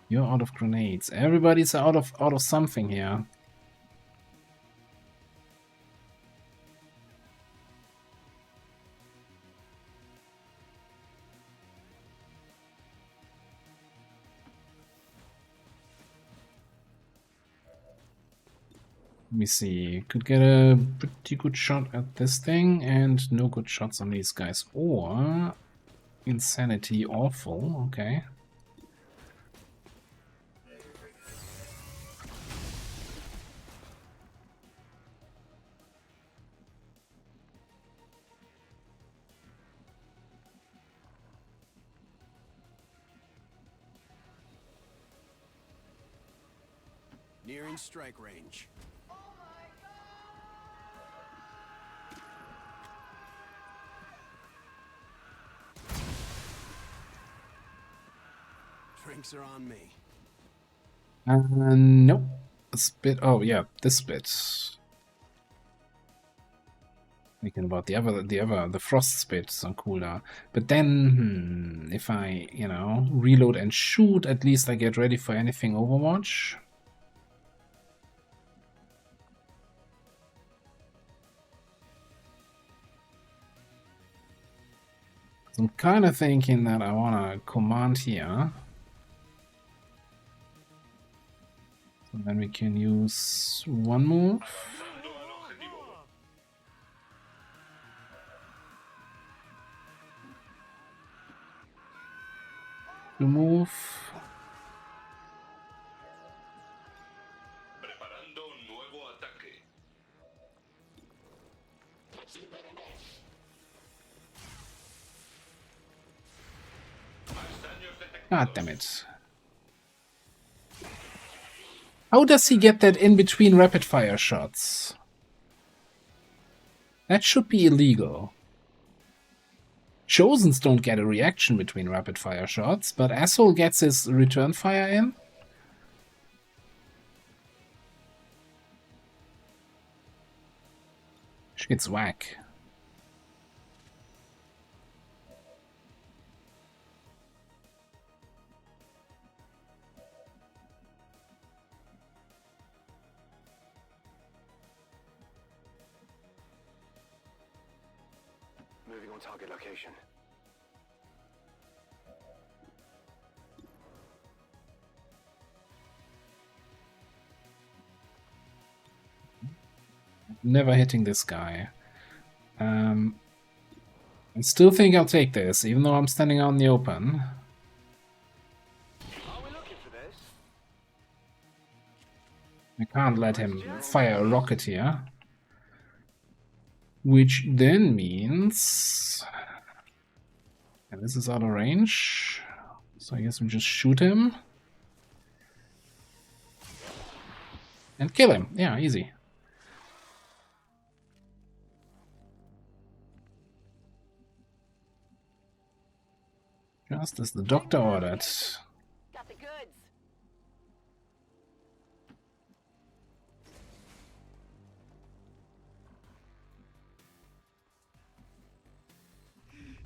Speaker 4: You're out of grenades. Everybody's out of something here. Let me see. Could get a pretty good shot at this thing and no good shots on these guys. Or insanity awful. Okay.
Speaker 1: Nearing strike range. Drinks are on me.
Speaker 4: Nope. This bit. Oh yeah, this bit. Thinking about the frost bits on cooldown. But then, if I, reload and shoot, at least I get ready for anything Overwatch. So I'm kind of thinking that I want to command here. So then we can use one move. To move.
Speaker 5: Preparando un nuevo ataque.
Speaker 4: God damn it. How does he get that in between rapid fire shots? That should be illegal. Chosens don't get a reaction between rapid fire shots, but Asshole gets his return fire in. Shit's whack.
Speaker 6: Moving on target location.
Speaker 4: Never hitting this guy. I still think I'll take this, even though I'm standing out in the open.
Speaker 6: Are we looking for this?
Speaker 4: I can't let him fire a rocket here. Which then means... And this is out of range. So I guess we just shoot him. And kill him. Yeah, easy. Just as the doctor ordered.
Speaker 9: Got the goods.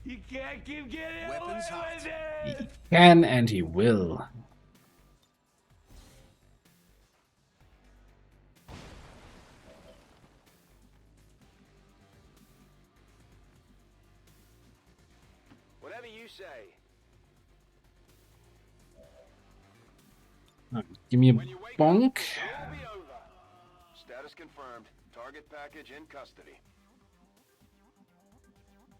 Speaker 3: You can't keep getting
Speaker 1: Weapons
Speaker 3: away
Speaker 1: hot.
Speaker 3: with
Speaker 4: He
Speaker 3: it!
Speaker 4: can and he will.
Speaker 6: Whatever you say.
Speaker 4: Alright, give me a
Speaker 6: When you wake
Speaker 4: bonk.
Speaker 6: up, it'll all be over. Status confirmed. Target package in custody.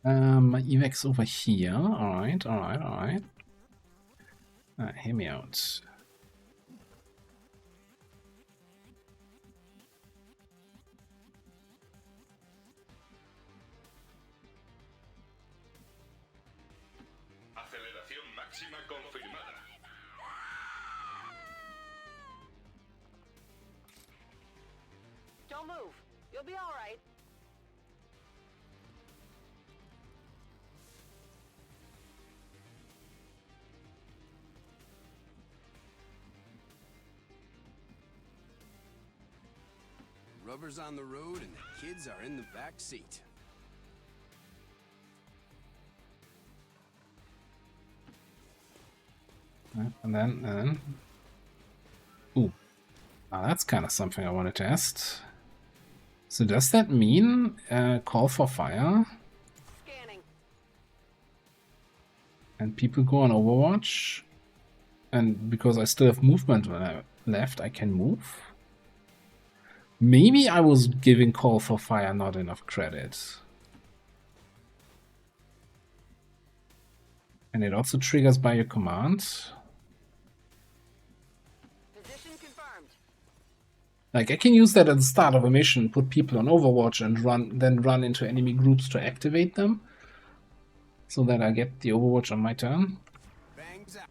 Speaker 4: My evac's over here. Alright, alright, alright. Alright, hear me out.
Speaker 5: Aceleración máxima confirmada.
Speaker 9: Don't move. You'll be all right.
Speaker 1: Rubber's on the road and the kids are in the back seat.
Speaker 4: And then... Ooh. Now that's kind of something I want to test. So does that mean call for fire?
Speaker 9: Scanning.
Speaker 4: And people go on Overwatch? And because I still have movement left, I can move? Maybe I was giving call for fire not enough credit. And it also triggers by your command.
Speaker 9: Position confirmed.
Speaker 4: Like I can use that at the start of a mission, put people on Overwatch and then run into enemy groups to activate them. So that I get the Overwatch on my turn.
Speaker 1: Bangs out.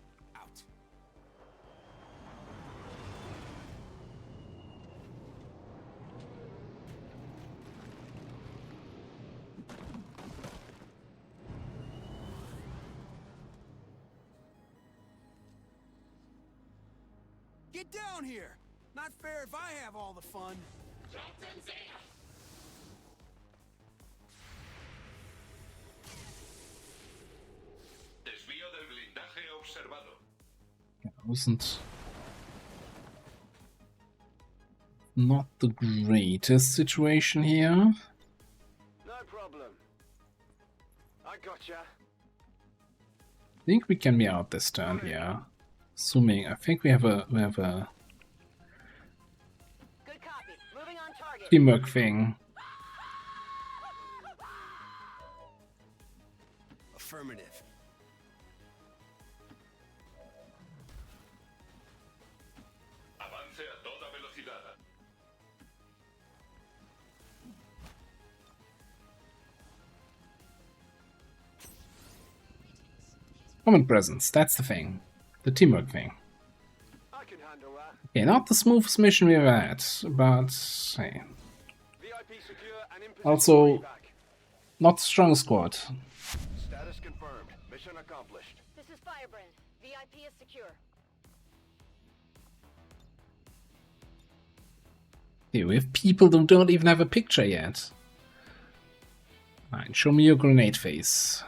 Speaker 1: Get down here! Not fair if I have all the fun.
Speaker 5: Desvío del blindaje observado.
Speaker 4: Wasn't not the greatest situation here.
Speaker 6: No problem. I gotcha.
Speaker 4: I think we can be out this turn here. Assuming I think we have a
Speaker 9: Good copy. Moving on target.
Speaker 4: teamwork thing.
Speaker 1: Affirmative.
Speaker 5: Avance a toda velocidad.
Speaker 4: Common presence, that's the thing. The teamwork thing.
Speaker 6: I can handle that.
Speaker 4: Okay, not the smoothest mission we've had, but hey.
Speaker 6: VIP secure and in position
Speaker 4: Also,
Speaker 6: for evac.
Speaker 4: not strong squad.
Speaker 6: Status confirmed. Mission accomplished.
Speaker 9: This is Firebrand. VIP is secure.
Speaker 4: Okay, we have people who don't even have a picture yet. Alright, show me your grenade face.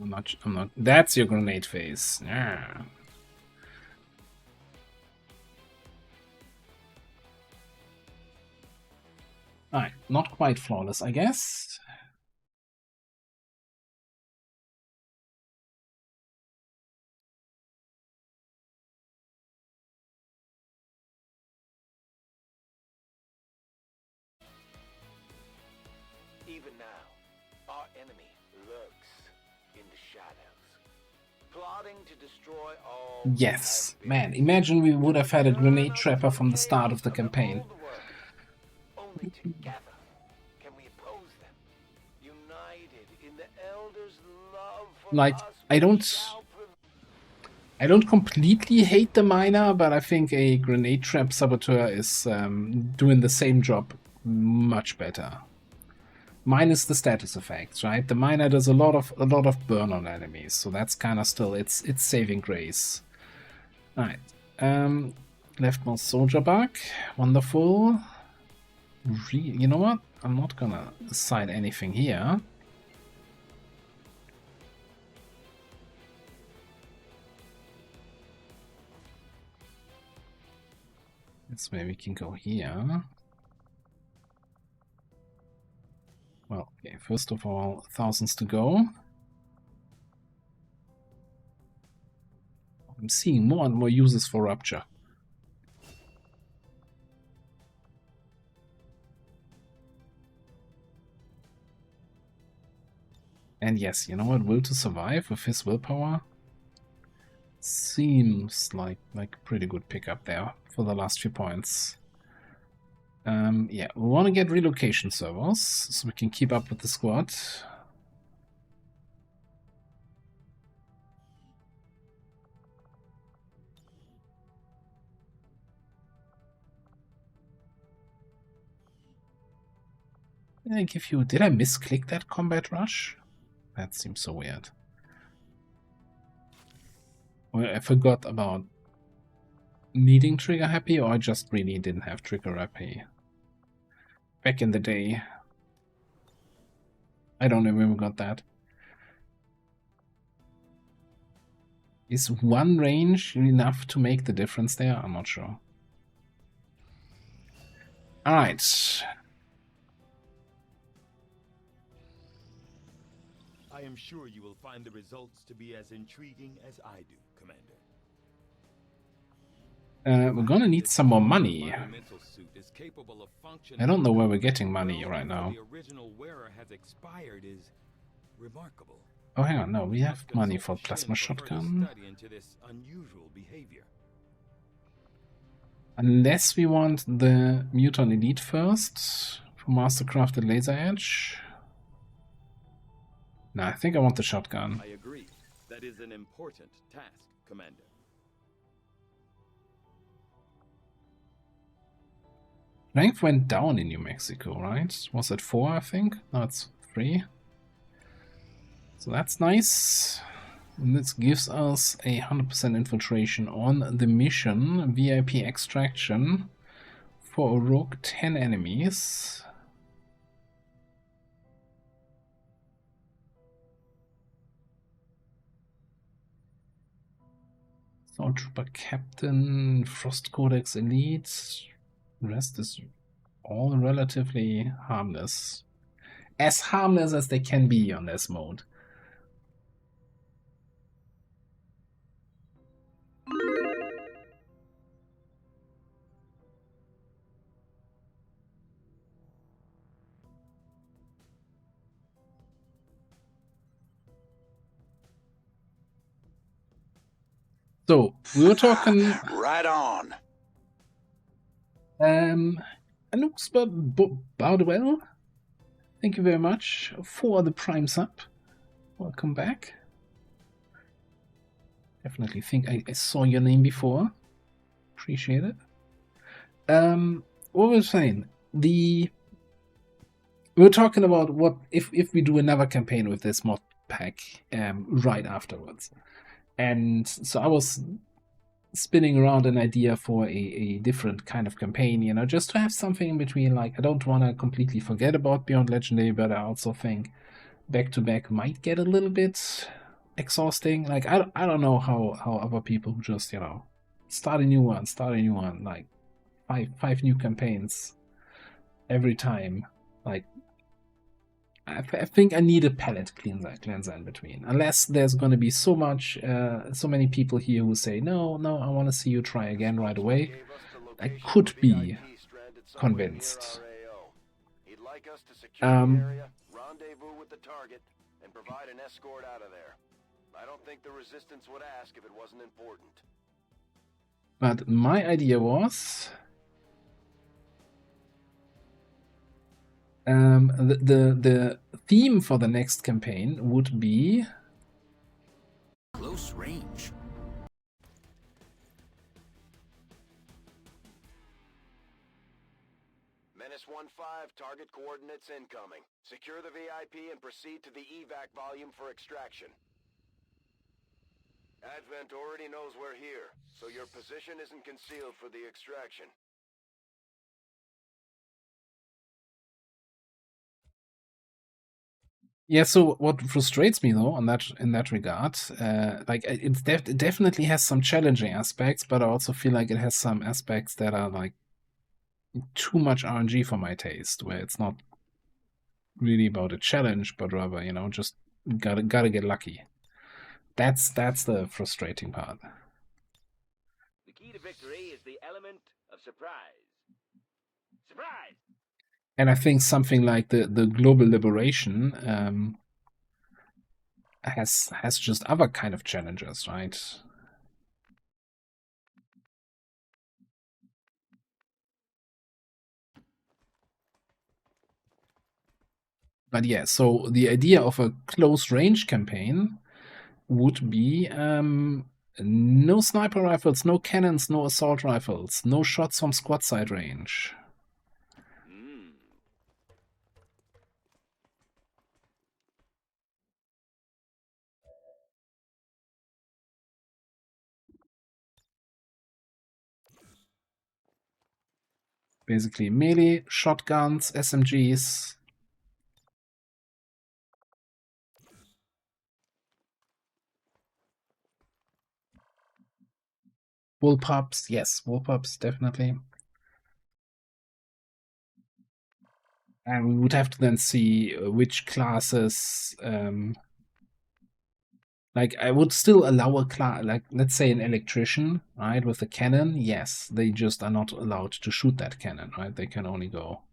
Speaker 4: I'm not, that's your grenade face. Yeah. Alright, not quite flawless, I guess.
Speaker 6: Even now, our enemy lurks in the shadows, plotting to destroy all.
Speaker 4: Yes, man, imagine we would have had a grenade trapper from the start of the campaign.
Speaker 6: Only together can we oppose them. United in the Elders' love for
Speaker 4: Like,
Speaker 6: us,
Speaker 4: I don't completely hate the miner, but I think a grenade trap saboteur is doing the same job much better. Minus the status effects, right? The miner does a lot of burn on enemies, so that's kind of still its saving grace. Alright. Leftmost soldier back. Wonderful. You know what? I'm not gonna assign anything here. This way we can go here. Well, okay, first of all, thousands to go. I'm seeing more and more uses for Rupture. And yes, you know what? Will to survive with his willpower seems like a pretty good pickup there for the last few points. Yeah, we want to get relocation servers so we can keep up with the squad. Did I give you? Did I misclick that combat rush? That seems so weird. Well, I forgot about needing trigger happy, or I just really didn't have trigger happy back in the day. I don't know when we got that. Is one range enough to make the difference there? I'm not sure. Alright.
Speaker 3: I am sure you will find the results to be as intriguing as I do, Commander.
Speaker 4: We're gonna need some more money. I don't know where we're getting money right now.
Speaker 3: The original wearer has expired is remarkable.
Speaker 4: Oh, hang on, no, we have money for plasma shotgun. Unless we want the Muton Elite first for Mastercrafted Laser Edge. No, I think I want the shotgun.
Speaker 3: I agree. That is an important task, Commander.
Speaker 4: Strength went down in New Mexico, right? Was it 4, I think? No, it's 3. So that's nice. And this gives us a 100% infiltration on the mission. VIP extraction for a rogue 10 enemies. Assault Trooper Captain, Frost Codex Elite. The rest is all relatively harmless. As harmless as they can be on this mode. So, we were talking...
Speaker 2: Right on.
Speaker 4: Anouk's Bardwell, thank you very much for the Prime sub. Welcome back. Definitely think I saw your name before. Appreciate it. What was I saying? We were talking about what if we do another campaign with this mod pack right afterwards. And so I was spinning around an idea for a different kind of campaign, you know, just to have something in between. Like, I don't want to completely forget about Beyond Legendary, but I also think back-to-back might get a little bit exhausting. Like, I don't know how other people who just, you know, start a new one, like five new campaigns every time. Like, I think I need a palette cleanser in between. Unless there's going to be so many people here who say, no, I want to see you try again right away. I could be convinced.
Speaker 6: He'd like us to secure the area, rendezvous with the target, and provide an escort out of there. I don't think the Resistance would ask if it wasn't important.
Speaker 4: But my idea was... the theme for the next campaign would be
Speaker 1: close range.
Speaker 6: Menace 1-5, target coordinates incoming. Secure the VIP and proceed to the evac volume for extraction. Advent already knows we're here, so your position isn't concealed for the extraction.
Speaker 4: Yeah, so what frustrates me though on that in that regard, like it definitely has some challenging aspects, but I also feel like it has some aspects that are like too much RNG for my taste, where it's not really about a challenge, but rather, you know, just gotta get lucky. That's the frustrating part.
Speaker 11: The key to victory is the element of surprise. Surprise!
Speaker 4: And I think something like the global liberation has just other kind of challenges, right? But yeah, so the idea of a close range campaign would be no sniper rifles, no cannons, no assault rifles, no shots from squad side range. Basically melee, shotguns, SMGs. Bullpups, yes, bullpups, definitely. And we would have to then see which classes. Like, I would still allow a class, like, let's say an electrician, right, with a cannon. Yes, they just are not allowed to shoot that cannon, right? They can only go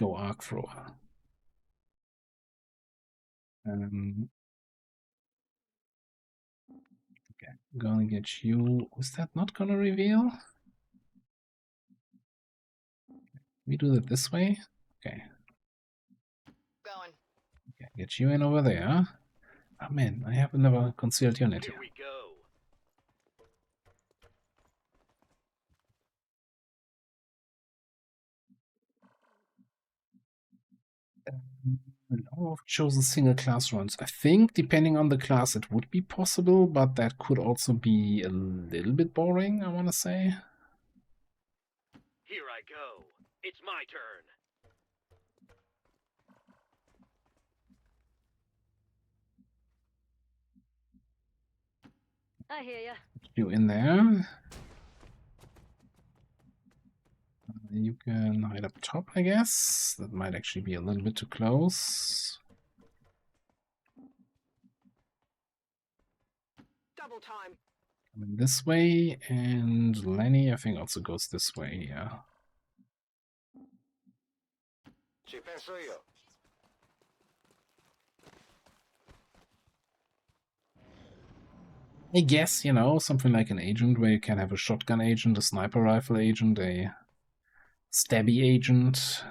Speaker 4: arc thrower. Okay, gonna get you. Is that not gonna reveal? We do it this way. Okay.
Speaker 9: Going.
Speaker 4: Okay, get you in over there. Oh man, I have another concealed unit here.
Speaker 11: Here we go.
Speaker 4: I've chosen single class runs. I think depending on the class it would be possible, but that could also be a little bit boring, I want to say.
Speaker 11: Here I go. It's my turn.
Speaker 9: I hear ya.
Speaker 4: You in there. You can hide up top, I guess. That might actually be a little bit too close.
Speaker 9: Double time.
Speaker 4: Coming this way, and Lenny, I think, also goes this way, yeah.
Speaker 6: Ci penso io.
Speaker 4: I guess, you know, something like an agent where you can have a shotgun agent, a sniper rifle agent, a stabby agent.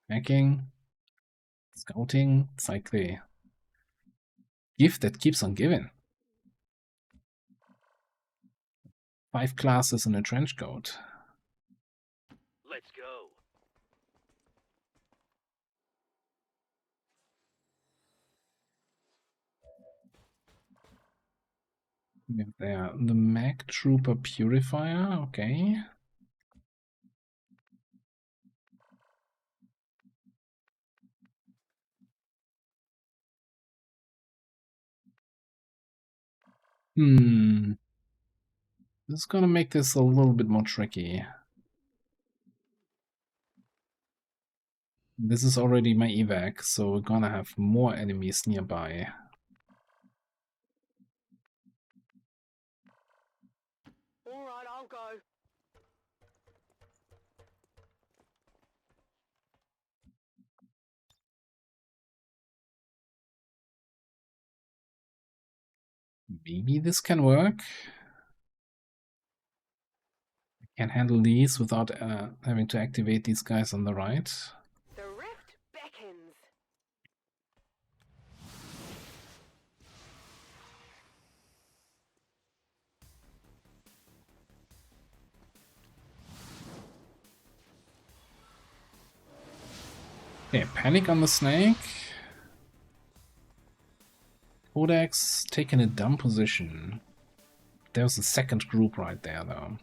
Speaker 4: Hacking. Scouting. It's like the gift that keeps on giving. 5 classes in a trench coat.
Speaker 11: Let's go.
Speaker 4: We have there the Mag Trooper Purifier, okay. This is gonna make this a little bit more tricky. This is already my evac, so we're gonna have more enemies nearby.
Speaker 9: Alright, I'll go.
Speaker 4: Maybe this can work. I can handle these without having to activate these guys on the right.
Speaker 9: The rift beckons.
Speaker 4: Okay, panic on the snake. Codex taking a dumb position. There's a second group right there, though.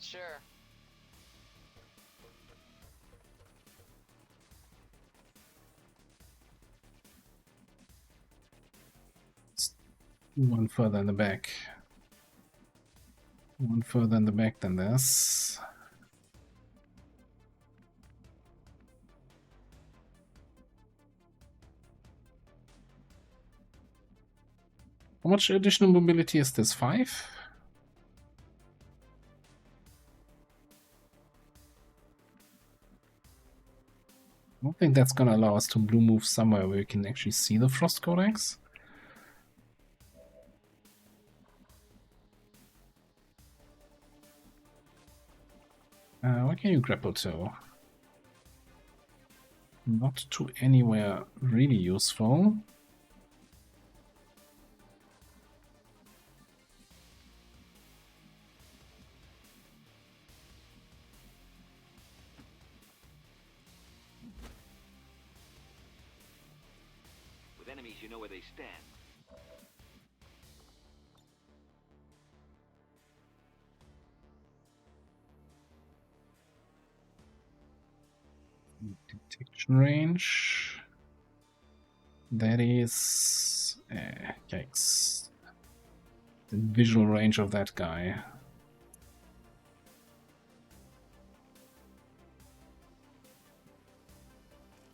Speaker 12: Sure.
Speaker 4: One further in the back. One further in the back than this. How much additional mobility is this? 5? I don't think that's gonna allow us to blue move somewhere where we can actually see the Frost Codex. What can you grapple to? Not to anywhere really useful.
Speaker 11: With enemies, you know where they stand.
Speaker 4: Detection range. That is... yikes. The visual range of that guy.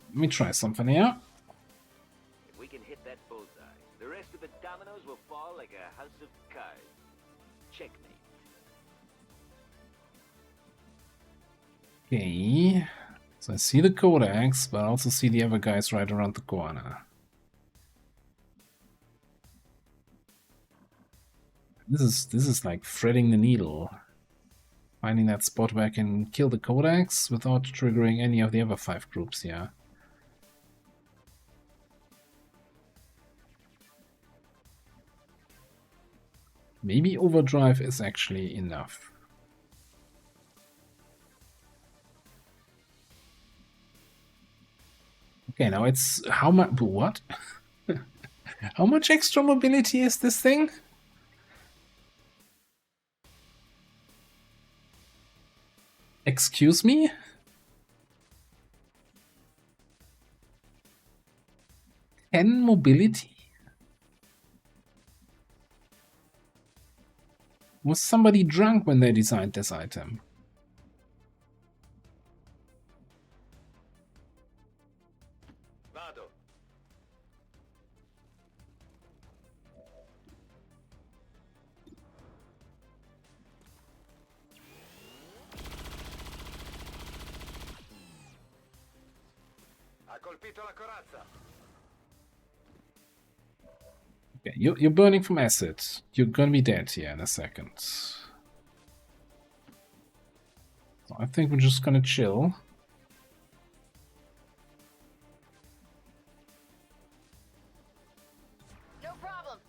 Speaker 4: Let me try something here.
Speaker 11: If we can hit that bullseye, the rest of the dominoes will fall like a house of cards. Checkmate.
Speaker 4: Okay. So I see the Codex, but I also see the other guys right around the corner. This is like threading the needle. Finding that spot where I can kill the Codex without triggering any of the other 5 groups here. Maybe overdrive is actually enough. Okay, now it's how much? What? How much extra mobility is this thing? Excuse me? Ten mobility? Was somebody drunk when they designed this item?
Speaker 6: Vado. Ha colpito la corazza.
Speaker 4: Okay, you're burning from acid. You're gonna be dead here in a second. So I think we're just gonna chill.
Speaker 9: No problem.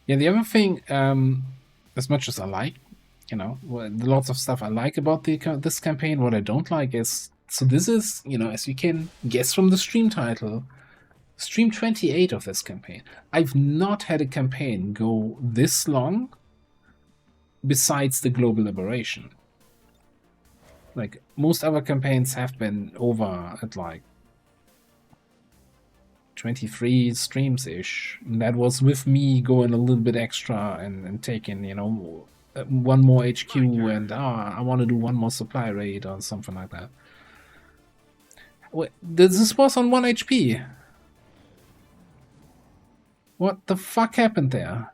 Speaker 4: Yeah, the other thing, as much as I like, you know, lots of stuff I like about this campaign, what I don't like is, so this is, you know, as you can guess from the stream title, stream 28 of this campaign. I've not had a campaign go this long besides the Global Liberation. Like, most other campaigns have been over at like 23 streams-ish. That was with me going a little bit extra and taking, you know, one more HQ and I want to do one more supply raid or something like that. Wait, this was on 1 HP. What the fuck happened there?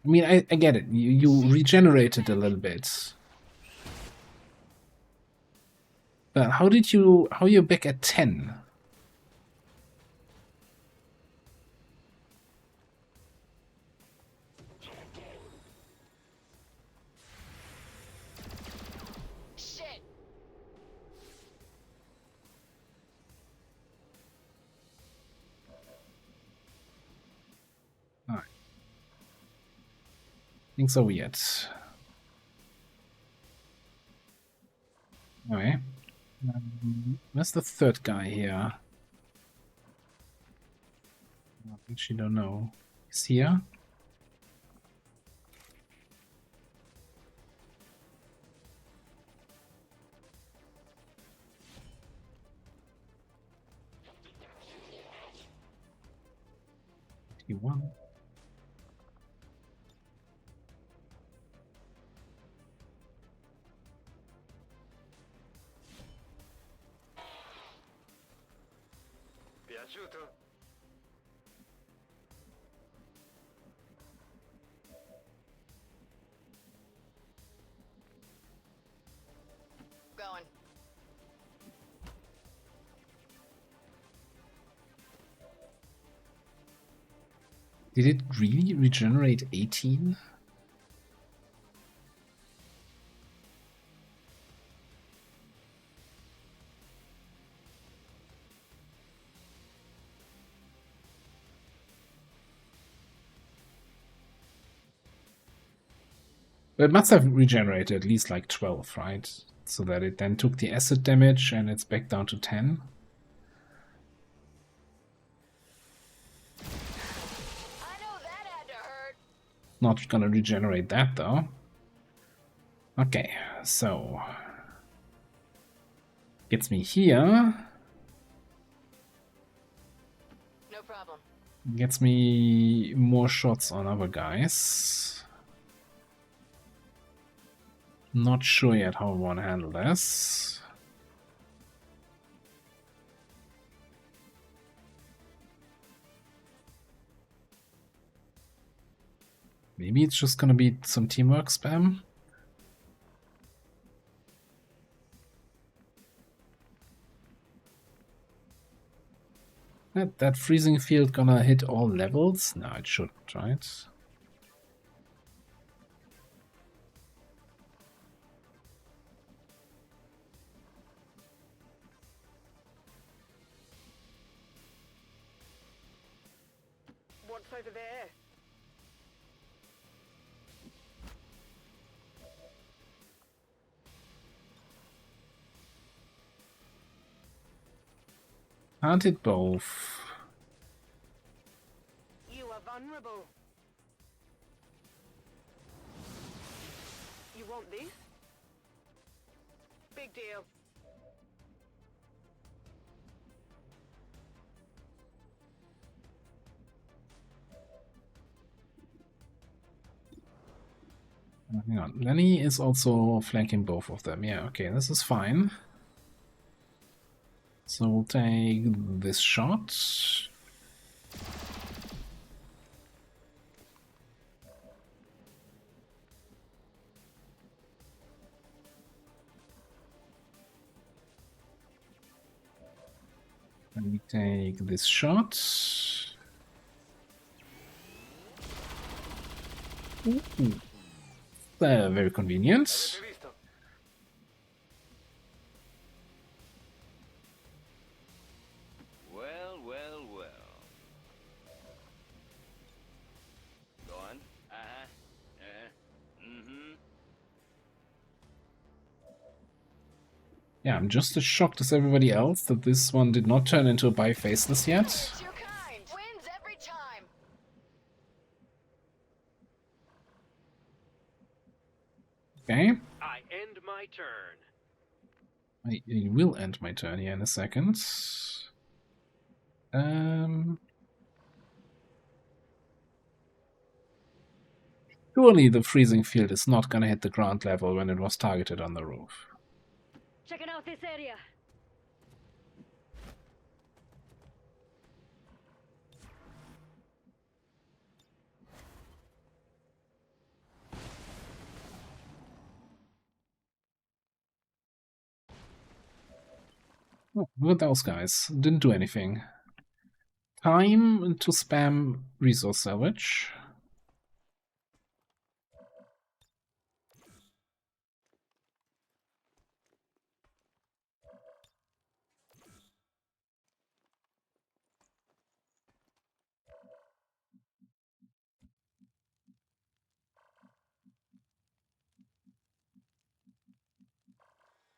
Speaker 4: I mean, I get it. You regenerated a little bit. But how you're back at 10?
Speaker 9: Shit.
Speaker 4: Alright. Things are weird. Anyway. Where's the third guy here? I actually don't know. He's here? T1.
Speaker 6: Piaciuto?
Speaker 9: Going.
Speaker 4: Did it really regenerate 18? But it must have regenerated at least like 12, right? So that it then took the acid damage and it's back down to 10.
Speaker 9: I know that had to hurt.
Speaker 4: Not gonna regenerate that though. Okay, so gets me here.
Speaker 9: No problem.
Speaker 4: Gets me more shots on other guys. Not sure yet how I want to handle this. Maybe it's just gonna be some teamwork spam. That freezing field gonna hit all levels? No, it shouldn't, right?
Speaker 9: What's over there?
Speaker 4: Can't hit both.
Speaker 9: You are vulnerable. You want this? Big deal.
Speaker 4: Hang on. Lenny is also flanking both of them. Yeah, okay, this is fine. So we'll take this shot. And we take this shot. Ooh. Very convenient.
Speaker 11: Well, well, well. Go on. Mm-hmm.
Speaker 4: Yeah, I'm just as shocked as everybody else that this one did not turn into a bi-faceless yet.
Speaker 9: It's your kind. Wins every time.
Speaker 4: Okay.
Speaker 6: I end my turn.
Speaker 4: I will end my turn here in a second. Surely the freezing field is not gonna hit the ground level when it was targeted on the roof.
Speaker 7: Checking out this area.
Speaker 4: Oh, look at those guys. Didn't do anything. Time to spam resource salvage.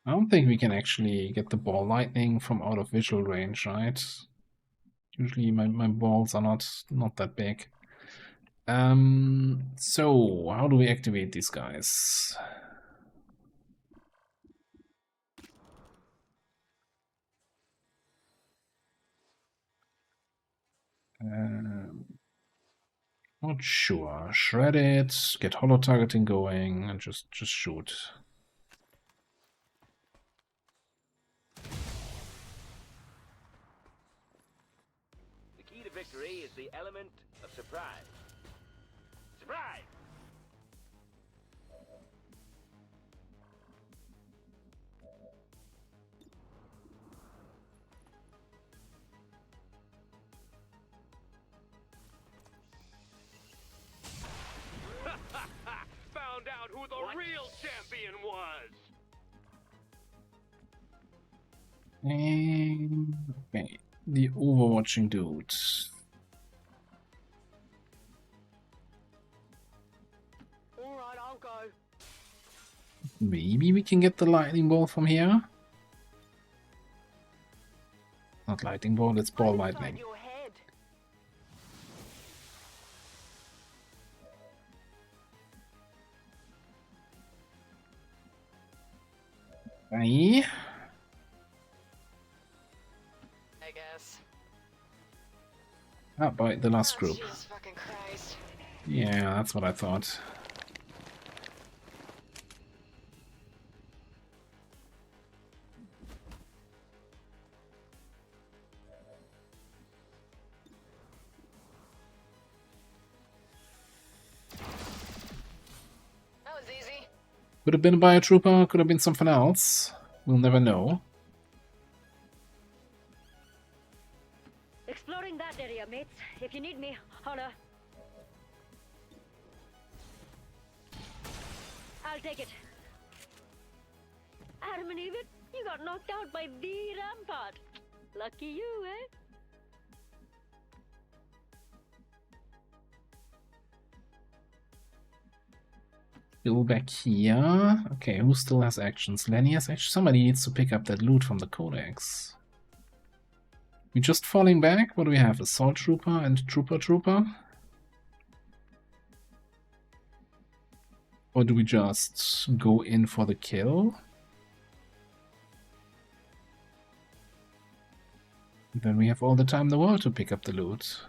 Speaker 4: I don't think we can actually get the ball lightning from out of visual range, right? Usually my balls are not that big. So how do we activate these guys? Not sure. Shred it, get holo targeting going, and just shoot.
Speaker 11: The key to victory is the element of surprise. Surprise! Found out who the real champion was!
Speaker 4: And okay, the overwatching dude.
Speaker 9: Alright, I'll go.
Speaker 4: Maybe we can get the lightning ball from here. Not lightning ball, it's ball lightning.
Speaker 9: Your head.
Speaker 4: Bye.
Speaker 9: I guess.
Speaker 4: Ah, by the last group.
Speaker 9: Jesus fucking Christ.
Speaker 4: Yeah, that's what I thought.
Speaker 9: That was easy.
Speaker 4: Could have been a biotrooper, could have been something else. We'll never know.
Speaker 7: Exploring that area, mates. If you need me, holler. I'll take it. Adam and Eve, you got knocked out by the Rampart. Lucky you, eh?
Speaker 4: Still back here. Okay, who still has actions? Lenny has actions. Somebody needs to pick up that loot from the codex. We just falling back? What do we have? Assault Trooper and Trooper? Or do we just go in for the kill? Then we have all the time in the world to pick up the loot.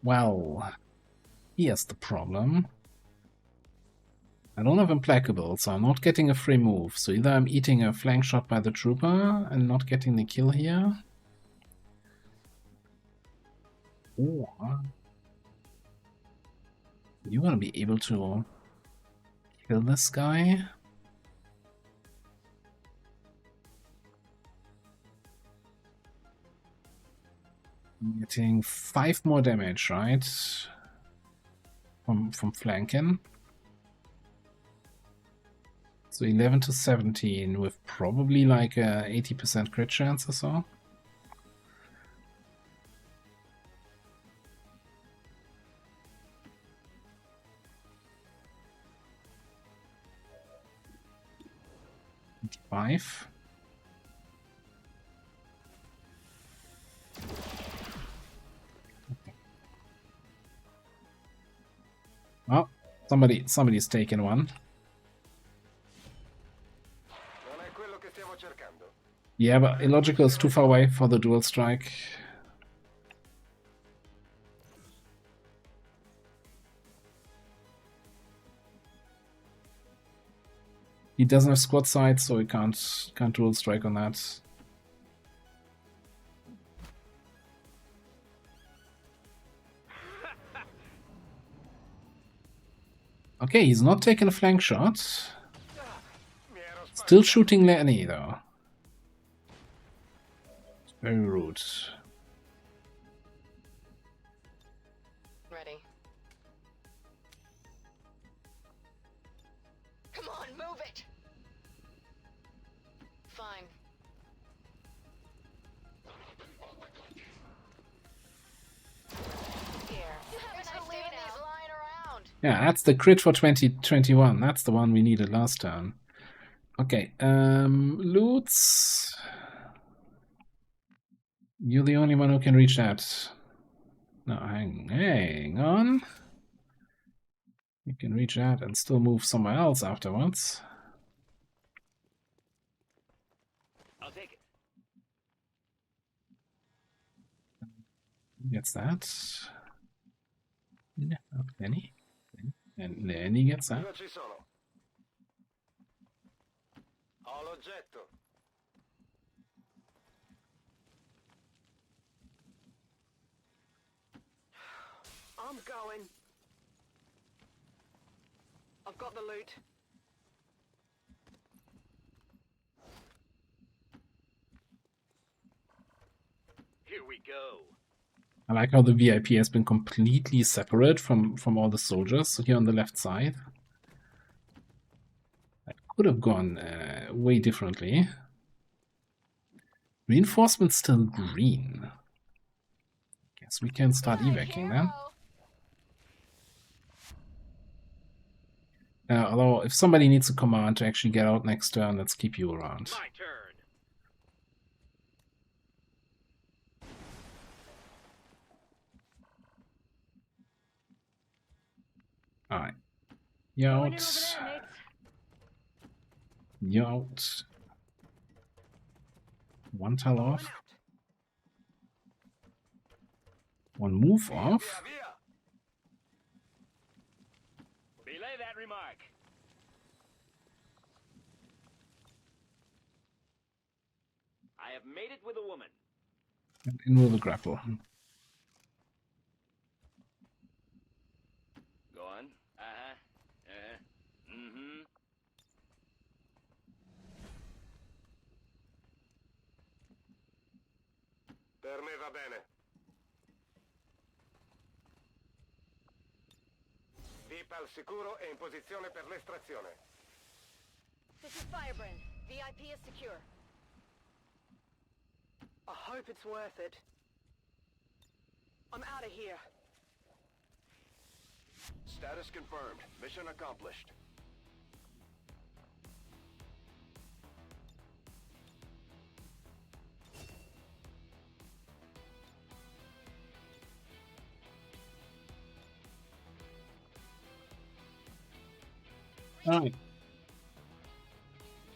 Speaker 4: Well, here's the problem. I don't have Implacable, so I'm not getting a free move. So either I'm eating a flank shot by the trooper and not getting the kill here. Or you want to be able to kill this guy. I'm getting 5 more damage, right? From flanking. So 11 to 17 with probably like a 80% crit chance or so. Five. Oh, somebody's taken one. Yeah, but Illogical is too far away for the dual strike. He doesn't have squad sight, so he can't dual strike on that. Okay, he's not taking a flank shot. Still shooting Lenny though. It's very rude.
Speaker 9: Ready. Come on, move it! Fine. Here. You have a nice day now. Lying around.
Speaker 4: Yeah, that's the crit for 2021. That's the one we needed last turn. Okay, loots. You're the only one who can reach that. No, hang on. You can reach that and still move somewhere else afterwards.
Speaker 11: I'll take it.
Speaker 4: Gets that. Yeah, Lenny. And Lenny gets that.
Speaker 6: Io ci sono. Ho l'oggetto.
Speaker 9: I'm going. I've got the loot.
Speaker 11: Here we go.
Speaker 4: I like how the VIP has been completely separate from all the soldiers here on the left side. That could have gone way differently. Reinforcements still green. Guess we can start evacuating then. Although, if somebody needs a command to actually get out next turn, let's keep you around.
Speaker 11: My turn.
Speaker 4: Alright. You're out. You're out. One tile off. One move off.
Speaker 11: Belay that remark. I have made it with a woman.
Speaker 4: And in with the grapple.
Speaker 11: Go on. Mm-hmm.
Speaker 6: Per me va bene. VIP al sicuro e in posizione per l'estrazione.
Speaker 9: This is Firebrand. VIP is secure. I hope it's worth it. I'm out of here.
Speaker 6: Status confirmed. Mission accomplished.
Speaker 4: Alright.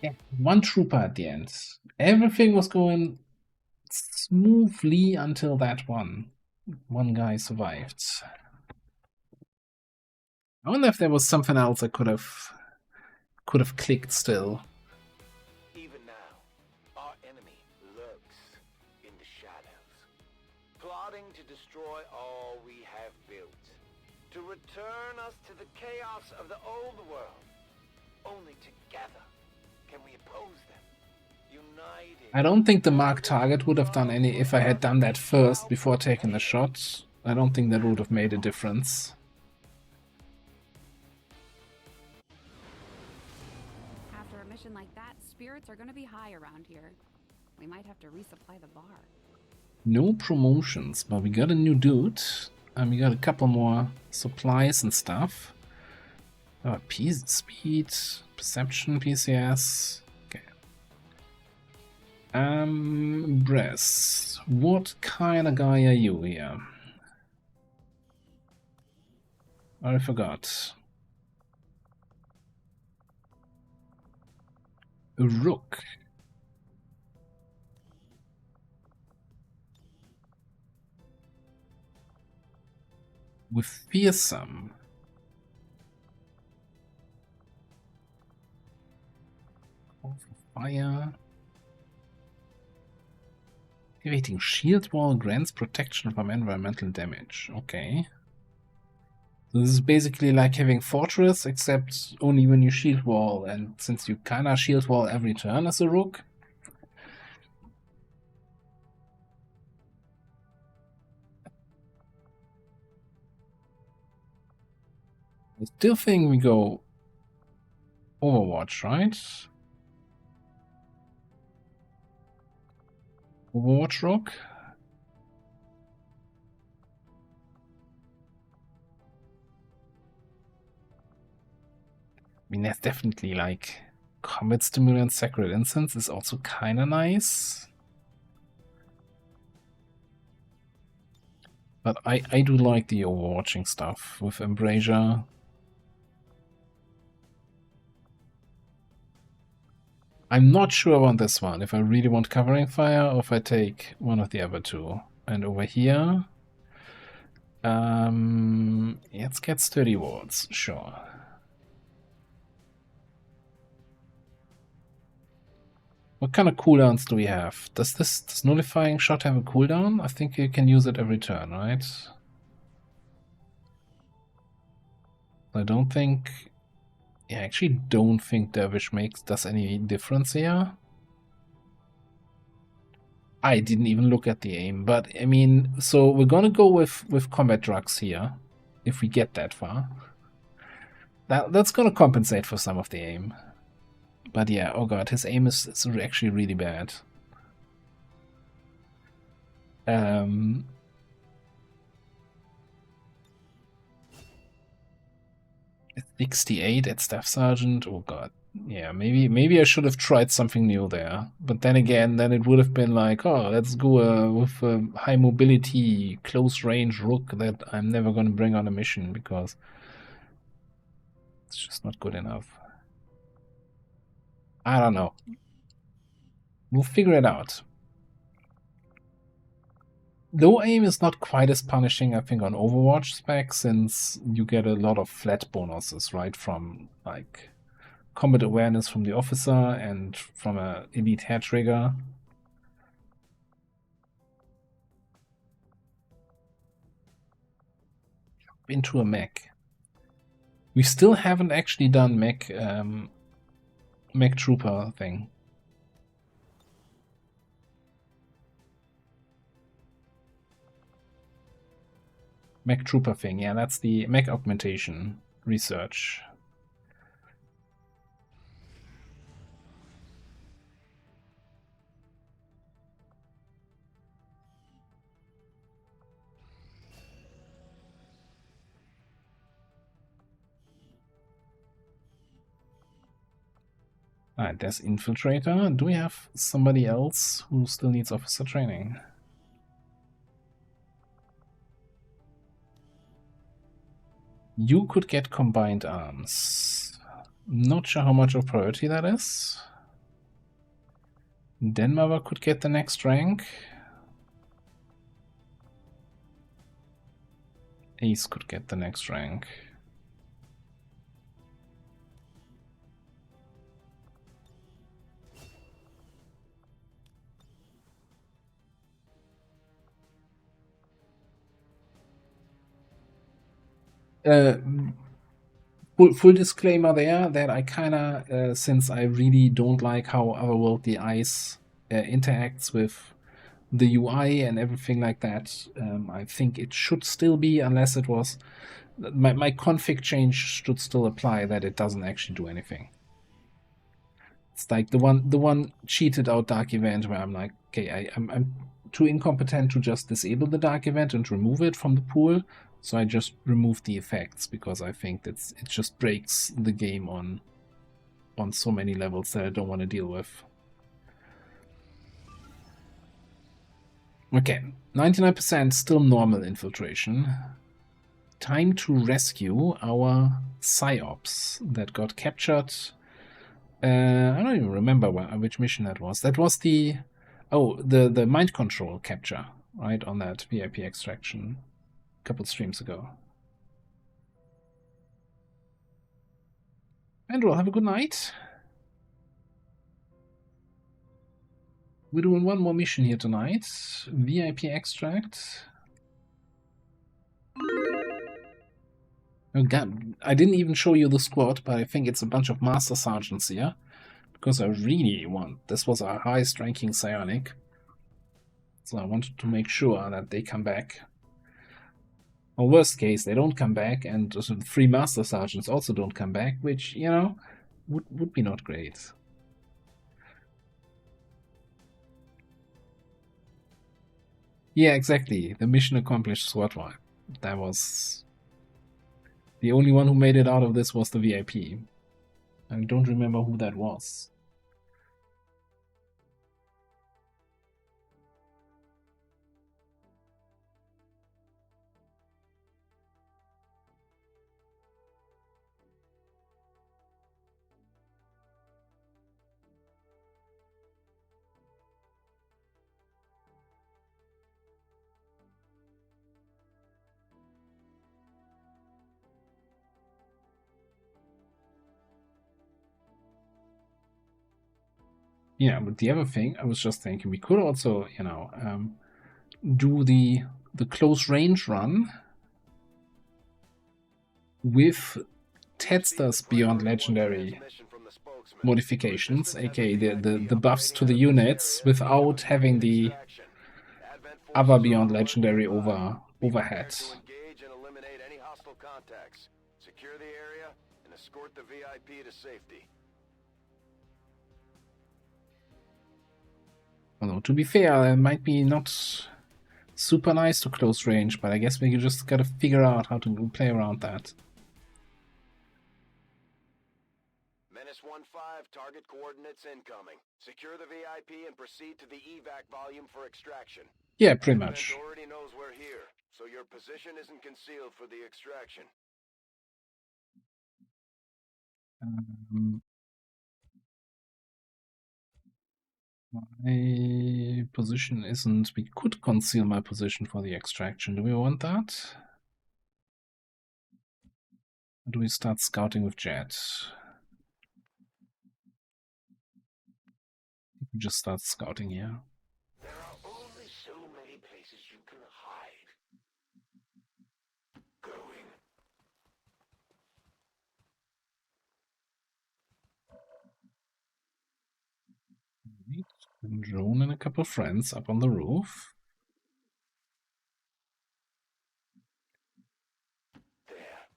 Speaker 4: Yeah, one trooper at the end. Everything was going smoothly until that one. One guy survived. I wonder if there was something else that could have clicked still.
Speaker 6: Even now, our enemy lurks in the shadows, plotting to destroy all we have built, to return us to the chaos of the old world. Only together can we oppose them. United.
Speaker 4: I don't think the mark target would have done any if I had done that first before taking the shot. I don't think that would have made a difference.
Speaker 8: After a mission like that, spirits are going to be high around here. We might have to resupply the bar.
Speaker 4: No promotions, but we got a new dude. And we got a couple more supplies and stuff. Peace, speed, perception, PCS. Okay. Bress. What kind of guy are you here? I forgot. A rook. With fearsome. Fire. Activating shield wall grants protection from environmental damage. Okay. So this is basically like having fortress, except only when you shield wall, and since you kinda shield wall every turn as a rook. I still think we go Overwatch, right? Overwatch rook. I mean, there's definitely like Combat Stimulant Sacred Incense is also kind of nice. But I do like the overwatching stuff with Embrasure. I'm not sure on this one, if I really want Covering Fire or if I take one of the other two. And over here, let's get Sturdy Wards, sure. What kind of cooldowns do we have? Does Nullifying Shot have a cooldown? I think you can use it every turn, right? I don't think... Yeah, I actually don't think Dervish does any difference here. I didn't even look at the aim, but I mean, so we're gonna go with combat drugs here, if we get that far. That's gonna compensate for some of the aim. But yeah, oh god, his aim is actually really bad. 68 at Staff Sergeant, oh god. Yeah, maybe I should have tried something new there. But then again, then it would have been like, oh, let's go with a high mobility, close range rook that I'm never gonna bring on a mission because it's just not good enough. I don't know. We'll figure it out. Low aim is not quite as punishing, I think, on Overwatch spec, since you get a lot of flat bonuses, right? From, like, combat awareness from the officer and from a elite hair trigger. Into a mech. We still haven't actually done mech trooper thing. Mech trooper thing, yeah, that's the mech augmentation research. Alright, there's Infiltrator. Do we have somebody else who still needs officer training? You could get Combined Arms. Not sure how much of priority that is. Denmark could get the next rank. Ace could get the next rank. Full disclaimer there that I kinda, since I really don't like how Otherworldly Ice interacts with the UI and everything like that, I think it should still be, unless it was... My config change should still apply that it doesn't actually do anything. It's like the one cheated out dark event where I'm like, okay, I'm too incompetent to just disable the dark event and remove it from the pool, so I just remove the effects because I think it just breaks the game on so many levels that I don't want to deal with. Okay, 99% still normal infiltration. Time to rescue our psyops that got captured. I don't even remember which mission that was. That was the mind control capture, right, on that VIP extraction a couple streams ago. And we'll have a good night. We're doing one more mission here tonight. VIP extract. Oh god, I didn't even show you the squad, but I think it's a bunch of Master Sergeants here. Because I really want... This was our highest ranking psionic. So I wanted to make sure that they come back. Or worst case, they don't come back, and the 3 Master Sergeants also don't come back, which, you know, would be not great. Yeah, exactly. The mission accomplished SWAT wipe. That was... The only one who made it out of this was the VIP. I don't remember who that was. Yeah, but the other thing, I was just thinking, we could also, you know, do the close range run with Tedster's Beyond Legendary modifications, aka the buffs to the units, without having the other Beyond Legendary overhead.
Speaker 6: Secure the area and escort the VIP to safety.
Speaker 4: Although, to be fair, it might be not super nice to close range, but I guess we just gotta figure out how to play around that.
Speaker 6: Menace 1-5, target coordinates incoming. Secure the VIP and proceed to the evac volume for extraction.
Speaker 4: Yeah, pretty much.
Speaker 6: Already knows we're here, so your position isn't concealed for the extraction.
Speaker 4: My position isn't... We could conceal my position for the extraction. Do we want that? Or do we start scouting with Jet? We just start scouting here.
Speaker 6: There are only so many places you can hide. Going.
Speaker 4: And Drone and a couple of friends up on the roof.
Speaker 6: There.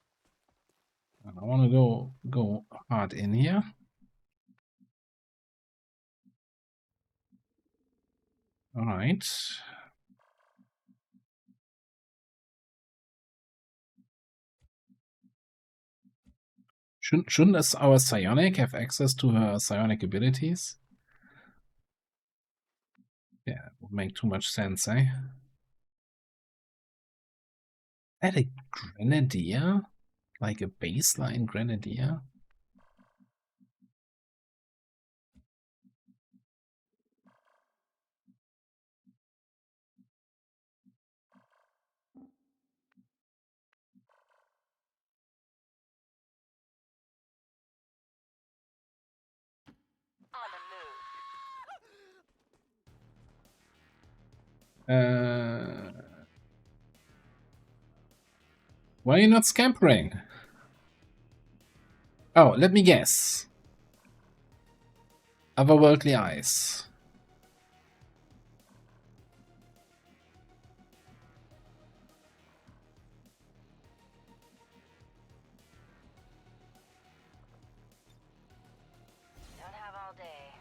Speaker 4: And I want to go hard in here. All right. Shouldn't our psionic have access to her psionic abilities? Yeah, it would make too much sense, eh? Add a grenadier? Like a baseline grenadier? Why are you not scampering? Oh, let me guess. Otherworldly eyes.
Speaker 9: Don't have all day.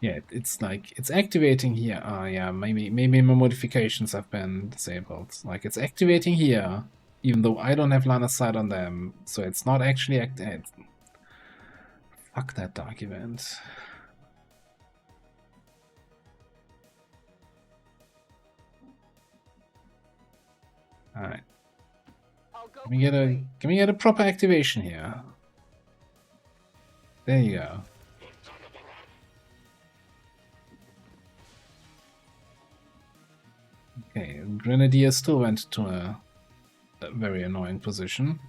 Speaker 4: Yeah, it's like, it's activating here. Ah, yeah, maybe my modifications have been disabled. Like, it's activating here, even though I don't have line of sight on them, so it's not actually activated. Fuck that dark event. Alright. Can we get a proper activation here? There you go. Okay, Grenadier still went to a a very annoying position.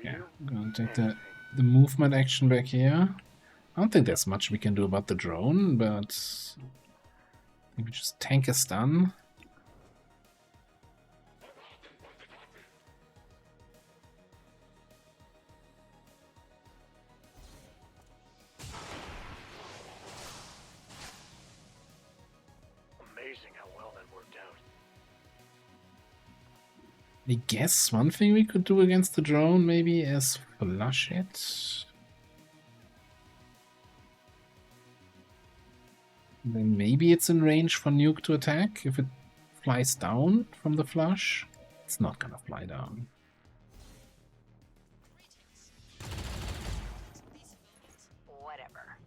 Speaker 4: Yeah, I'm gonna take the movement action back here. I don't think there's much we can do about the drone, but maybe just tank a stun.
Speaker 5: Amazing how well that worked out.
Speaker 4: I guess one thing we could do against the drone maybe is flush it. Then maybe it's in range for Nuke to attack if it flies down from the flush. It's not gonna fly down.
Speaker 9: Whatever.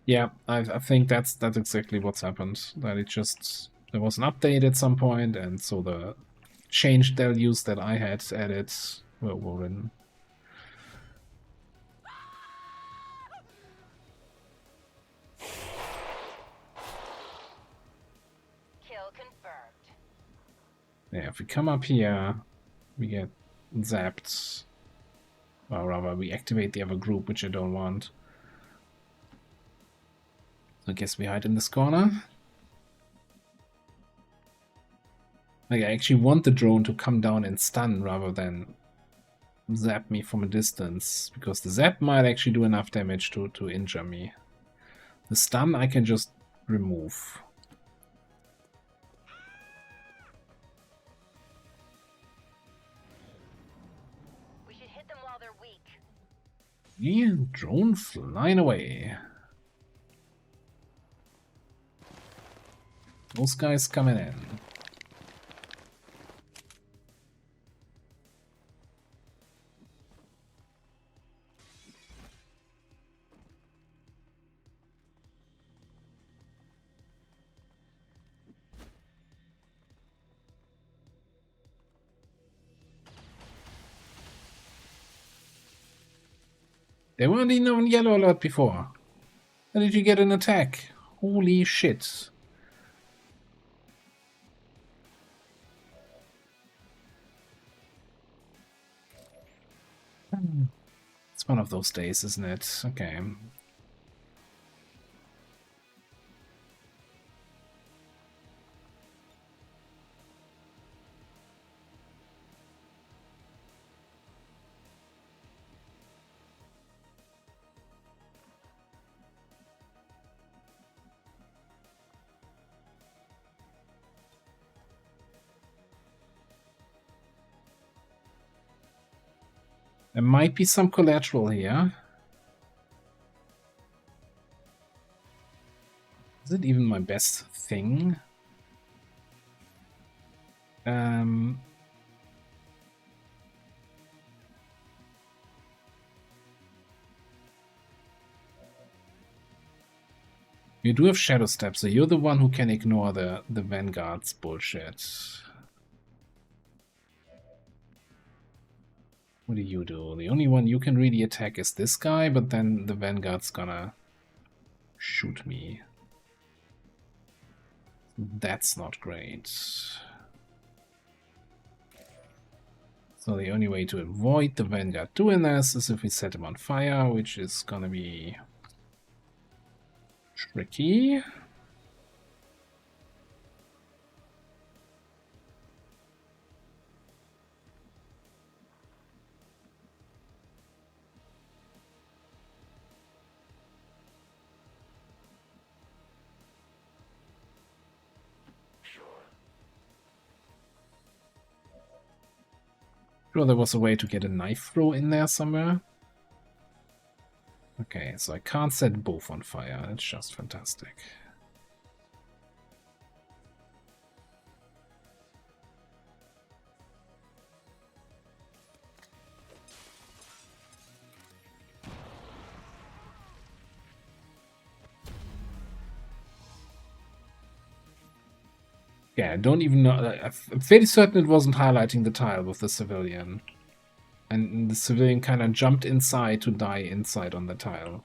Speaker 4: Yeah, I think that's exactly what's happened. That it just there was an update at some point, and so the changed values that I had added were in.
Speaker 9: Kill confirmed.
Speaker 4: Yeah, if we come up here, we get zapped. Or rather, we activate the other group, which I don't want. So I guess we hide in this corner. Like, I actually want the drone to come down and stun rather than zap me from a distance, because the zap might actually do enough damage to injure me. The stun I can just remove.
Speaker 9: We should hit them while they're weak.
Speaker 4: Yeah, drone flying away. Those guys coming in. They weren't even on yellow alert before. How did you get an attack? Holy shit. It's one of those days, isn't it? Okay. There might be some collateral here. Is it even my best thing? You do have Shadow Step, so you're the one who can ignore the Vanguard's bullshit. What do you do? The only one you can really attack is this guy, but then the Vanguard's gonna shoot me. That's not great. So the only way to avoid the Vanguard doing this is if we set him on fire, which is gonna be tricky. Sure, there was a way to get a knife throw in there somewhere. Okay, so I can't set both on fire. That's just fantastic. Yeah, I don't even know. I'm fairly certain it wasn't highlighting the tile with the civilian. And the civilian kind of jumped inside to die inside on the tile.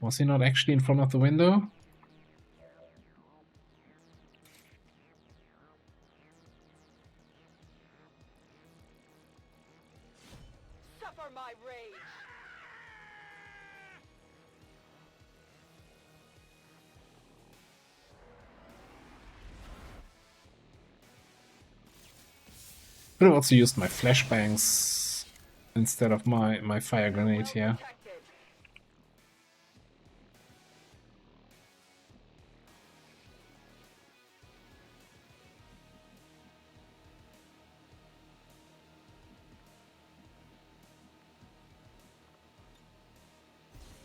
Speaker 4: Was he not actually in front of the window?
Speaker 9: Suffer my rage.
Speaker 4: Could have also used my flashbangs instead of my fire grenade here.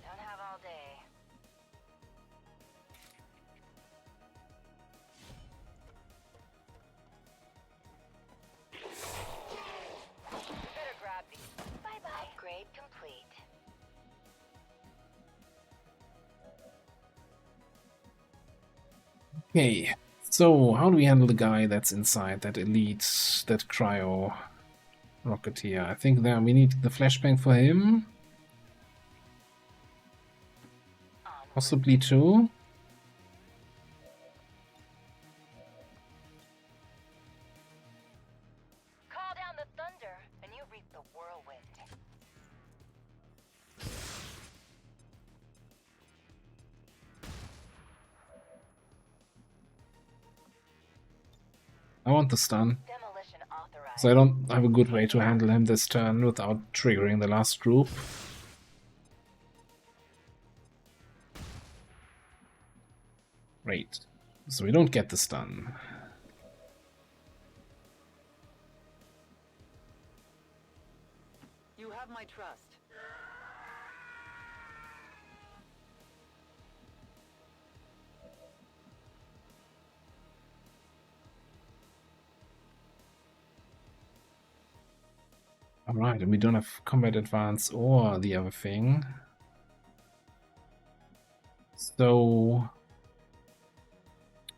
Speaker 9: Don't have all day. Better grab these. Bye-bye. Upgrade complete.
Speaker 4: Okay, so how do we handle the guy that's inside, that elite, that cryo rocketeer? I think that we need the flashbang for him. Possibly two.
Speaker 9: Call down the thunder, and you reap the whirlwind.
Speaker 4: I want the stun.
Speaker 9: Demolition authorized.
Speaker 4: So I don't have a good way to handle him this turn without triggering the last group. Great. So we don't get the stun.
Speaker 9: You have my trust.
Speaker 4: Alright, and we don't have combat advance or the other thing. So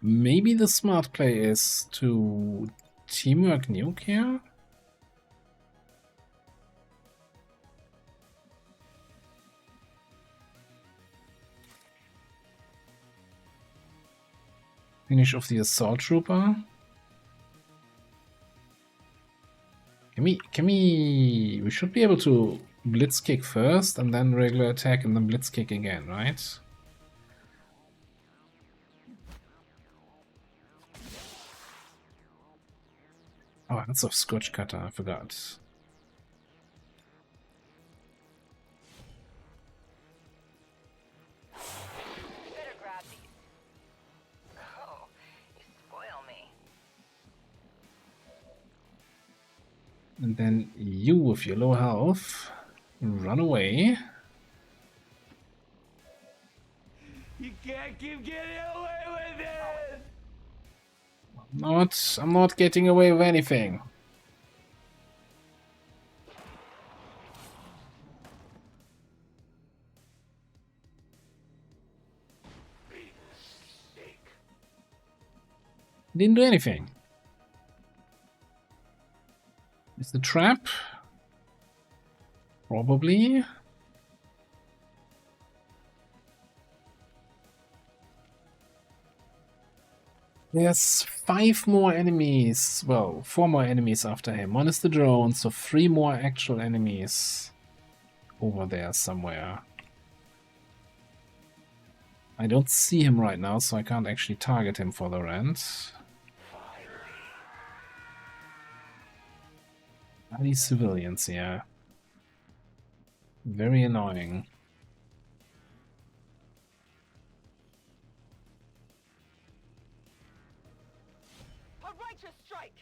Speaker 4: maybe the smart play is to teamwork nuke here? Finish off the assault trooper. We should be able to blitz kick first and then regular attack and then blitz kick again, right? Oh, that's of Scotch Cutter, I forgot.
Speaker 9: Better grab these. Oh, you spoil me.
Speaker 4: And then you, with your low health, run away.
Speaker 11: You can't keep getting away with it!
Speaker 4: I'm not getting away with anything. Didn't do anything. Is the trap? Probably. There's 5 more enemies. Well, 4 more enemies after him. One is the drone, so 3 more actual enemies over there somewhere. I don't see him right now, so I can't actually target him for the rent. Are these civilians here? Very annoying.
Speaker 9: A righteous strike.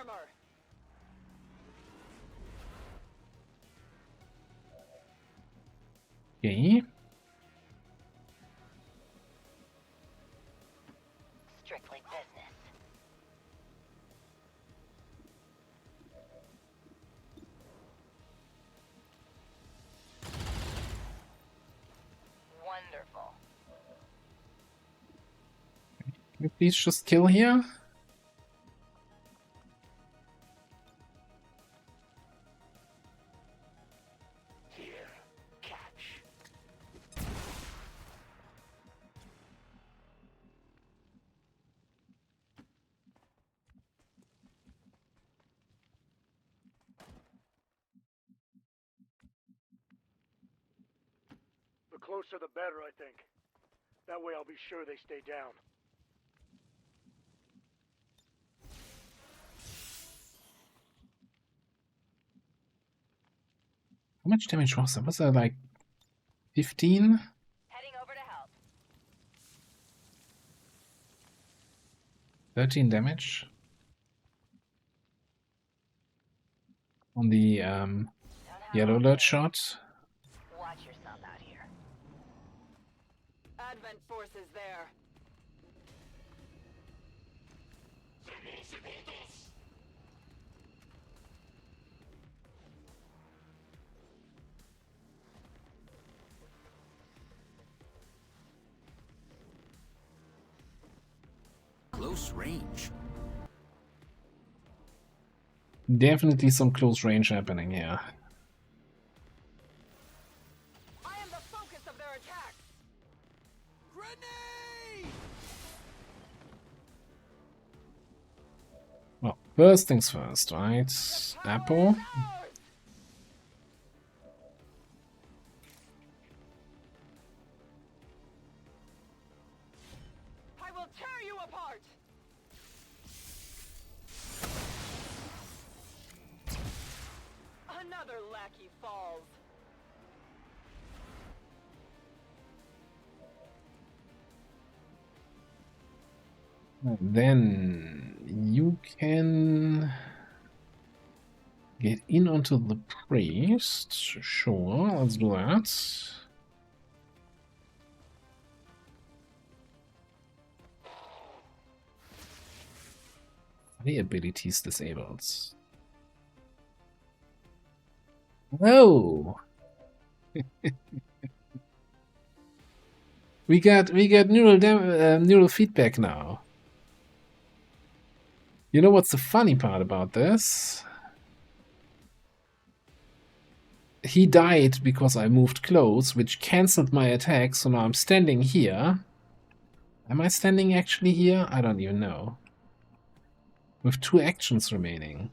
Speaker 9: armor.
Speaker 4: Okay.
Speaker 9: Strictly business. Wonderful.
Speaker 4: Can you please just kill here?
Speaker 6: Here, catch.
Speaker 12: The closer the better, I think. That way I'll be sure they stay down.
Speaker 4: How much damage was that? Was that like 15?
Speaker 9: Heading over to help.
Speaker 4: 13 damage? On the yellow alert shot.
Speaker 9: Watch yourself out here. Advent forces there.
Speaker 1: Close range.
Speaker 4: Definitely some close range happening here.
Speaker 9: I am the focus of their attacks.
Speaker 1: Grenade!
Speaker 4: Well, first things first, right? Apple.
Speaker 9: I will tear you apart. Another lackey falls.
Speaker 4: Then you can get in onto the priest. Sure, let's do that. The abilities disabled. Oh, we got neural feedback now. You know what's the funny part about this? He died because I moved close, which cancelled my attack, so now I'm standing here. Am I standing actually here? I don't even know. With 2 actions remaining.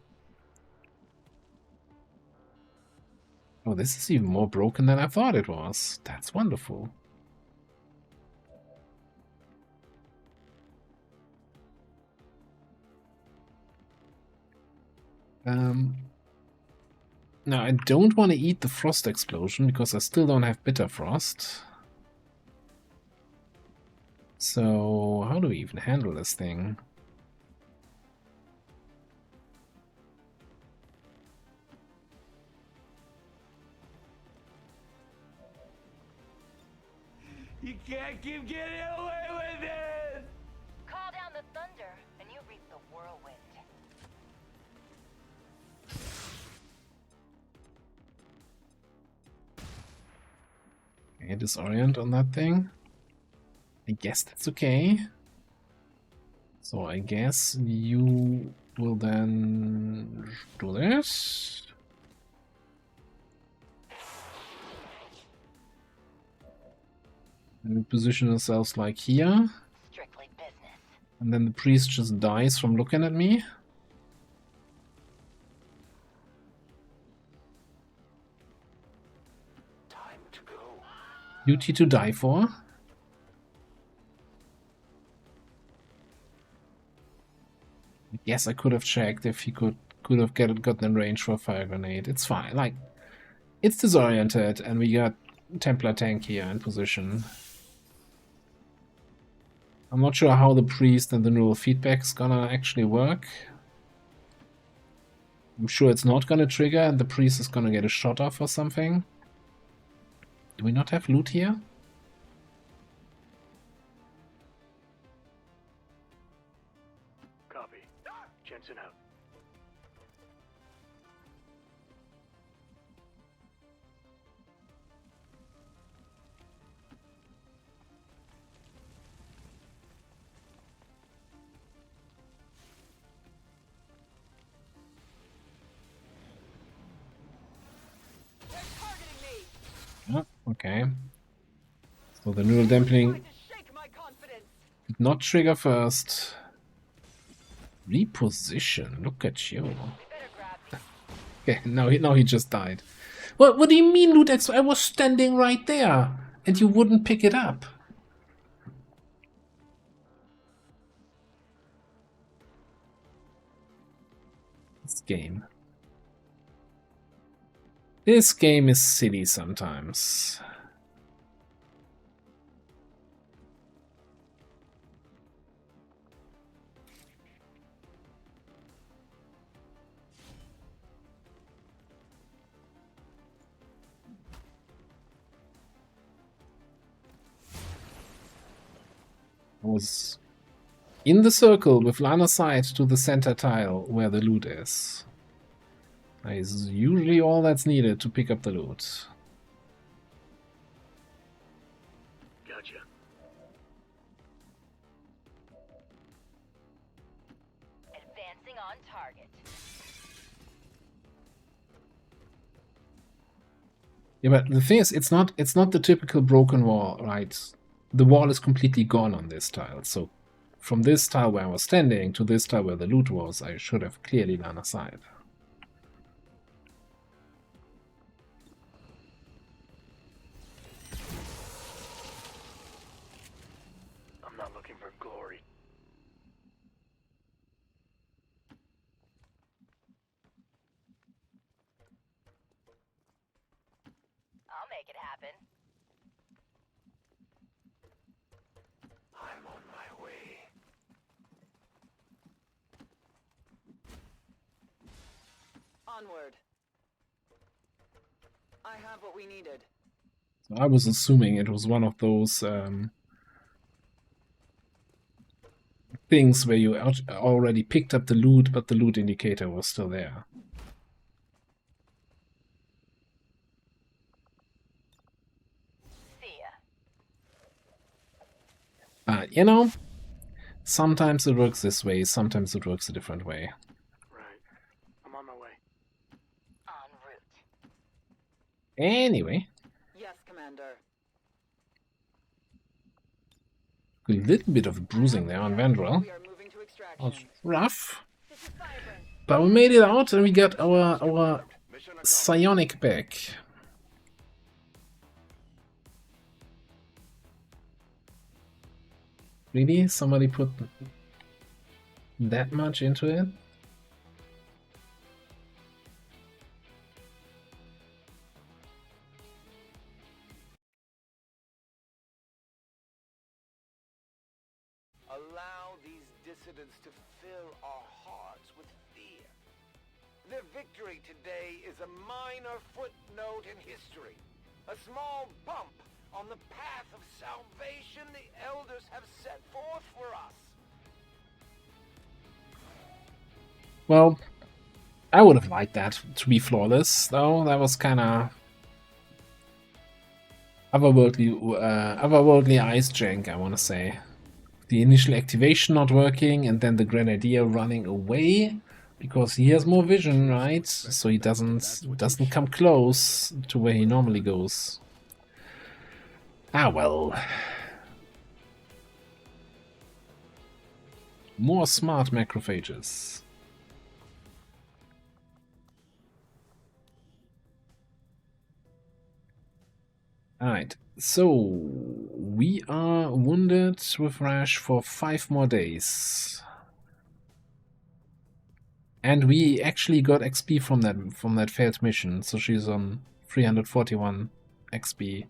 Speaker 4: Oh, this is even more broken than I thought it was. That's wonderful. Now, I don't want to eat the frost explosion because I still don't have bitter frost. So, how do we even handle this thing?
Speaker 11: You can't keep getting away with it!
Speaker 9: Call down the thunder, and you reap the whirlwind.
Speaker 4: Okay, disorient on that thing. I guess that's okay. So I guess you will then do this. And we position ourselves like here.
Speaker 9: Strictly business.
Speaker 4: And then the priest just dies from looking at me.
Speaker 6: Time to go.
Speaker 4: Duty to die for. I guess I could have checked if he could have gotten in range for a fire grenade. It's fine. Like, it's disoriented, and we got Templar tank here in position. I'm not sure how the priest and the neural feedback is gonna actually work. I'm sure it's not gonna trigger and the priest is gonna get a shot off or something. Do we not have loot here?
Speaker 12: Copy. Jensen out.
Speaker 4: Oh, okay. So the neural dampening did not trigger first. Reposition. Look at you. Okay, now he just died. What do you mean, Lutex? I was standing right there and you wouldn't pick it up. This game. This game is silly sometimes. I was in the circle with line of sight to the center tile where the loot is. That is usually all that's needed to pick up the loot.
Speaker 12: Gotcha.
Speaker 9: Advancing on target.
Speaker 4: Yeah, but the thing is, it's not the typical broken wall, right? The wall is completely gone on this tile, so from this tile where I was standing to this tile where the loot was, I should have clearly line of sight.
Speaker 12: I'm not looking for glory.
Speaker 9: I'll make it happen.
Speaker 6: I'm on my way.
Speaker 9: Onward. I have what we needed.
Speaker 4: So I was assuming it was one of those things where you already picked up the loot, but the loot indicator was still there.
Speaker 9: See ya.
Speaker 4: You know, sometimes it works this way, sometimes it works a different way.
Speaker 12: Right. I'm on my way.
Speaker 9: En route.
Speaker 4: Anyway,
Speaker 9: Yes, Commander.
Speaker 4: a little bit of bruising there on Vandrel.
Speaker 9: We are moving to extraction.
Speaker 4: Was rough,
Speaker 9: This is Firebrand.
Speaker 4: but we made it out and we got our psionic back. Really? Somebody put that much into it?
Speaker 6: Allow these dissidents to fill our hearts with fear. Their victory today is a minor footnote in history. A small bump on the path of salvation the elders have set forth for us.
Speaker 4: Well, I would have liked that to be flawless, though. That was kind of otherworldly ice jank, I want to say. The initial activation not working, and then the Grenadier running away because he has more vision, right? So he doesn't come close to where he normally goes. Ah well. More smart macrophages. Alright, so we are wounded with Rash for 5 more days. And we actually got XP from that failed mission, so she's on 341 XP.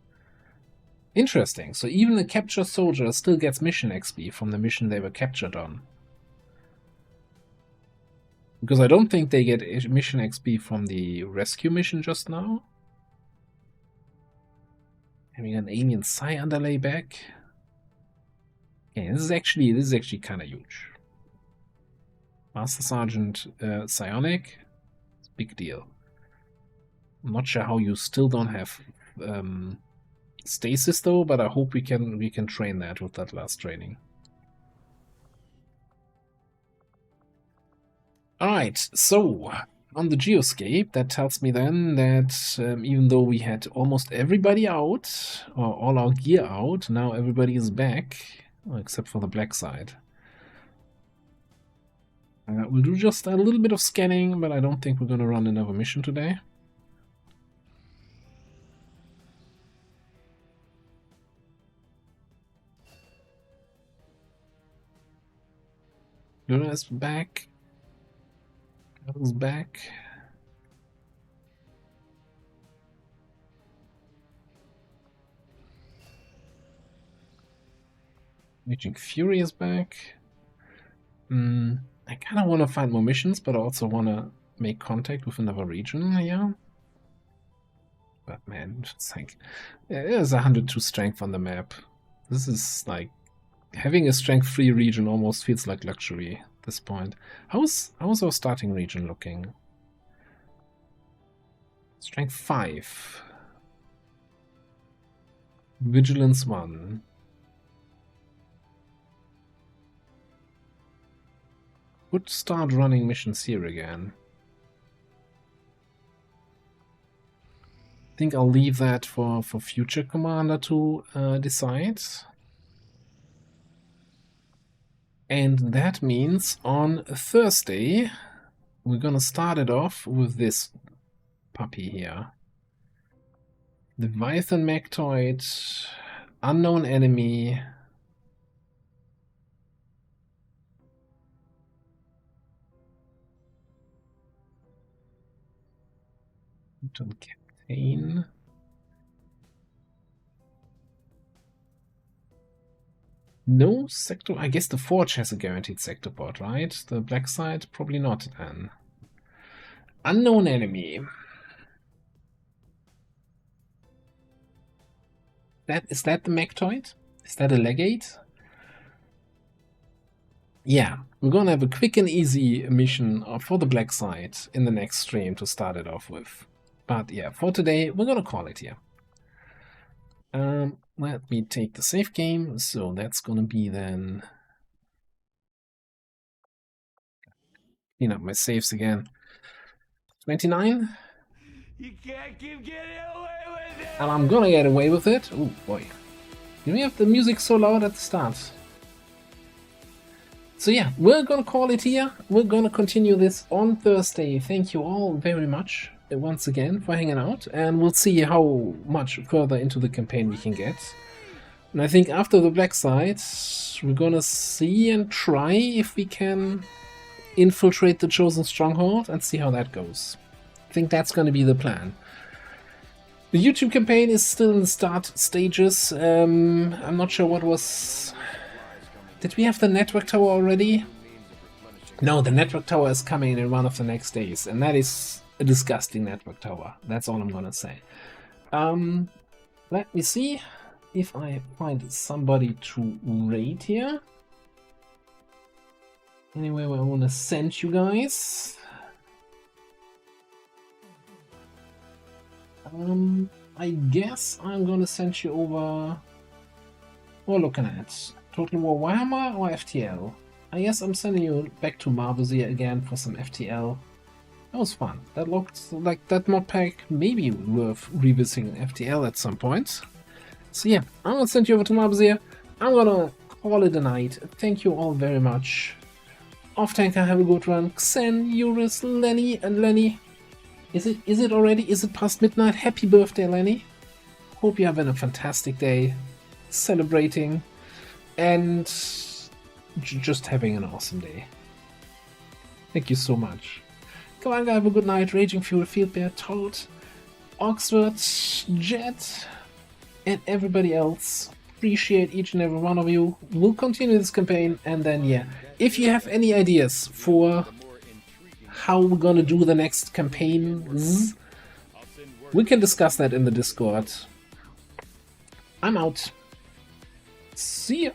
Speaker 4: Interesting, so even a captured soldier still gets mission XP from the mission they were captured on. Because I don't think they get mission XP from the rescue mission just now. Having an alien psi underlay back. Okay, this is actually kind of huge. Master Sergeant Psionic, big deal. I'm not sure how you still don't have stasis though, but I hope we can train that with that last training. Alright, so on the geoscape, that tells me then that even though we had almost everybody out, or all our gear out, now everybody is back, except for the black side. We'll do just a little bit of scanning, but I don't think we're going to run another mission today. Luna is back. Battle's back. Raging Fury is back. I kind of want to find more missions, but I also want to make contact with another region here. But man, it's like there's 102 strength on the map. This is like having a strength 3 region almost feels like luxury at this point. How's our starting region looking? Strength 5. Vigilance 1. Would start running missions here again. I think I'll leave that for future commander to decide. And that means on Thursday we're gonna start it off with this puppy here. Leviathan Mectoid, unknown enemy. Campaign. No sector. I guess the Forge has a guaranteed sector port, right? The black side probably not then. Unknown enemy. Is that the Mectoid? Is that a legate? Yeah, we're gonna have a quick and easy mission for the black side in the next stream to start it off with. But yeah, for today, we're gonna call it here. Let me take the save game. So that's gonna be then. Clean up my saves again. 29.
Speaker 11: You can't keep getting away with it.
Speaker 4: And I'm gonna get away with it. Oh boy. Do we have the music so loud at the start? So yeah, we're gonna call it here. We're gonna continue this on Thursday. Thank you all very much once again for hanging out, and we'll see how much further into the campaign we can get. And I think after the black side, we're gonna see and try if we can infiltrate the Chosen Stronghold and see how that goes. I think that's gonna be the plan. The YouTube campaign is still in the start stages. I'm not sure what was... Did we have the network tower already? No, the network tower is coming in one of the next days, and that is a disgusting network tower. That's all I'm gonna say. Let me see if I find somebody to raid here. Anyway, I want to send you guys. I guess I'm gonna send you over. What we're looking at Total War Warhammer or FTL. I guess I'm sending you back to Marbusier again for some FTL. That was fun. That looked like that mod pack maybe worth revisiting FTL at some point. So yeah, I'm gonna send you over to Marbusier. I'm gonna call it a night. Thank you all very much. Off Tanker, have a good run. Xen, Eurus, Lenny, and Lenny. Is it already? Is it past midnight? Happy birthday, Lenny. Hope you're having a fantastic day, celebrating, and just having an awesome day. Thank you so much. Come on, guys, have a good night. Raging Fury, Field Bear, Toad, Oxford, Jet, and everybody else. Appreciate each and every one of you. We'll continue this campaign, and then yeah, if you have any ideas for how we're gonna do the next campaigns, we can discuss that in the Discord. I'm out. See ya.